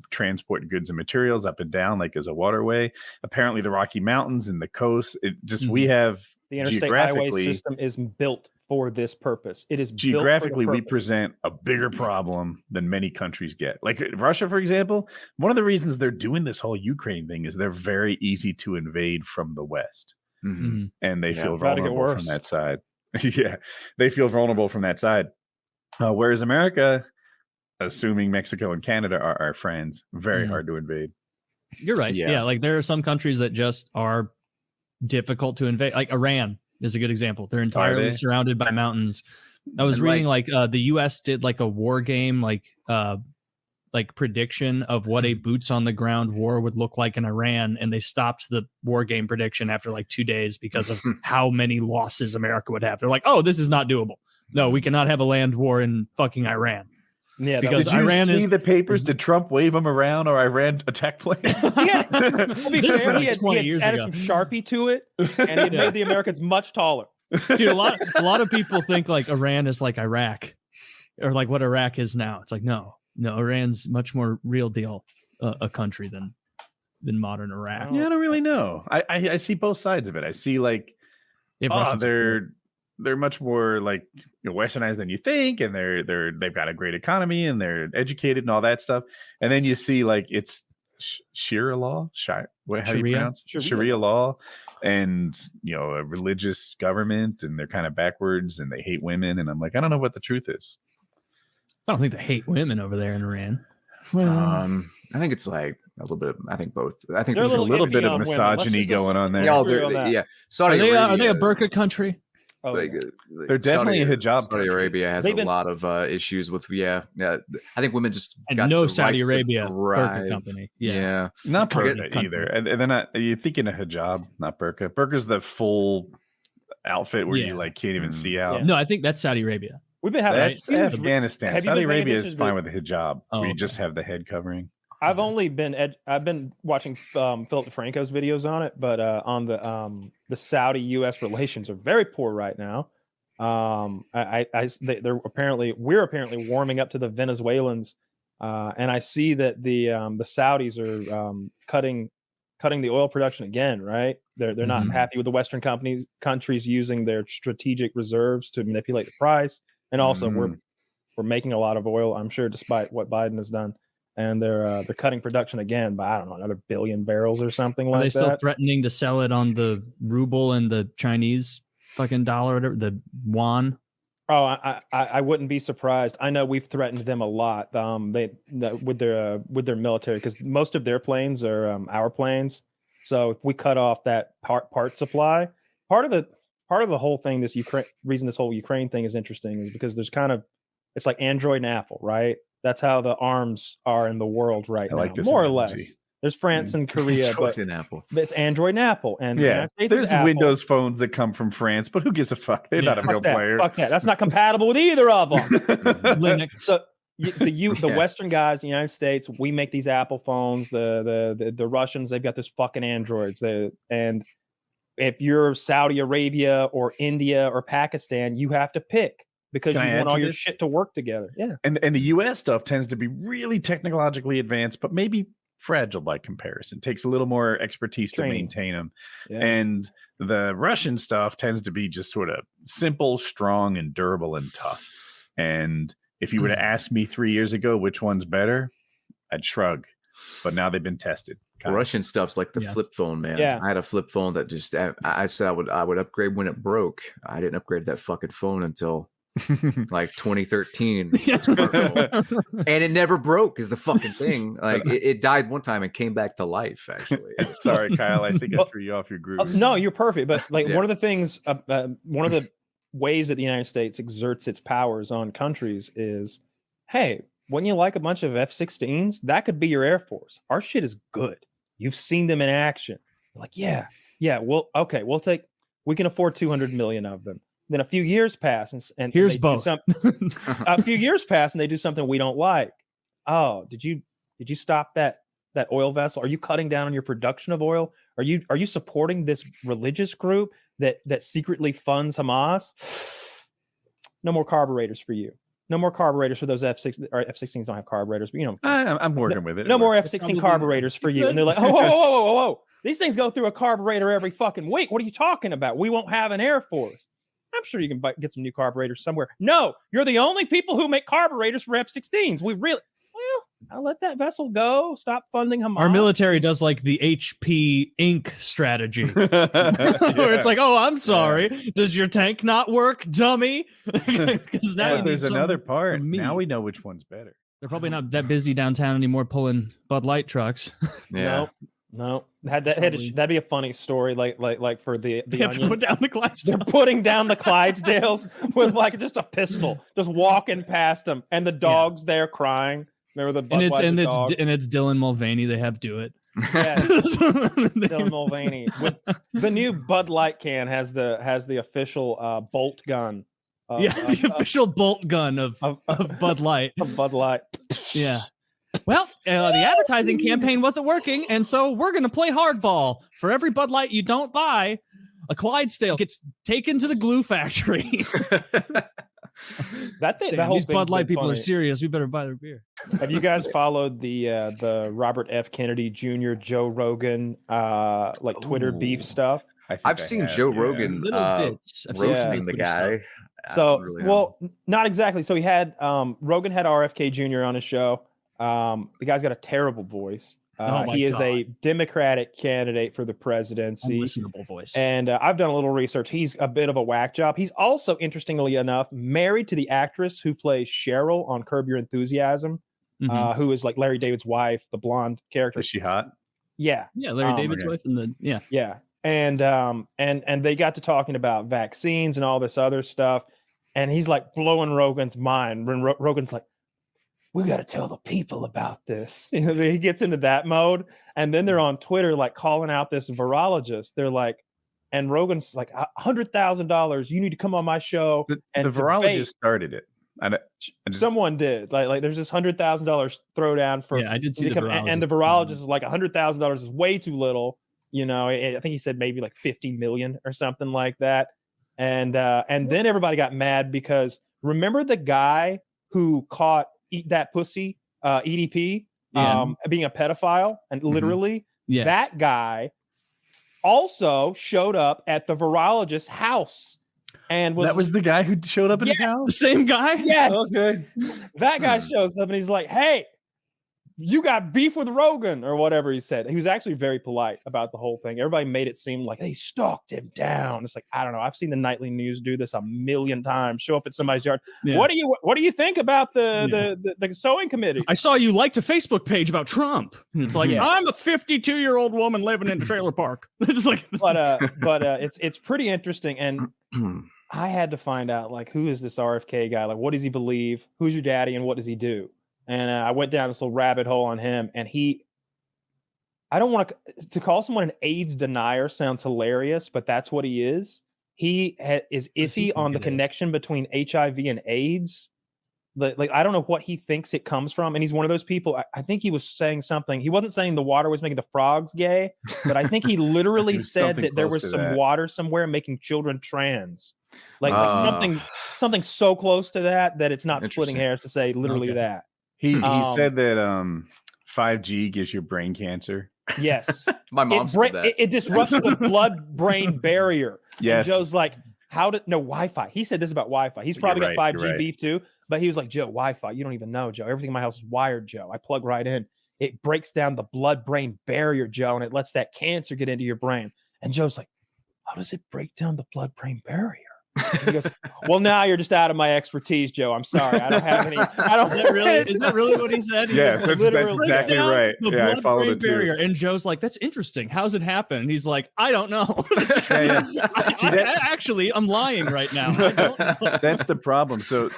transport goods and materials up and down, like as a waterway. Apparently, the Rocky Mountains and the coast. It just we have the interstate highway system is built for this purpose. It is geographically built for the we present a bigger problem than many countries get. Like Russia, for example, one of the reasons they're doing this whole Ukraine thing is they're very easy to invade from the West, and they feel vulnerable from that side. Yeah, they feel vulnerable from that side. Whereas America, assuming Mexico and Canada are our friends, very hard to invade. You're right. Yeah, like there are some countries that just are difficult to invade. Like Iran is a good example. They're entirely surrounded by mountains. I was reading like the U.S. did like a war game, like prediction of what a boots on the ground war would look like in Iran, and they stopped the war game prediction after like 2 days because of how many losses America would have. They're like, oh, this is not doable. No, we cannot have a land war in fucking Iran. Yeah, because did you Iran see the papers? Did Trump wave them around, or Iran attack planes? Yeah, he had added some Sharpie to it, and it made the Americans much taller. Dude, a lot of people think like Iran is like Iraq, or like what Iraq is now. It's like no, Iran's much more real deal a country than modern Iraq. Yeah, I don't really know. I see both sides of it. I see like they're much more like westernized than you think, and they've got a great economy and they're educated and all that stuff. And then you see like it's Sharia law, how do you pronounce Sharia law, and a religious government, and they're kind of backwards and they hate women. And I'm like, I don't know what the truth is. I don't think they hate women over there in Iran. I think it's like a little bit. I think both. I think there's a little bit of misogyny going on there. Yeah, Saudi are they a burqa country? Oh, they're definitely a hijab. Saudi Arabia has a lot of issues with I think women just got no Saudi Arabia burqa company. Yeah, not burqa either. And then you're thinking a hijab, not burqa. Burqa's the full outfit where you like can't even see out. No, I think that's Saudi Arabia. We've been having Afghanistan. Saudi Arabia is fine with the hijab, where you just have the head covering. I've been watching Philip DeFranco's videos on it, but on the Saudi-U.S. relations are very poor right now. We're apparently warming up to the Venezuelans, and I see that the Saudis are cutting the oil production again. Right? They're not happy with the Western countries using their strategic reserves to manipulate the price, and also we're making a lot of oil, I'm sure, despite what Biden has done. And they're cutting production again by, I don't know, another 1 billion barrels or something like that. Are they still threatening to sell it on the ruble and the Chinese fucking dollar, whatever, the yuan? Oh, I wouldn't be surprised. I know we've threatened them a lot. With their military, because most of their planes are our planes. So if we cut off that part supply, part of the whole thing, reason this whole Ukraine thing is interesting is because it's like Android and Apple, right? That's how the arms are in the world right now, more or less. There's France and Korea, but it's Android and Apple. And there's Windows phones that come from France, but who gives a fuck? They're not a real player. Fuck that. That's not compatible with either of them. Linux. So the Western guys, the United States, we make these Apple phones. The Russians, they've got this fucking Androids. And if you're Saudi Arabia or India or Pakistan, you have to pick. Because you want all your shit to work together. Yeah. And the US stuff tends to be really technologically advanced, but maybe fragile by comparison. Takes a little more expertise to maintain them. Yeah. And the Russian stuff tends to be just sort of simple, strong, and durable and tough. And if you were to ask me 3 years ago which one's better, I'd shrug. But now they've been tested. Russian stuff's like the flip phone, man. Yeah. I had a flip phone that just I said I would upgrade when it broke. I didn't upgrade that fucking phone until like 2013 and it never broke is the fucking thing. Like it died one time and came back to life, actually. Sorry, Kyle, I think I threw you off your groove. No, you're perfect. But like one of the things one of the ways that the United States exerts its powers on countries is, hey, wouldn't you like a bunch of F-16s? That could be your Air Force. Our shit is good. You've seen them in action. Like, we can afford 200 million of them. Then a few years pass, and here's both. A few years pass, and they do something we don't like. Oh, did you stop that oil vessel? Are you cutting down on your production of oil? Are you supporting this religious group that secretly funds Hamas? No more carburetors for you. No more carburetors for those F6 or F16s don't have carburetors, but you know. I'm working with it. No more F16 carburetors for you. And they're like, whoa. These things go through a carburetor every fucking week. What are you talking about? We won't have an Air Force. I'm sure you can get some new carburetors somewhere. No, you're the only people who make carburetors for F-16s. I'll let that vessel go. Stop funding Hamas. Our military does like the HP Inc. strategy, where it's like, oh, I'm sorry. Does your tank not work, dummy? Because now there's another part. Now we know which one's better. They're probably not that busy downtown anymore pulling Bud Light trucks. Yeah. No. That'd be a funny story, like for the they have to put down the Clydesdales. They're putting down the Clydesdales with like just a pistol, just walking past them, and the dog's there crying. Remember the and it's Dylan Mulvaney. They have do it. Yeah, Dylan Mulvaney. The new Bud Light can has the official bolt gun. The official bolt gun of Bud Light. Of Bud Light. Yeah. Well, the advertising campaign wasn't working, and so we're going to play hardball. For every Bud Light you don't buy, a Clydesdale gets taken to the glue factory. That whole these Bud Light people are serious. We better buy their beer. Have you guys followed the Robert F. Kennedy Jr. Joe Rogan Twitter beef stuff? I've seen Joe Rogan roasting the guy. So not exactly. So he had Rogan had RFK Jr. on his show. The guy's got a terrible voice. He is a Democratic candidate for the presidency. Unlistenable voice. And I've done a little research. He's a bit of a whack job. He's also, interestingly enough, married to the actress who plays Cheryl on Curb Your Enthusiasm, who is like Larry David's wife, the blonde character. Is she hot? Yeah. Yeah, Larry David's wife. Yeah. And they got to talking about vaccines and all this other stuff. And he's like blowing Rogan's mind when Rogan's like, we got to tell the people about this. You know, he gets into that mode. And then they're on Twitter, like calling out this virologist. They're like, and Rogan's like, $100,000. You need to come on my show. And the virologist started it. Someone did. Like there's this $100,000 throwdown for. Yeah, I did see the virologist. And the virologist is like $100,000 is way too little. You know, I think he said maybe like 50 million or something like that. And then everybody got mad because remember the guy who caught Eat That Pussy, EDP, being a pedophile, and literally that guy also showed up at the virologist's house, and that was the guy who showed up at his house. The same guy. Yes. Okay. That guy shows up and he's like, "Hey, you got beef with Rogan," or whatever he said. He was actually very polite about the whole thing. Everybody made it seem like they stalked him down. It's like, I don't know. I've seen the nightly news do this a million times. Show up at somebody's yard. Yeah. What do you think about the sewing committee? I saw you liked a Facebook page about Trump. And it's like, I'm a 52-year-old woman living in a trailer park. It's like, but it's pretty interesting. And I had to find out, like, who is this RFK guy? Like, what does he believe? Who's your daddy? And what does he do? And I went down this little rabbit hole on him, and I don't want to call someone an AIDS denier sounds hilarious, but that's what he is. He is iffy on the connection between HIV and AIDS. Like, I don't know what he thinks it comes from. And he's one of those people, I think he was saying something. He wasn't saying the water was making the frogs gay, but I think he literally said that there was some water somewhere making children trans. Like something so close to that it's not splitting hairs to say literally that. He said that 5G gives you brain cancer. Yes. My mom said that. It disrupts the blood-brain barrier. Yes. And Joe's like, Wi-Fi. He said this about Wi-Fi. He's probably got 5G beef too. But he was like, Joe, Wi-Fi. You don't even know, Joe. Everything in my house is wired, Joe. I plug right in. It breaks down the blood-brain barrier, Joe, and it lets that cancer get into your brain. And Joe's like, how does it break down the blood-brain barrier? And he goes, well, now you're just out of my expertise, Joe. I'm sorry. I don't have any. Is that really what he said? Yes, that's exactly right. The blood-brain barrier. And Joe's like, that's interesting. How's it happen? And he's like, I don't know. Actually, I'm lying right now. I don't know. That's the problem. So,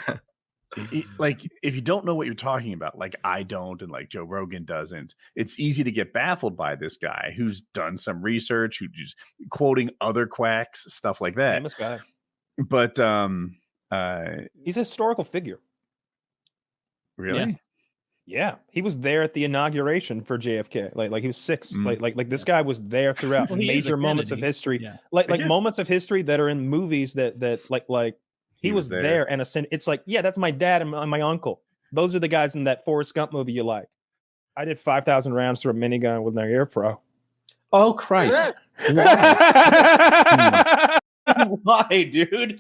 like, if you don't know what you're talking about, like I don't, and like Joe Rogan doesn't, it's easy to get baffled by this guy who's done some research, who's just quoting other quacks, stuff like that. Famous guy. But he's a historical figure. Really? Yeah. He was there at the inauguration for JFK. Like he was 6. Like this guy was there throughout major moments of history. Yeah. Like moments of history that are in movies that like He was there, and it's like, yeah, that's my dad and my uncle. Those are the guys in that Forrest Gump movie you like. I did 5,000 rounds through a minigun with my Air Pro. Oh Christ! Why, dude?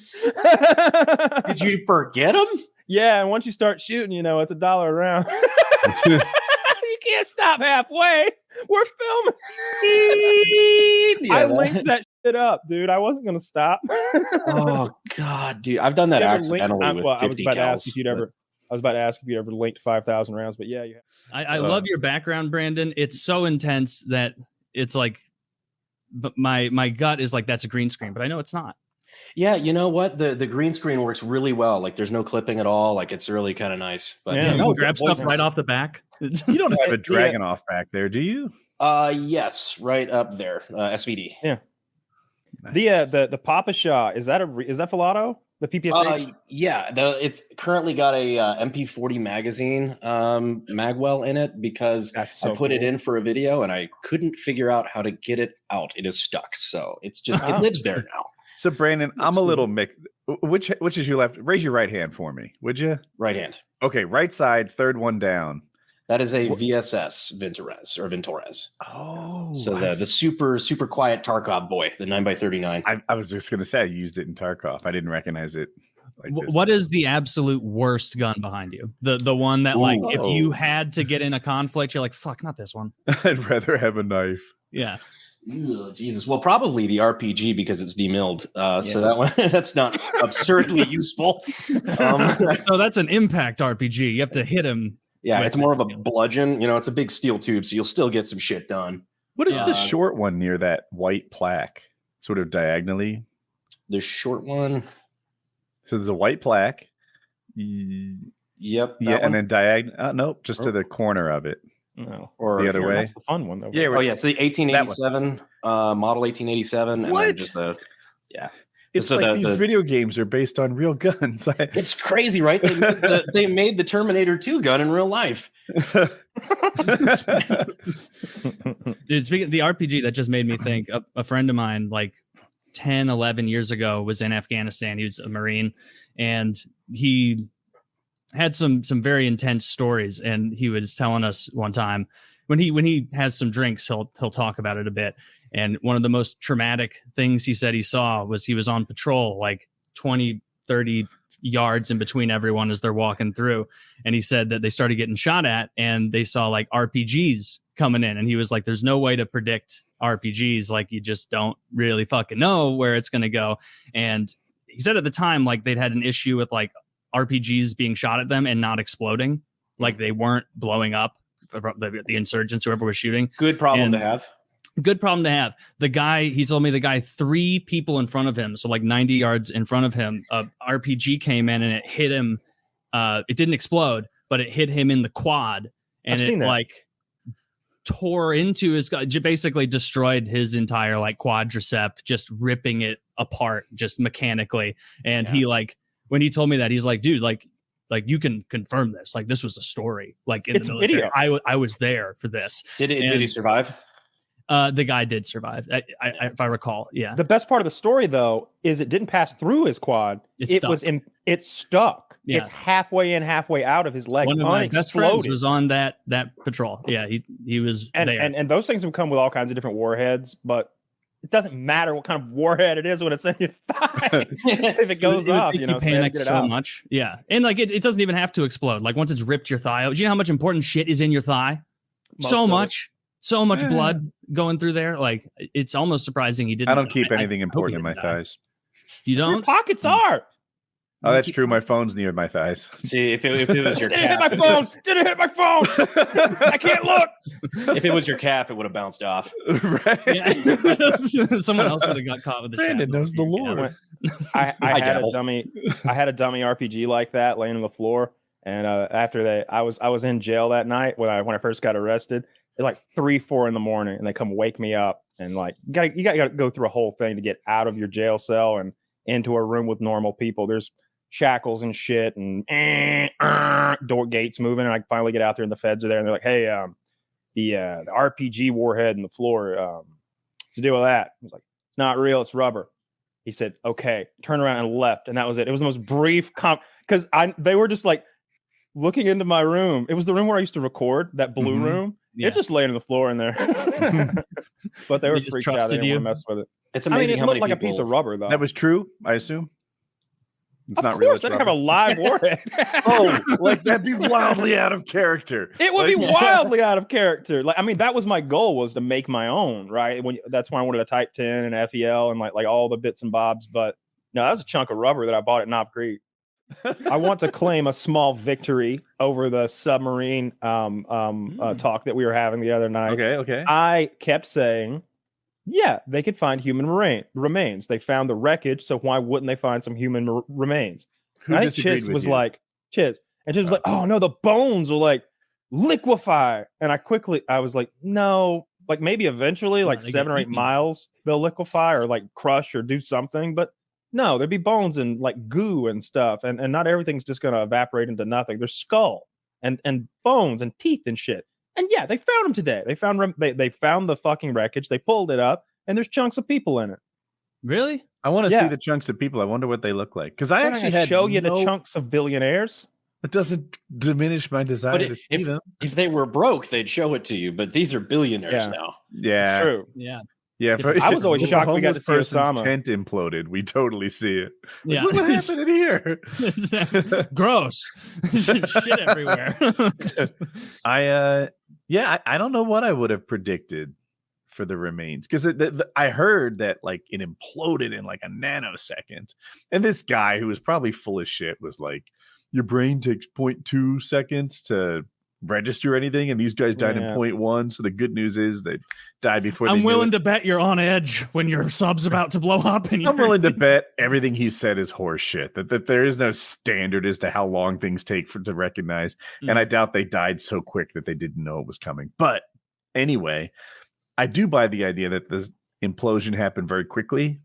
Did you forget him? Yeah, and once you start shooting, you know it's $1 a round. You can't stop halfway. We're filming. I linked that shit up, dude. I wasn't gonna stop. Oh God, dude, I've done that accidentally with 50 I cals. was about to ask if you ever linked 5,000 rounds, but yeah, you have. I love your background, Brandon. It's so intense that it's like, but my gut is like, that's a green screen, but I know it's not. Yeah, you know what? The green screen works really well. Like there's no clipping at all. Like it's really kind of nice. But yeah, you grab stuff right off the back. You don't have a dragon off back there, do you? Yes, right up there. SVD. Yeah. Nice. The Papa Shaw, is that Filato? The PPS? Yeah, it's currently got a MP40 magazine magwell in it because I put it in for a video and I couldn't figure out how to get it out. It is stuck, so it's just it lives there now. So Brandon, I'm a little mixed. Which is your left? Raise your right hand for me, would you? Right hand. Okay, right side, third one down. That is a VSS Ventores. Oh, so the super quiet Tarkov boy, the 9x39. I was just gonna say I used it in Tarkov. I didn't recognize it. Like this. What is the absolute worst gun behind you? The one that like if you had to get in a conflict, you're like, fuck, not this one. I'd rather have a knife. Yeah. Ew, Jesus. Well, probably the RPG because it's demilled. So that one that's not absurdly useful. No, that's an impact RPG. You have to hit him. Yeah, it's more of a bludgeon. You know, it's a big steel tube, so you'll still get some shit done. What is the short one near that white plaque? Sort of diagonally. The short one. So there's a white plaque. Yep. Yeah, and then diagonal. Nope, just to the corner of it. No, or the other way. That's the fun one, though. Yeah. Oh, yeah. So the 1887 model 1887, and then just the It's so like these video games are based on real guns. It's crazy, right? They made the Terminator 2 gun in real life. Dude, speaking of the RPG, that just made me think. A friend of mine, like 10, 11 years ago, was in Afghanistan. He was a Marine, and he had some very intense stories. And he was telling us one time when he has some drinks, he'll talk about it a bit. And one of the most traumatic things he said he saw was he was on patrol, like 20, 30 yards in between everyone as they're walking through. And he said that they started getting shot at and they saw like RPGs coming in. And he was like, there's no way to predict RPGs. Like you just don't really fucking know where it's going to go. And he said at the time, like they'd had an issue with like RPGs being shot at them and not exploding. Like they weren't blowing up, the insurgents, whoever was shooting. Good problem to have. Good problem to have. The guy, he told me the guy 3 people in front of him, so like 90 yards in front of him, a RPG came in and it hit him. It didn't explode, but it hit him in the quad, and it like tore into his, basically destroyed his entire like quadricep, just ripping it apart, just mechanically. And he like, when he told me that, he's like, dude, like you can confirm this. Like this was a story. Like in the military, I was there for this. Did he survive? The guy did survive, if I recall. Yeah. The best part of the story, though, is it didn't pass through his quad. It's stuck. Yeah. It's halfway in, halfway out of his leg. One of my best friends was on that patrol. Yeah, he was there. And those things have come with all kinds of different warheads, but it doesn't matter what kind of warhead it is when it's in your thigh. If it goes off, you panic so much. Yeah, and like it doesn't even have to explode. Like once it's ripped your thigh out, do you know how much important shit is in your thigh? So much blood going through there. Like it's almost surprising he didn't. I don't keep anything important in my thighs. You don't? Your pockets are. Oh, that's true. My phone's near my thighs. See, if it was your calf, hit my phone. Didn't hit my phone. I can't look. If it was your calf, it would have bounced off. Right? Yeah. Someone else would have got caught with the Brandon knows the Lord. I had a dummy RPG like that laying on the floor, and after that, I was in jail that night when I first got arrested. It's like 3-4 in the morning, and they come wake me up, and like you got to go through a whole thing to get out of your jail cell and into a room with normal people. There's shackles and shit, and door gates moving, and I finally get out there, and the feds are there, and they're like, "Hey, the RPG warhead in the floor, what's the deal with that?" I was like, "It's not real, it's rubber." He said, okay, turn around and left. And that was it. It was the most brief because they were just like looking into my room. It was the room where I used to record, that blue room. Yeah. It's just laying on the floor in there. But they were freaked out. They didn't want to mess with it. It's amazing how many people... like a piece of rubber, though. That was true, I assume. It's of not course, they didn't have a live warhead. Oh, like that'd be wildly out of character. It would be wildly out of character. Like, I mean, that was my goal, was to make my own, right? That's why I wanted a Type 10 and FEL and like all the bits and bobs. But no, that was a chunk of rubber that I bought at Knob Creek. I want to claim a small victory over the submarine talk that we were having the other night. Okay. I kept saying, yeah, they could find human remains. They found the wreckage, so why wouldn't they find some human remains? I think Chiz was like, and Chiz was like, oh no, the bones will like liquefy. And I was like, no, like maybe eventually, like 7 or 8 miles, they'll liquefy or like crush or do something. But no, there'd be bones and like goo and stuff. And not everything's just going to evaporate into nothing. There's skull and bones and teeth and shit. And yeah, they found them today. They found the fucking wreckage. They pulled it up, and there's chunks of people in it. Really? I want to see the chunks of people. I wonder what they look like. Because I actually had show you the chunks of billionaires. It doesn't diminish my desire to see them. If they were broke, they'd show it to you. But these are billionaires now. Yeah, it's true. Yeah, I was always shocked we got to see Osama. Tent imploded. We totally see it. Yeah, look what happened in here. Gross. Shit everywhere. I don't know what I would have predicted for the remains, because I heard that like it imploded in like a nanosecond, and this guy who was probably full of shit was like, your brain takes 0.2 seconds to register anything, and these guys died in 0.1. So the good news is they died before. I'm willing to bet you're on edge when your sub's about to blow up. And I'm willing to bet everything he said is horse shit. That there is no standard as to how long things take to recognize, and I doubt they died so quick that they didn't know it was coming. But anyway, I do buy the idea that this implosion happened very quickly,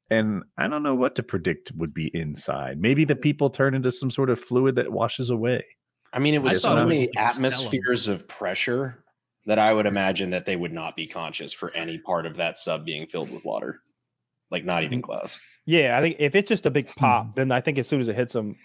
and I don't know what to predict would be inside. Maybe the people turn into some sort of fluid that washes away. I mean, it was so many atmospheres of pressure that I would imagine that they would not be conscious for any part of that sub being filled with water. Like, not even close. Yeah, I think if it's just a big pop, then I think as soon as it hits them,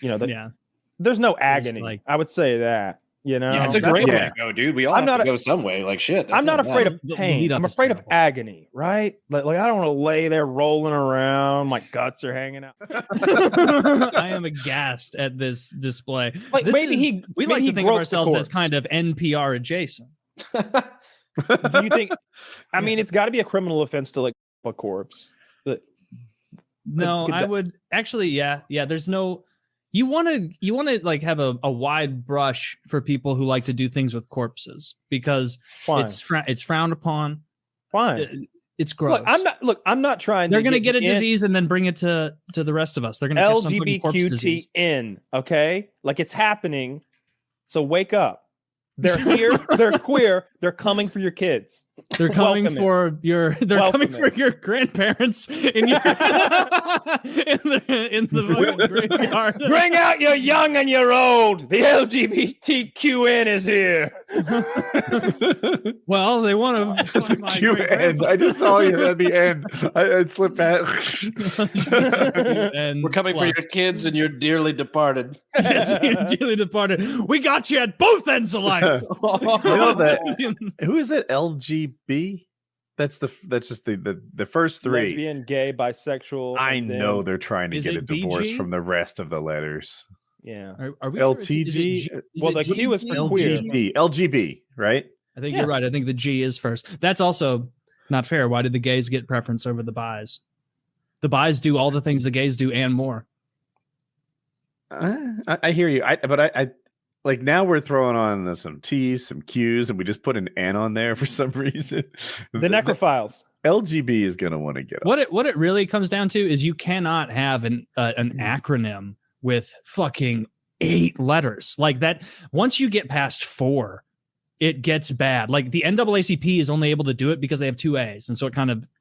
there's no agony. I would say that. Yeah, it's a great way to go, dude. We all have to go some way. Like, shit. I'm not afraid of pain. I'm afraid of agony, right? Like I don't want to lay there rolling around. My guts are hanging out. I am aghast at this display. Like, we like to think of ourselves as kind of NPR adjacent. Do you think? I mean, it's got to be a criminal offense to like a corpse. No, I would actually. Yeah. There's no. You want to like have a wide brush for people who like to do things with corpses, because it's frowned upon. Fine. It's gross. I'm not trying. They're going to get a disease and then bring it to the rest of us. They're going to catch some fucking corpse disease. LGBTQN. Okay, like it's happening. So wake up. They're here. They're queer. They're coming for your kids. They're coming for your. They're coming for your grandparents in your in the graveyard. Bring out your young and your old. The LGBTQN is here. Well, they want to. QN. I just saw you at the end. I slipped back. And we're coming for your kids and your dearly departed. Yes, your dearly departed. We got you at both ends of life. Who is it? LGB? That's just the first three. Lesbian, gay, bisexual. I know they're trying to get a divorce from the rest of the letters. Yeah. Are we LTG? Well, the Q is for queer. LGB, right? I think you're right. I think the G is first. That's also not fair. Why did the gays get preference over the bis? The bis do all the things the gays do and more. I hear you. I like, now we're throwing on some T's, some Q's, and we just put an N on there for some reason. The necrophiles. LGB is going to want to get up. What it really comes down to is you cannot have an acronym with fucking 8 letters like that. Once you get past 4, it gets bad. Like the NAACP is only able to do it because they have 2 A's, and so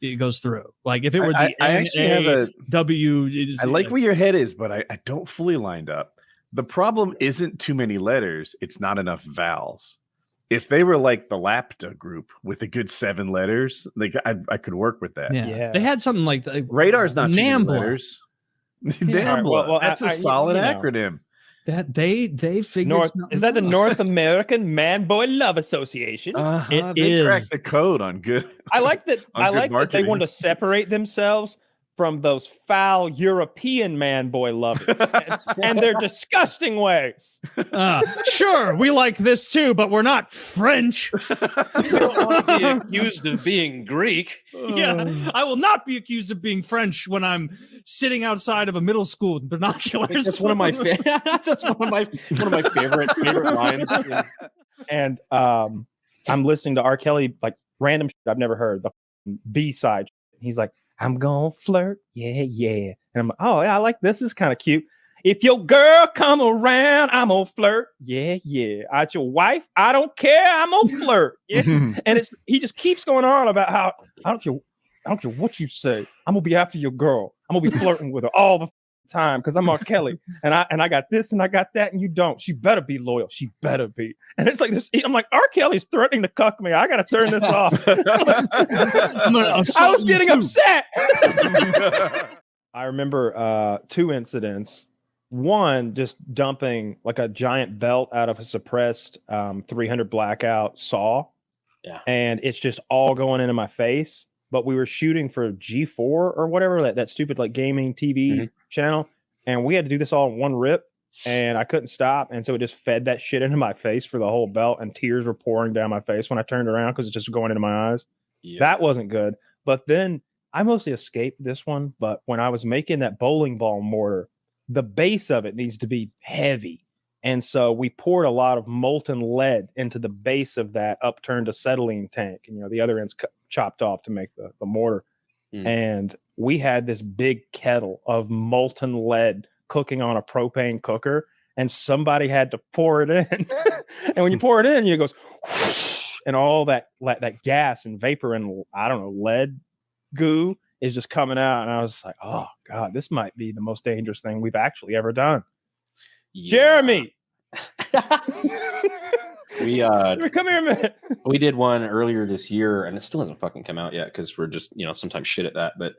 it goes through. Like if it were the I actually have a W. I like where your head is, but I don't fully lined up. The problem isn't too many letters. It's not enough vowels. If they were like the Lapta group with a good 7 letters, like I could work with that. Yeah. They had something like Radar's not too many NAMBLA. letters. Yeah. NAMBLA. Well, That's a solid acronym. That they figured is that the North American Man Boy Love Association? They cracked the code on good. I like that. on I good like that they marketing. want to separate themselves from those foul European man boy lovers and their disgusting ways. Sure, we like this too, but we're not French. You don't want to be accused of being Greek. Yeah, I will not be accused of being French when I'm sitting outside of a middle school with binoculars. That's one of my that's one of my favorite lines. And I'm listening to R. Kelly, like random shit I've never heard, the B-side. He's like, I'm gonna flirt, yeah. And I'm like, oh yeah, I like this. Is kind of cute. If your girl come around, I'm gonna flirt, yeah. At your wife, I don't care, I'm gonna flirt, yeah. And he just keeps going on about how I don't care what you say, I'm gonna be after your girl. I'm gonna be flirting with her all the time because I'm R. Kelly, and I got this and I got that, and you don't. She better be loyal. She better be. And it's like this. I'm like, R. Kelly's threatening to cuck me. I gotta turn this off. I was getting upset. I remember 2 incidents. One, just dumping like a giant belt out of a suppressed 300 blackout saw. Yeah. And it's just all going into my face. But we were shooting for G4 or whatever, that stupid like gaming TV channel. And we had to do this all in one rip. And I couldn't stop. And so it just fed that shit into my face for the whole belt. And tears were pouring down my face when I turned around because it's just going into my eyes. Yep. That wasn't good. But then I mostly escaped this one. But when I was making that bowling ball mortar, the base of it needs to be heavy. And so we poured a lot of molten lead into the base of that upturned acetylene tank. And, the other end's chopped off to make the mortar. And we had this big kettle of molten lead cooking on a propane cooker. And somebody had to pour it in. And when you pour it in, it goes whoosh, and all that gas and vapor and, I don't know, lead goo is just coming out. And I was like, oh, God, this might be the most dangerous thing we've actually ever done. Yeah. Jeremy! Come here a minute. We did one earlier this year, and it still hasn't fucking come out yet because we're just, sometimes shit at that. But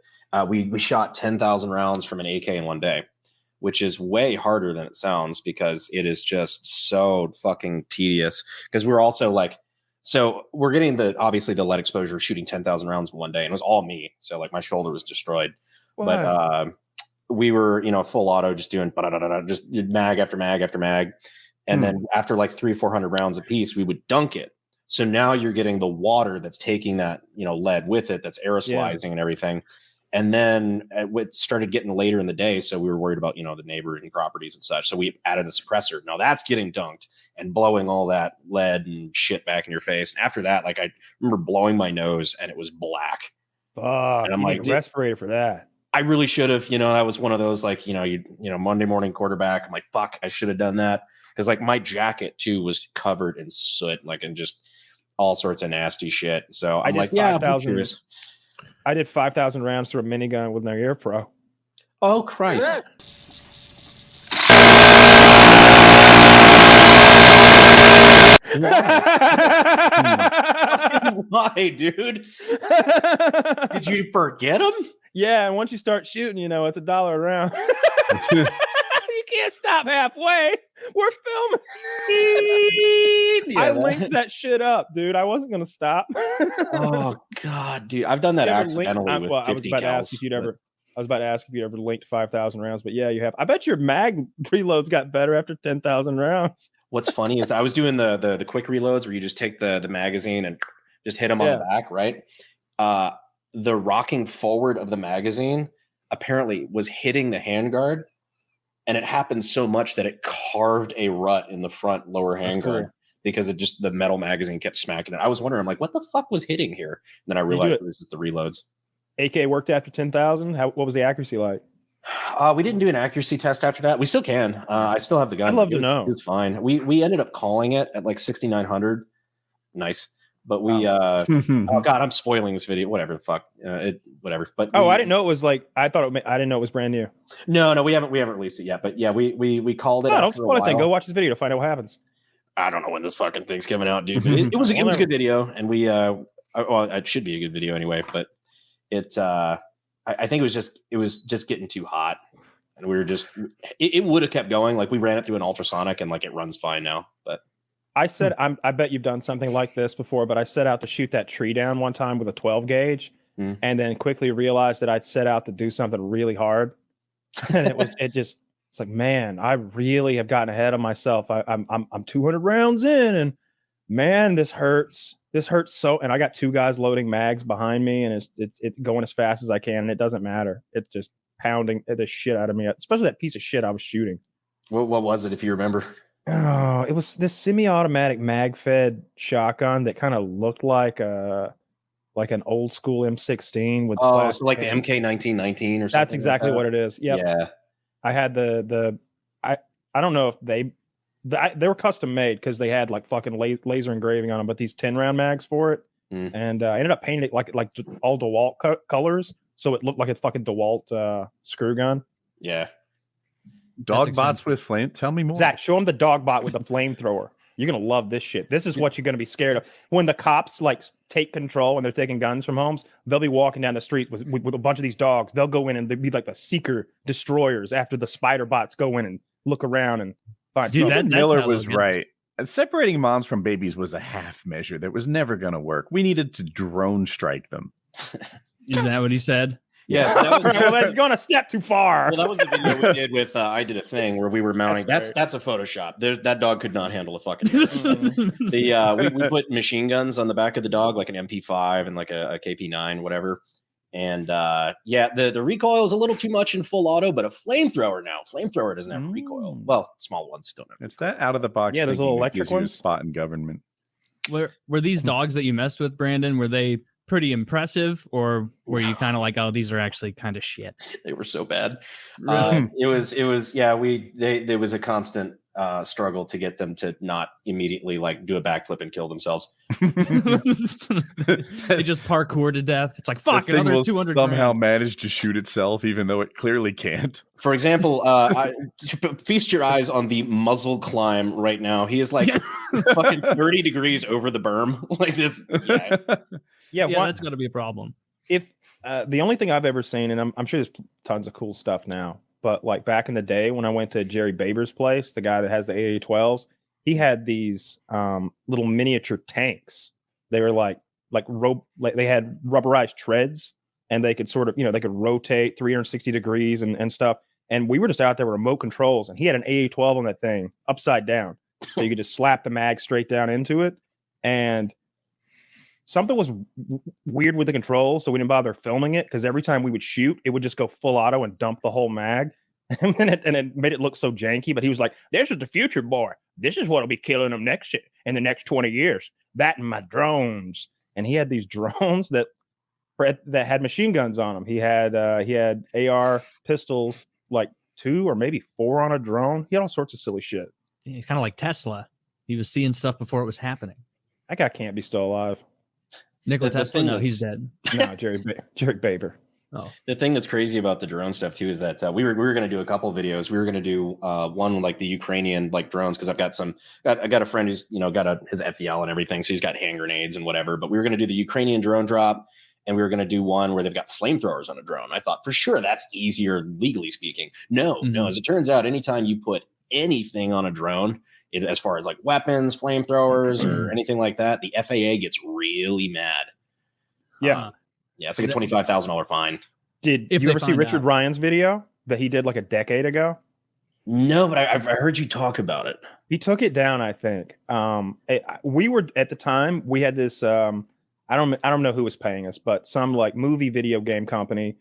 we shot 10,000 rounds from an AK in one day, which is way harder than it sounds because it is just so fucking tedious. Because we're also like, so we're getting obviously the lead exposure shooting 10,000 rounds in one day, and it was all me. So like my shoulder was destroyed. Wow. But we were, full auto, just doing just mag after mag after mag. And then after like 300-400 rounds a piece, we would dunk it. So now you're getting the water that's taking that, lead with it, that's aerosolizing and everything. And then it started getting later in the day. So we were worried about, the neighboring properties and such. So we added a suppressor. Now that's getting dunked and blowing all that lead and shit back in your face. And after that, like I remember blowing my nose and it was black. And I'm like, respirator for that. I really should have, that was one of those like, Monday morning quarterback. I'm like, fuck, I should have done that. Because like my jacket too was covered in soot, like and just all sorts of nasty shit. So I'm like, yeah, I'm curious. I did 5,000 rounds through a minigun with no Air Pro. Oh Christ! Why, dude? Did you forget them? Yeah, and once you start shooting, it's $1 a round. You can't stop halfway. We're filming. I linked that shit up, dude. I wasn't gonna stop. Oh God, dude, I've done that accidentally with 50 I was about to ask if you ever linked 5,000 rounds, but yeah, you have. I bet your mag reloads got better after 10,000 rounds. What's funny is I was doing the quick reloads where you just take the magazine and just hit them on the back, right? The rocking forward of the magazine apparently was hitting the handguard. And it happened so much that it carved a rut in the front lower handguard because it just the metal magazine kept smacking it. I was wondering, I'm like, what the fuck was hitting here? And then I realized it was just the reloads. AK worked after 10,000. What was the accuracy like? We didn't do an accuracy test after that. We still can. I still have the gun. I'd love to know. It was fine. We ended up calling it at like 6,900. Nice. But we oh God, I'm spoiling this video. Whatever the fuck. Whatever. But I didn't know it was like I didn't know it was brand new. No, we haven't released it yet. But yeah, we called it. No, don't spoil it then. Go watch this video to find out what happens. I don't know when this fucking thing's coming out, dude. But it was a good video, and we well, it should be a good video anyway. But I think it was just getting too hot, and we were just it would have kept going. Like we ran it through an ultrasonic, and like it runs fine now. But I said I bet you've done something like this before, but I set out to shoot that tree down one time with a 12 gauge, and then quickly realized that I'd set out to do something really hard, and it's like, man, I really have gotten ahead of myself. I'm 200 rounds in, and man, this hurts. This hurts so. And I got 2 guys loading mags behind me, and it's going as fast as I can, and it doesn't matter. It's just pounding the shit out of me, especially that piece of shit I was shooting. What was it, if you remember? Oh, it was this semi-automatic mag-fed shotgun that kind of looked like an old school M16 with. Oh, so like the MK1919 or something. That's exactly like what it is. Yep. Yeah. I had I don't know if they were custom made because they had like fucking laser engraving on them, but these 10-round mags for it, and I ended up painting it like all DeWalt colors, so it looked like a fucking DeWalt screw gun. Yeah. Dog bots with flame. Tell me more. Zach, show them the dog bot with the flamethrower. You're gonna love this shit. This is what you're gonna be scared of when the cops like take control and they're taking guns from homes. They'll be walking down the street with a bunch of these dogs. They'll go in and they'll be like the seeker destroyers after the spider bots go in and look around and find. Dude, Miller was right. Separating moms from babies was a half measure that was never going to work. We needed to drone strike them. Is that what he said? Yes, that was well, that's going a step too far. Well, that was the video we did with I Did a Thing where we were mounting. That's a Photoshop. That dog could not handle a fucking. We put machine guns on the back of the dog, like an MP5 and like a KP9, whatever. And the recoil is a little too much in full auto, but a flamethrower doesn't have recoil. Well, small ones still don't. It's that out of the box. Yeah, there's little electric ones. Spot in government. Were these dogs that you messed with, Brandon? Were they pretty impressive, or were you kind of like, oh, these are actually kind of shit? They were so bad. It was there was a constant struggle to get them to not immediately like do a backflip and kill themselves. They just parkour to death. It's like, fuck, another 200 somehow managed to shoot itself even though it clearly can't. For example, feast your eyes on the muzzle climb right now. He is like fucking 30 degrees over the berm like this. Yeah, that's got to be a problem. If the only thing I've ever seen, and I'm sure there's tons of cool stuff now, but like back in the day when I went to Jerry Baber's place, the guy that has the AA-12s, he had these little miniature tanks. They were like they had rubberized treads, and they could sort of, they could rotate 360 degrees and stuff. And we were just out there with remote controls, and he had an AA-12 on that thing upside down, so you could just slap the mag straight down into it. And something was weird with the controls, so we didn't bother filming it because every time we would shoot, it would just go full auto and dump the whole mag. And it made it look so janky. But he was like, "This is the future, boy. This is what'll be killing them in the next 20 years. That and my drones." And he had these drones that had machine guns on them. He had AR pistols, like 2 or maybe 4 on a drone. He had all sorts of silly shit. He's kind of like Tesla. He was seeing stuff before it was happening. That guy can't be still alive. Nikola Tesla? No, he's dead. No, Jerry Baber. Oh, the thing that's crazy about the drone stuff too is that we were going to do a couple of videos. We were going to do one like the Ukrainian like drones because I got a friend who's got his FEL and everything, so he's got hand grenades and whatever. But we were going to do the Ukrainian drone drop, and we were going to do one where they've got flamethrowers on a drone. I thought for sure that's easier legally speaking. No. As it turns out, anytime you put anything on a drone, as far as like weapons, flamethrowers, or anything like that, the FAA gets really mad. Yeah. Yeah, it's like a $25,000 fine. Did you ever see Richard Ryan's video that he did like a decade ago? No, but I've heard you talk about it. He took it down, I think. We were at the time, we had this I don't know who was paying us, but some like movie video game company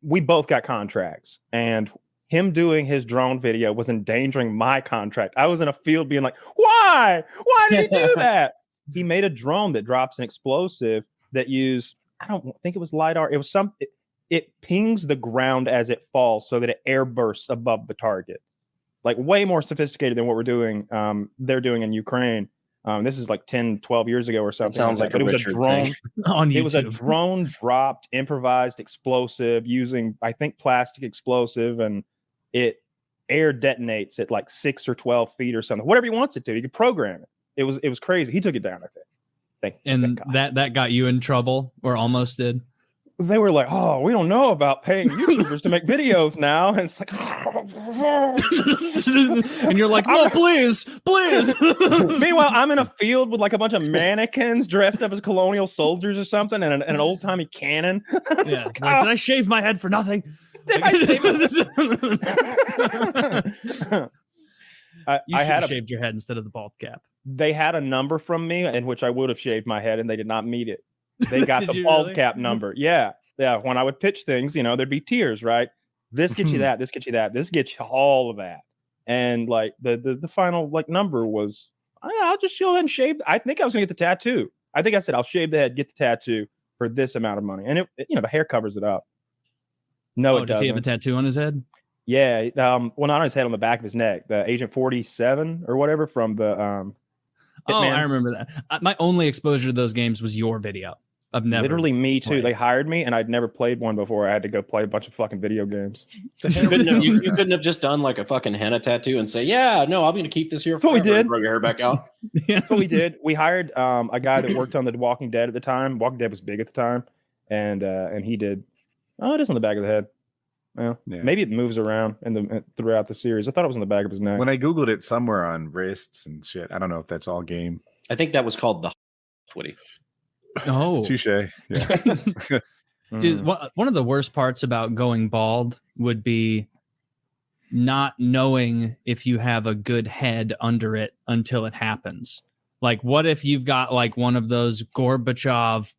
we both got contracts, and him doing his drone video was endangering my contract. I was in a field being like, why did he do that? He made a drone that drops an explosive that I don't think it was LiDAR. It was it pings the ground as it falls so that it air bursts above the target. Like way more sophisticated than what we're doing. They're doing in Ukraine. This is like 10, 12 years ago or something. It sounds like it was a drone on YouTube. It was a drone dropped improvised explosive using, I think, plastic explosive, and it air detonates at like 6 or 12 feet or something, whatever he wants it to. He could program it. It was crazy. He took it down, I think. And that got you in trouble, or almost did. They were like, "Oh, we don't know about paying YouTubers to make videos now." And it's like, and you're like, "No, please." Meanwhile, I'm in a field with like a bunch of mannequins dressed up as colonial soldiers or something, and an old timey cannon. Yeah, like, did I shave my head for nothing? Did I shave You should have shaved your head instead of the bald cap. They had a number from me in which I would have shaved my head, and they did not meet it. They got the bald cap number. Yeah. When I would pitch things, there'd be tiers, right? This gets you that. This gets you that. This gets you all of that. And like the final like number was, I'll just go ahead and shave. I think I was gonna get the tattoo. I think I said I'll shave the head, get the tattaoo for this amount of money, and the hair covers it up. No, it doesn't. Does he have a tattoo on his head? Yeah. Well, not on his head, on the back of his neck. The Agent 47 or whatever from the Hitman. I remember that. My only exposure to those games was your video. I've never literally me too. They hired me, and I'd never played one before. I had to go play a bunch of fucking video games. You couldn't have just done like a fucking henna tattoo and say, "Yeah, no, I'm going to keep this here." That's what we did. Grow your hair back out. That's what we did. We hired a guy that worked on The Walking Dead at the time. Walking Dead was big at the time, and he did. Oh, it is on the back of the head. Well, maybe it moves around throughout the series. I thought it was on the back of his neck. When I googled it, somewhere on wrists and shit. I don't know if that's all game. I think that was called the Twitty. Oh, touche. Yeah. Dude, one of the worst parts about going bald would be not knowing if you have a good head under it until it happens. Like, what if you've got like one of those Gorbachev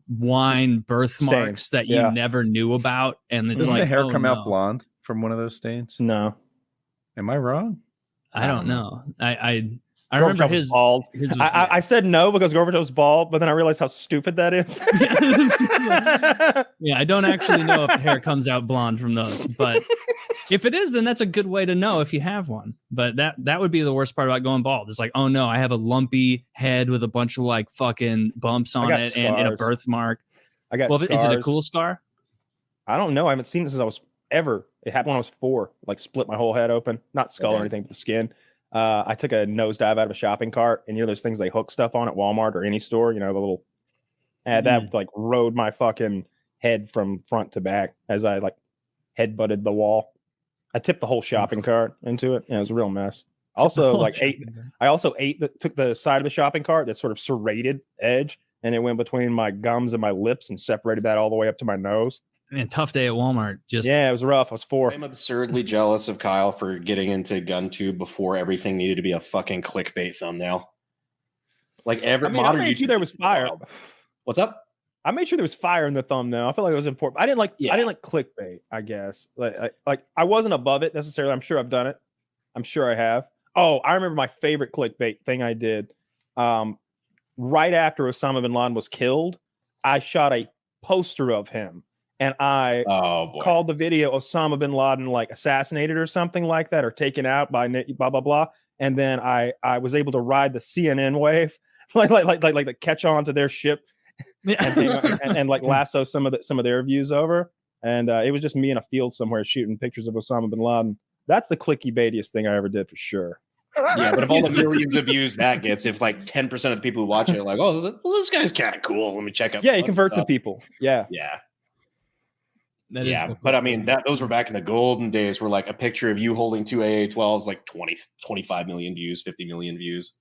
wine birthmarks that you never knew about, and it's Doesn't like the hair come out blonde from one of those stains? No. Am I wrong? I don't know. I remember his bald. His was, I said no because Gorbachev's bald, but then I realized how stupid that is. Yeah, I don't actually know if the hair comes out blonde from those, but if it is, then that's a good way to know if you have one. But that would be the worst part about going bald. It's like, oh no, I have a lumpy head with a bunch of like fucking bumps on it and a birthmark. I got. Well, scars. is it a cool scar? I don't know. I haven't seen it since I was ever. It happened when I was 4. Like split my whole head open, not skull or anything, but the skin. I took a nosedive out of a shopping cart, and those things they hook stuff on at Walmart or any store. The little. That like rode my fucking head from front to back as I like headbutted the wall. I tipped the whole shopping cart into it. It was a real mess. Also, took the side of the shopping cart, that sort of serrated edge, and it went between my gums and my lips and separated that all the way up to my nose. Man, tough day at Walmart. It was rough. I was 4. I'm absurdly jealous of Kyle for getting into GunTube before everything needed to be a fucking clickbait thumbnail. Like modern YouTube, there was fire. What's up? I made sure there was fire in the thumbnail. I felt like it was important. I didn't like clickbait, I guess. Like I wasn't above it necessarily. I'm sure I've done it. I'm sure I have. Oh, I remember my favorite clickbait thing I did. Right after Osama bin Laden was killed, I shot a poster of him, and I called the video Osama bin Laden like assassinated or something like that, or taken out by blah blah blah. And then I was able to ride the CNN wave, like to catch on to their ship. and like lasso some of their views over, and it was just me in a field somewhere shooting pictures of Osama bin Laden. That's the clicky-baitiest thing I ever did for sure. Yeah, but of all the millions of views that gets, if like 10% of the people who watch it are like, oh, well, this guy's kind of cool, let me check out. Yeah, he converts the people. Yeah. But I mean, those were back in the golden days where like a picture of you holding 2 AA-12s like 25 million views, 50 million views.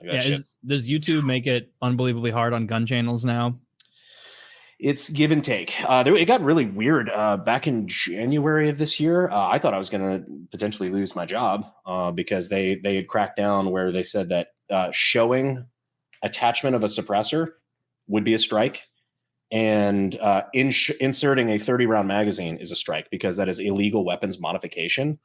Like does YouTube make it unbelievably hard on gun channels now? It's give and take. It got really weird back in January of this year. I thought I was going to potentially lose my job because they had cracked down where they said that showing attachment of a suppressor would be a strike, and inserting a 30-round magazine is a strike because that is illegal weapons modification.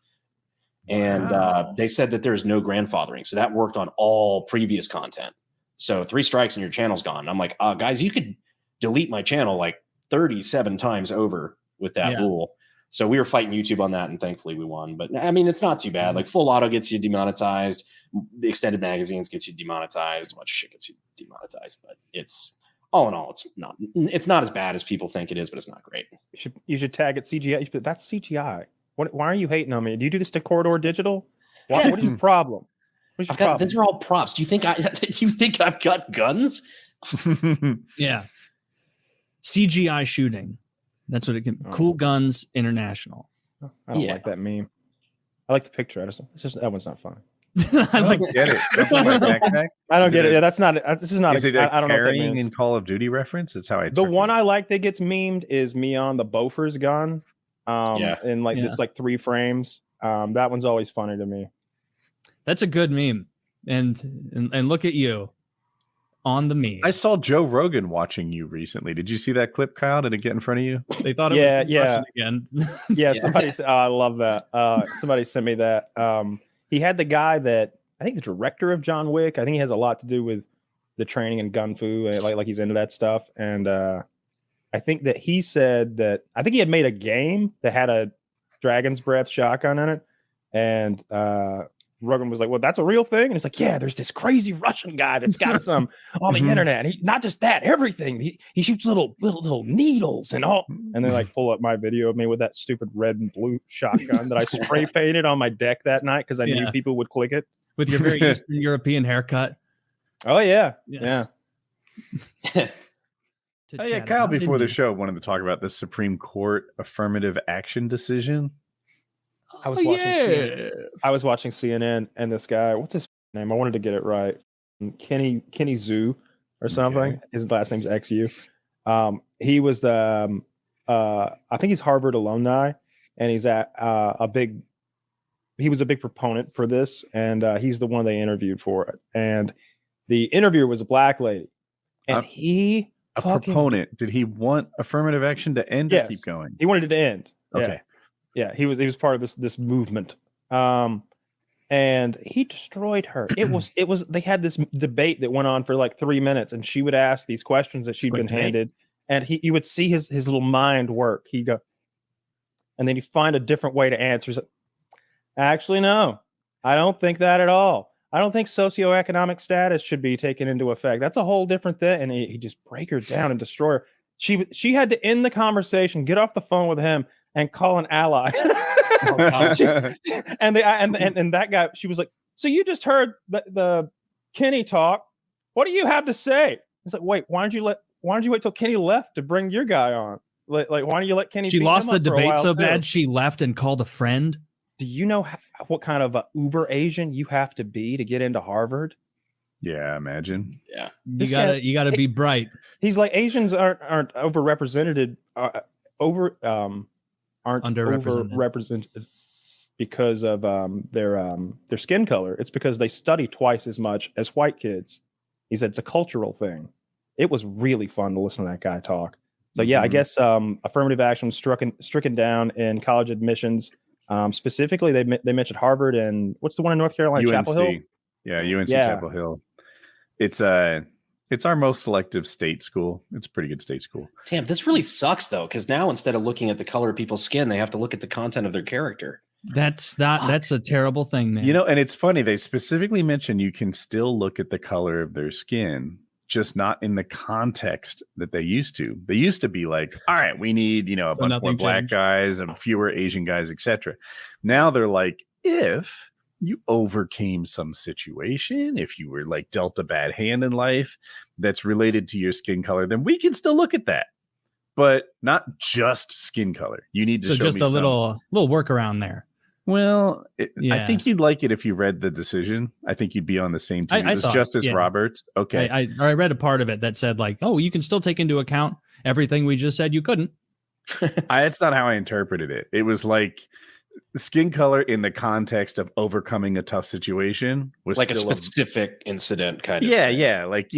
And they said that there's no grandfathering. So that worked on all previous content. So 3 strikes and your channel's gone. I'm like, guys, you could delete my channel like 37 times over with that rule. So we were fighting YouTube on that, and thankfully we won. But I mean, it's not too bad. Like full auto gets you demonetized. The extended magazines gets you demonetized. A bunch of shit gets you demonetized. But it's all in all, it's not as bad as people think it is, but it's not great. You should tag it CGI. That's CGI. Why are you hating on me? Do you do this to Corridor Digital? What is your problem? What's your problem? These are all props. Do you think I've got guns? Yeah. CGI shooting. That's what it can. Cool Guns International. I don't like that meme. I like the picture. It's just that one's not fun. I like get it. That's not my backpack. I don't get it. Yeah, that's not. This is not. Is it a I don't know what that carrying means. in Call of Duty reference? That's how I. The one I like that gets memed is me on the Bofors gun. And like it's like 3 frames. That one's always funny to me. That's a good meme. And look at you on the meme. I saw Joe Rogan watching you recently. Did you see that clip, Kyle? Did it get in front of you? They thought it was Russian again. Yeah, somebody said, I love that. Somebody sent me that. He had the guy that I think the director of John Wick. I think he has a lot to do with the training and gun fu, like he's into that stuff. And I think that he said that I think he had made a game that had a Dragon's Breath shotgun in it, and Rogan was like, "Well, that's a real thing," and he's like, "Yeah, there's this crazy Russian guy that's got some on the internet. He, not just that, everything. He shoots little needles and all." And they like pull up my video of me with that stupid red and blue shotgun that I spray painted on my deck that night because I knew people would click it with your very Eastern European haircut. Oh yeah. Oh yeah, Kyle. Before the show, wanted to talk about the Supreme Court affirmative action decision. I was watching CNN, and this guy, what's his name? I wanted to get it right. Kenny Zhu or something. Okay. His last name's XU. He was the I think he's Harvard alumni, and he's at he was a big proponent for this, and he's the one they interviewed for it. And the interviewer was a black lady, and proponent. Did he want affirmative action to end or keep going? He wanted it to end. Okay. Yeah, he was part of this movement. And he destroyed her. It was they had this debate that went on for like 3 minutes, and she would ask these questions that she'd been handed, and you would see his little mind work. He'd go, and then he'd find a different way to answer. He's like, actually, no, I don't think that at all. I don't think socioeconomic status should be taken into effect. That's a whole different thing. And he just break her down and destroy her. She had to end the conversation, get off the phone with him, and call an ally. And that guy, she was like, "So you just heard the Kenny talk. What do you have to say?" It's like, "Wait, why don't you wait till Kenny left to bring your guy on? Like why don't you let Kenny?" She lost the debate so bad she left and called a friend. Do you know what kind of Uber Asian you have to be to get into Harvard? Yeah, imagine. Yeah, you gotta be bright. He's like, Asians aren't overrepresented, aren't overrepresented because of their skin color. It's because they study twice as much as white kids. He said it's a cultural thing. It was really fun to listen to that guy talk. So yeah, I guess affirmative action was stricken down in college admissions. Specifically, they mentioned Harvard and what's the one in North Carolina? UNC. Chapel Hill. Yeah, UNC Chapel Hill. It's our most selective state school. It's a pretty good state school. Damn, this really sucks though, because now instead of looking at the color of people's skin, they have to look at the content of their character. That's a terrible thing, man. You know, and it's funny, they specifically mention you can still look at the color of their skin, just not in the context that they used to. They used to be like, all right, we need, a bunch more black guys and fewer Asian guys, etc. Now they're like, if you overcame some situation, if you were like dealt a bad hand in life that's related to your skin color, then we can still look at that, but not just skin color. You need to show just me a little workaround there. Well, I think you'd like it if you read the decision. I think you'd be on the same team as Justice Roberts. Okay. I read a part of it that said like, oh, you can still take into account everything we just said you couldn't. That's not how I interpreted it. It was like skin color in the context of overcoming a tough situation was like a specific incident kind of thing. Like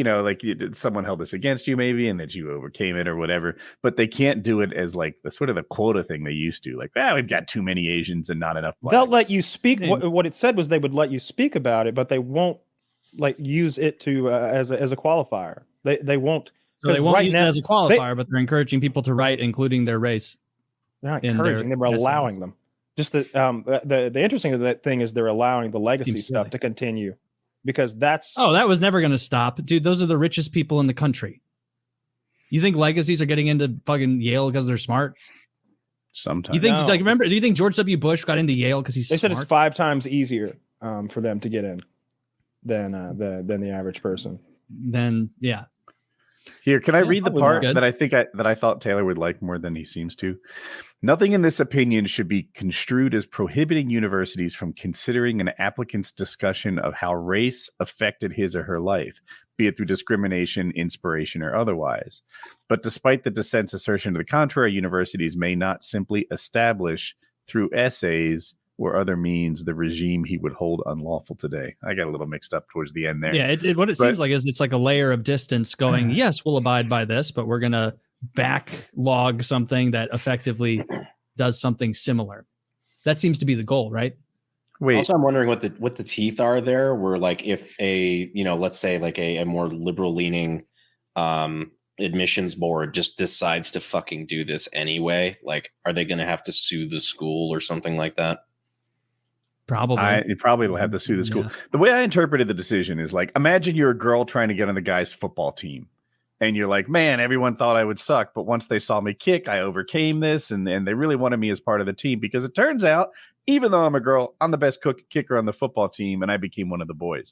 someone held this against you maybe and that you overcame it or whatever, but they can't do it as like the sort of the quota thing they used to, like, we've got too many Asians and not enough blacks. They'll let you speak. What it said was they would let you speak about it, but they won't like use it to as a qualifier. They won't. So they won't use it as a qualifier, but they're encouraging people to write, including their race. They're not encouraging them; they're allowing them. Just the interesting thing is they're allowing the legacy stuff to continue because that was never going to stop, dude. Those are the richest people in the country. You think legacies are getting into fucking Yale because they're smart? Sometimes. You think? No. Like, remember? Do you think George W. Bush got into Yale because he's They smart? said it's 5 times easier for them to get in than the average person. Then yeah. Here, can I read the probably part not. that I thought Taylor would like more than he seems to? Nothing in this opinion should be construed as prohibiting universities from considering an applicant's discussion of how race affected his or her life, be it through discrimination, inspiration, or otherwise. But despite the dissent's assertion to the contrary, universities may not simply establish through essays or other means the regime he would hold unlawful today. I got a little mixed up towards the end there. Yeah, what it seems like is it's like a layer of distance going, yes, we'll abide by this, but we're going to backlog something that effectively does something similar. That seems to be the goal, right? Wait. Also, I'm wondering what the teeth are there, where like if a, let's say like a more liberal leaning admissions board just decides to fucking do this anyway, like are they going to have to sue the school or something like that? Probably. You probably will have to sue the school. Yeah. The way I interpreted the decision is like, imagine you're a girl trying to get on the guy's football team. And you're like, man, everyone thought I would suck. But once they saw me kick, I overcame this. And they really wanted me as part of the team. Because it turns out, even though I'm a girl, I'm the best kicker on the football team. And I became one of the boys.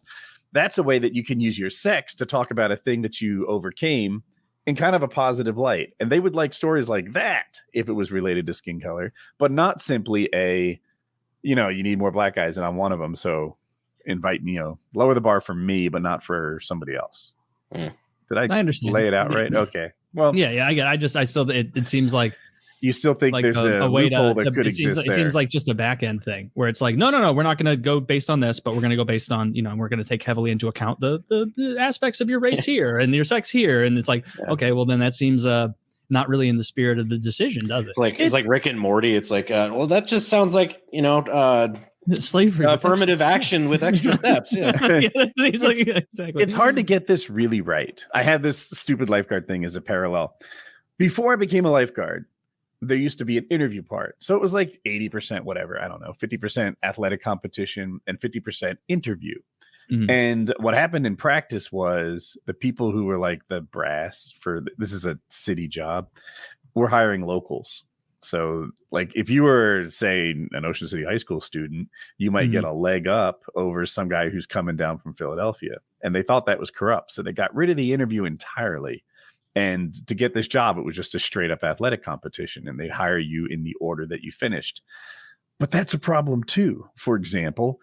That's a way that you can use your sex to talk about a thing that you overcame in kind of a positive light. And they would like stories like that if it was related to skin color. But not simply you need more black guys and I'm one of them. So invite me, lower the bar for me, but not for somebody else. Mm. Did I understand. lay it out right? Okay. Well, yeah. I still, it seems like you still think like there's a way loophole to that could it exist. It seems like just a back end thing where it's like, no, we're not going to go based on this, but we're going to go based on, we're going to take heavily into account the aspects of your race here and your sex here. And it's like, okay, well then that seems, not really in the spirit of the decision, does it? It's like Rick and Morty. It's like, well, that just sounds like, slavery, affirmative action with extra steps. Yeah. Exactly. It's hard to get this really right. I have this stupid lifeguard thing as a parallel. Before I became a lifeguard, there used to be an interview part. So it was like 80%, whatever, I don't know, 50% athletic competition and 50% interview. Mm-hmm. And what happened in practice was the people who were like the brass for this is a city job, were hiring locals. So like if you were, say, an Ocean City High School student, you might get a leg up over some guy who's coming down from Philadelphia. And they thought that was corrupt. So they got rid of the interview entirely. And to get this job, it was just a straight up athletic competition. And they'd hire you in the order that you finished. But that's a problem too. For example,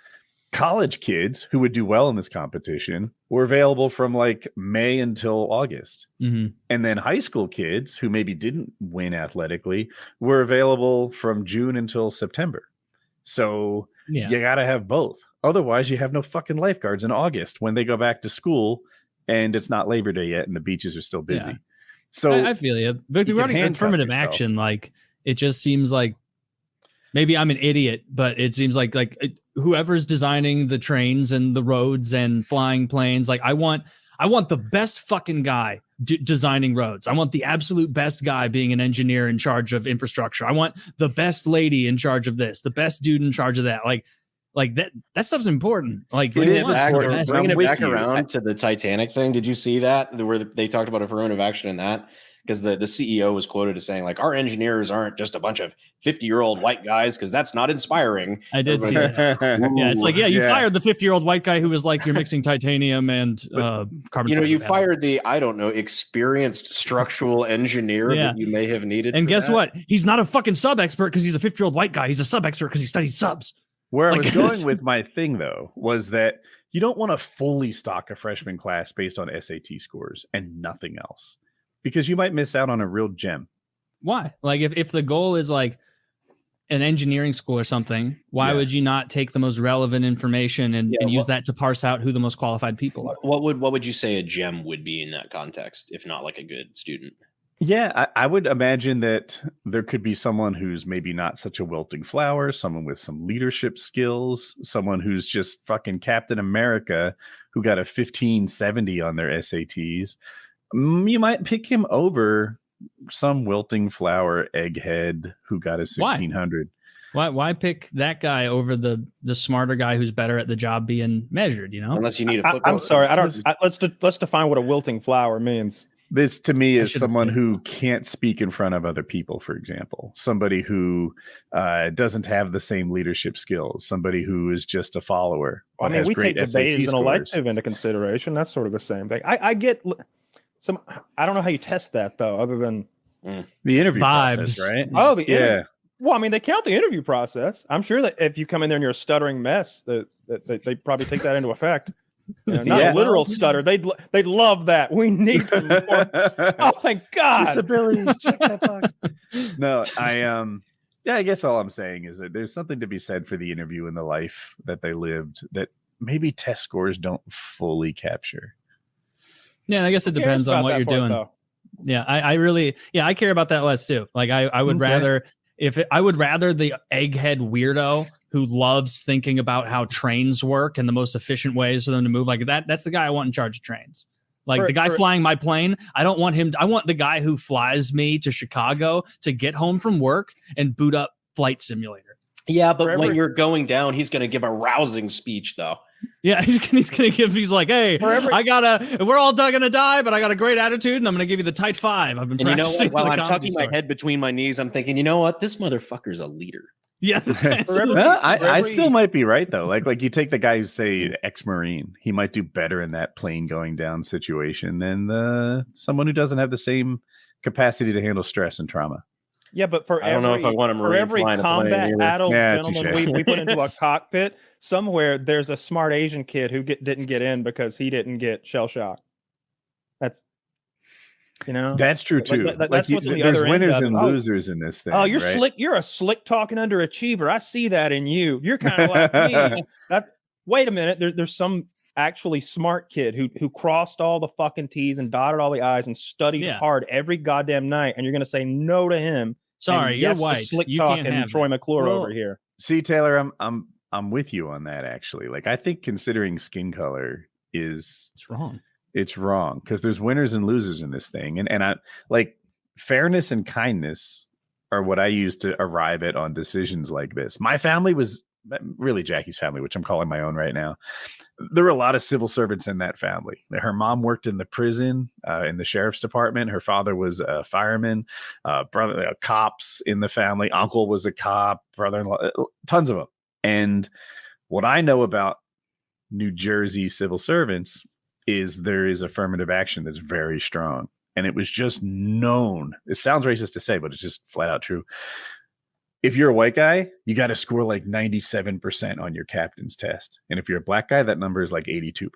college kids who would do well in this competition were available from like May until August. Mm-hmm. And then high school kids who maybe didn't win athletically were available from June until September. So you got to have both. Otherwise, you have no fucking lifeguards in August when they go back to school and it's not Labor Day yet and the beaches are still busy. Yeah. So I feel you. But regarding affirmative action, like it just seems like maybe I'm an idiot, but it seems like whoever's designing the trains and the roads and flying planes, like I want the best fucking guy designing roads. I want the absolute best guy being an engineer in charge of infrastructure. I want the best lady in charge of this, the best dude in charge of that. Like that stuff's important. Like bringing it back around to the Titanic thing. Did you see that where they talked about affirmative action in that? Because the CEO was quoted as saying, like, our engineers aren't just a bunch of 50-year-old white guys, because that's not inspiring. I did see that. Yeah, it's like, you fired the 50-year-old white guy who was like, you're mixing titanium and carbon. You fired the, I don't know, experienced structural engineer that you may have needed. And guess what? He's not a fucking sub expert because he's a 50-year-old white guy. He's a sub expert because he studies subs. Where I was going with my thing, though, was that you don't want to fully stock a freshman class based on SAT scores and nothing else. Because you might miss out on a real gem. Why? Like if the goal is like an engineering school or something, why would you not take the most relevant information and use that to parse out who the most qualified people are? What would you say a gem would be in that context, if not like a good student? Yeah, I would imagine that there could be someone who's maybe not such a wilting flower, someone with some leadership skills, someone who's just fucking Captain America who got a 1570 on their SATs. You might pick him over some wilting flower egghead who got a 1600. Why pick that guy over the smarter guy who's better at the job being measured? Unless you need a football. I'm sorry, let's define what a wilting flower means. This to me is someone who can't speak in front of other people, for example. Somebody who doesn't have the same leadership skills. Somebody who is just a follower. I mean, we take debate as an elective into consideration. That's sort of the same thing. I get some. I don't know how you test that though, other than the interview vibes, process, right? Oh, Well, I mean, they count the interview process. I'm sure that if you come in there and you're a stuttering mess, that they probably take that into effect. You know, not a literal stutter. They'd love that. We need some more. Oh, thank God. Disabilities. Check that box. No, I guess all I'm saying is that there's something to be said for the interview and the life that they lived that maybe test scores don't fully capture. Yeah, and I guess it depends on what you're doing. Though. Yeah, I really, I care about that less too. Like I would rather I would rather the egghead weirdo who loves thinking about how trains work and the most efficient ways for them to move like that. That's the guy I want in charge of trains. Like the guy flying my plane. I don't want him. I want the guy who flies me to Chicago to get home from work and boot up Flight Simulator. Yeah, but when you're going down, he's going to give a rousing speech though. Yeah, he's gonna give. He's like, hey, we're all gonna die, but I got a great attitude, and I'm gonna give you the tight 5. I've been practicing. While I'm tucking my head between my knees, I'm thinking, you know what? This motherfucker's a leader. Yeah, this I still might be right though. Like you take the guy who's say ex-Marine, he might do better in that plane going down situation than someone who doesn't have the same capacity to handle stress and trauma. Yeah, but I don't know if I want a Marine for every combat adult gentleman we put into a cockpit, somewhere there's a smart Asian kid who didn't get in because he didn't get shell shock. That's that's true too. That's what's on the there's other winners end and losers in this thing. Oh, you're right? slick. You're a slick talking underachiever. I see that in you. You're kind of like me. Wait a minute. There's some actually smart kid who crossed all the fucking T's and dotted all the I's and studied hard every goddamn night. And you're gonna say no to him. Sorry, you're white. Slick you talking can't have Troy McClure over here. See, Taylor, I'm with you on that actually. Like I think considering skin color it's wrong. It's wrong because there's winners and losers in this thing. And I like fairness and kindness are what I use to arrive at on decisions like this. My family was really Jackie's family, which I'm calling my own right now. There were a lot of civil servants in that family. Her mom worked in the prison, in the sheriff's department. Her father was a fireman, brother, cops in the family. Uncle was a cop, brother-in-law, tons of them. And what I know about New Jersey civil servants is there is affirmative action that's very strong. And it was just known. It sounds racist to say, but it's just flat out true. If you're a white guy, you got to score like 97% on your captain's test. And if you're a black guy, that number is like 82%.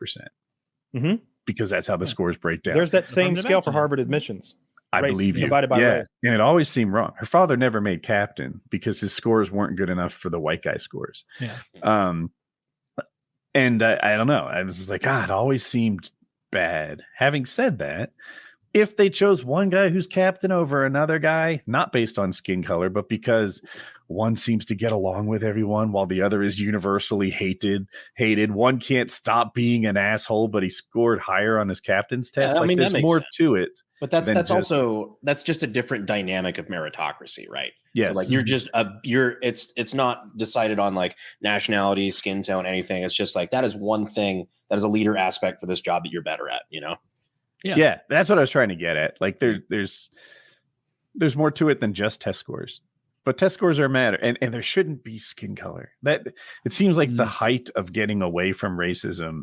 Mm-hmm. Because that's how the scores break down. There's that same scale for Harvard admissions. I believe you. Divided by race. And it always seemed wrong. Her father never made captain because his scores weren't good enough for the white guy scores. Yeah. And I don't know. I was just like, God, it always seemed bad. Having said that, if they chose one guy who's captain over another guy, not based on skin color, but because one seems to get along with everyone while the other is universally hated, one can't stop being an asshole, but he scored higher on his captain's test. I mean, there's more sense. to it. But that's just a different dynamic of meritocracy, right? Yes. So like it's not decided on like nationality, skin tone, anything. It's just like that is one thing that is a leader aspect for this job that you're better at, you know? Yeah, that's what I was trying to get at. Like there's more to it than just test scores. But test scores are a matter, and there shouldn't be skin color. That it seems like the height of getting away from racism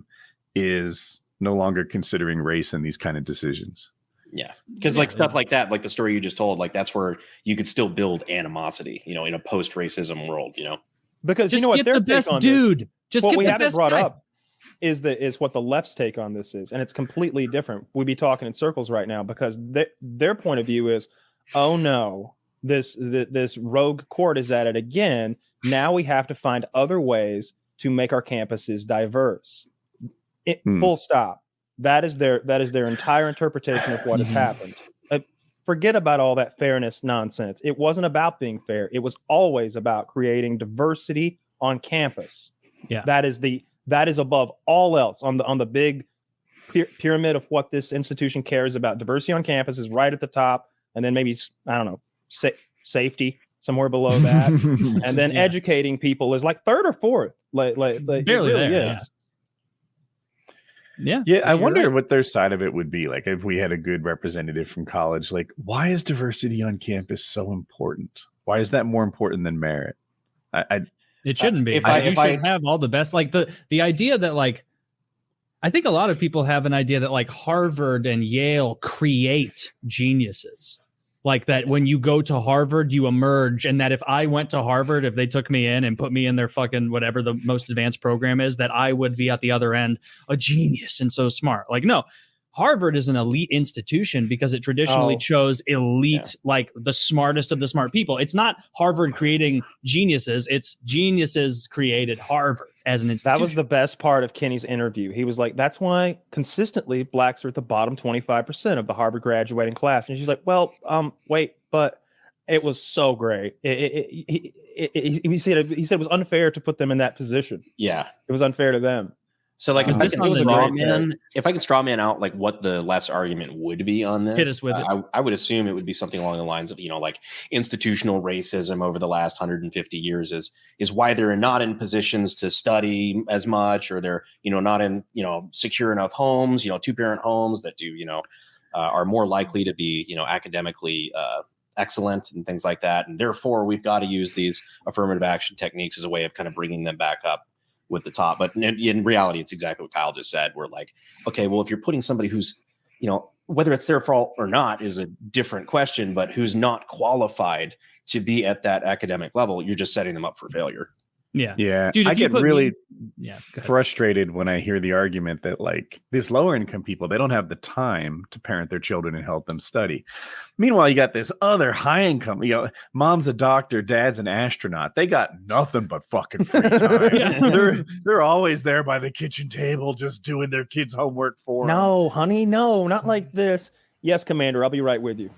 is no longer considering race in these kind of decisions. Yeah, because like stuff like that, like the story you just told, like that's where you could still build animosity, you know, in a post-racism world, you know. Because just you know what, get the best dude. Just what get we the haven't best brought guy. up is what the left's take on this is, and it's completely different. We'd be talking in circles right now because their point of view is, oh no, this rogue court is at it again. Now we have to find other ways to make our campuses diverse. Full stop. That is their entire interpretation of what has happened. Forget about all that fairness nonsense. It wasn't about being fair. It was always about creating diversity on campus. Yeah, that is above all else on the big pyramid of what this institution cares about. Diversity on campus is right at the top, and then maybe I don't know safety somewhere below that, and then educating people is like third or fourth. Like barely it really there, is. Yeah. Yeah, I you're wonder right. what their side of it would be. Like if we had a good representative from college, like why is diversity on campus so important? Why is that more important than merit? It shouldn't be. If You should have all the best. Like the idea that like, I think a lot of people have an idea that like Harvard and Yale create geniuses. Like that when you go to Harvard, you emerge, and that if I went to Harvard, if they took me in and put me in their fucking whatever the most advanced program is, that I would be at the other end a genius and so smart. Like, no, Harvard is an elite institution because it traditionally chose elite, like the smartest of the smart people. It's not Harvard creating geniuses. It's geniuses created Harvard as an institution. That was the best part of Kenny's interview. He was like, that's why consistently blacks are at the bottom 25% of the Harvard graduating class. And she's like, well, wait, but it was so great. He said it was unfair to put them in that position. Yeah. It was unfair to them. So like if I can straw man out like what the left's argument would be on this, hit us with it. I would assume it would be something along the lines of, like institutional racism over the last 150 years is why they're not in positions to study as much, or they're, not in, secure enough homes, 2-parent homes that do, are more likely to be, academically excellent and things like that. And therefore we've got to use these affirmative action techniques as a way of kind of bringing them back up with the top. But in reality, it's exactly what Kyle just said. We're like, okay, well, if you're putting somebody who's, whether it's their fault or not is a different question, but who's not qualified to be at that academic level, you're just setting them up for failure. Yeah. Dude, I get really Yeah, frustrated when I hear the argument that like these lower income people, they don't have the time to parent their children and help them study. Meanwhile, you got this other high income, mom's a doctor, dad's an astronaut. They got nothing but fucking free time. They're always there by the kitchen table just doing their kids' homework for them. No, honey, no, not like this. Yes, Commander, I'll be right with you.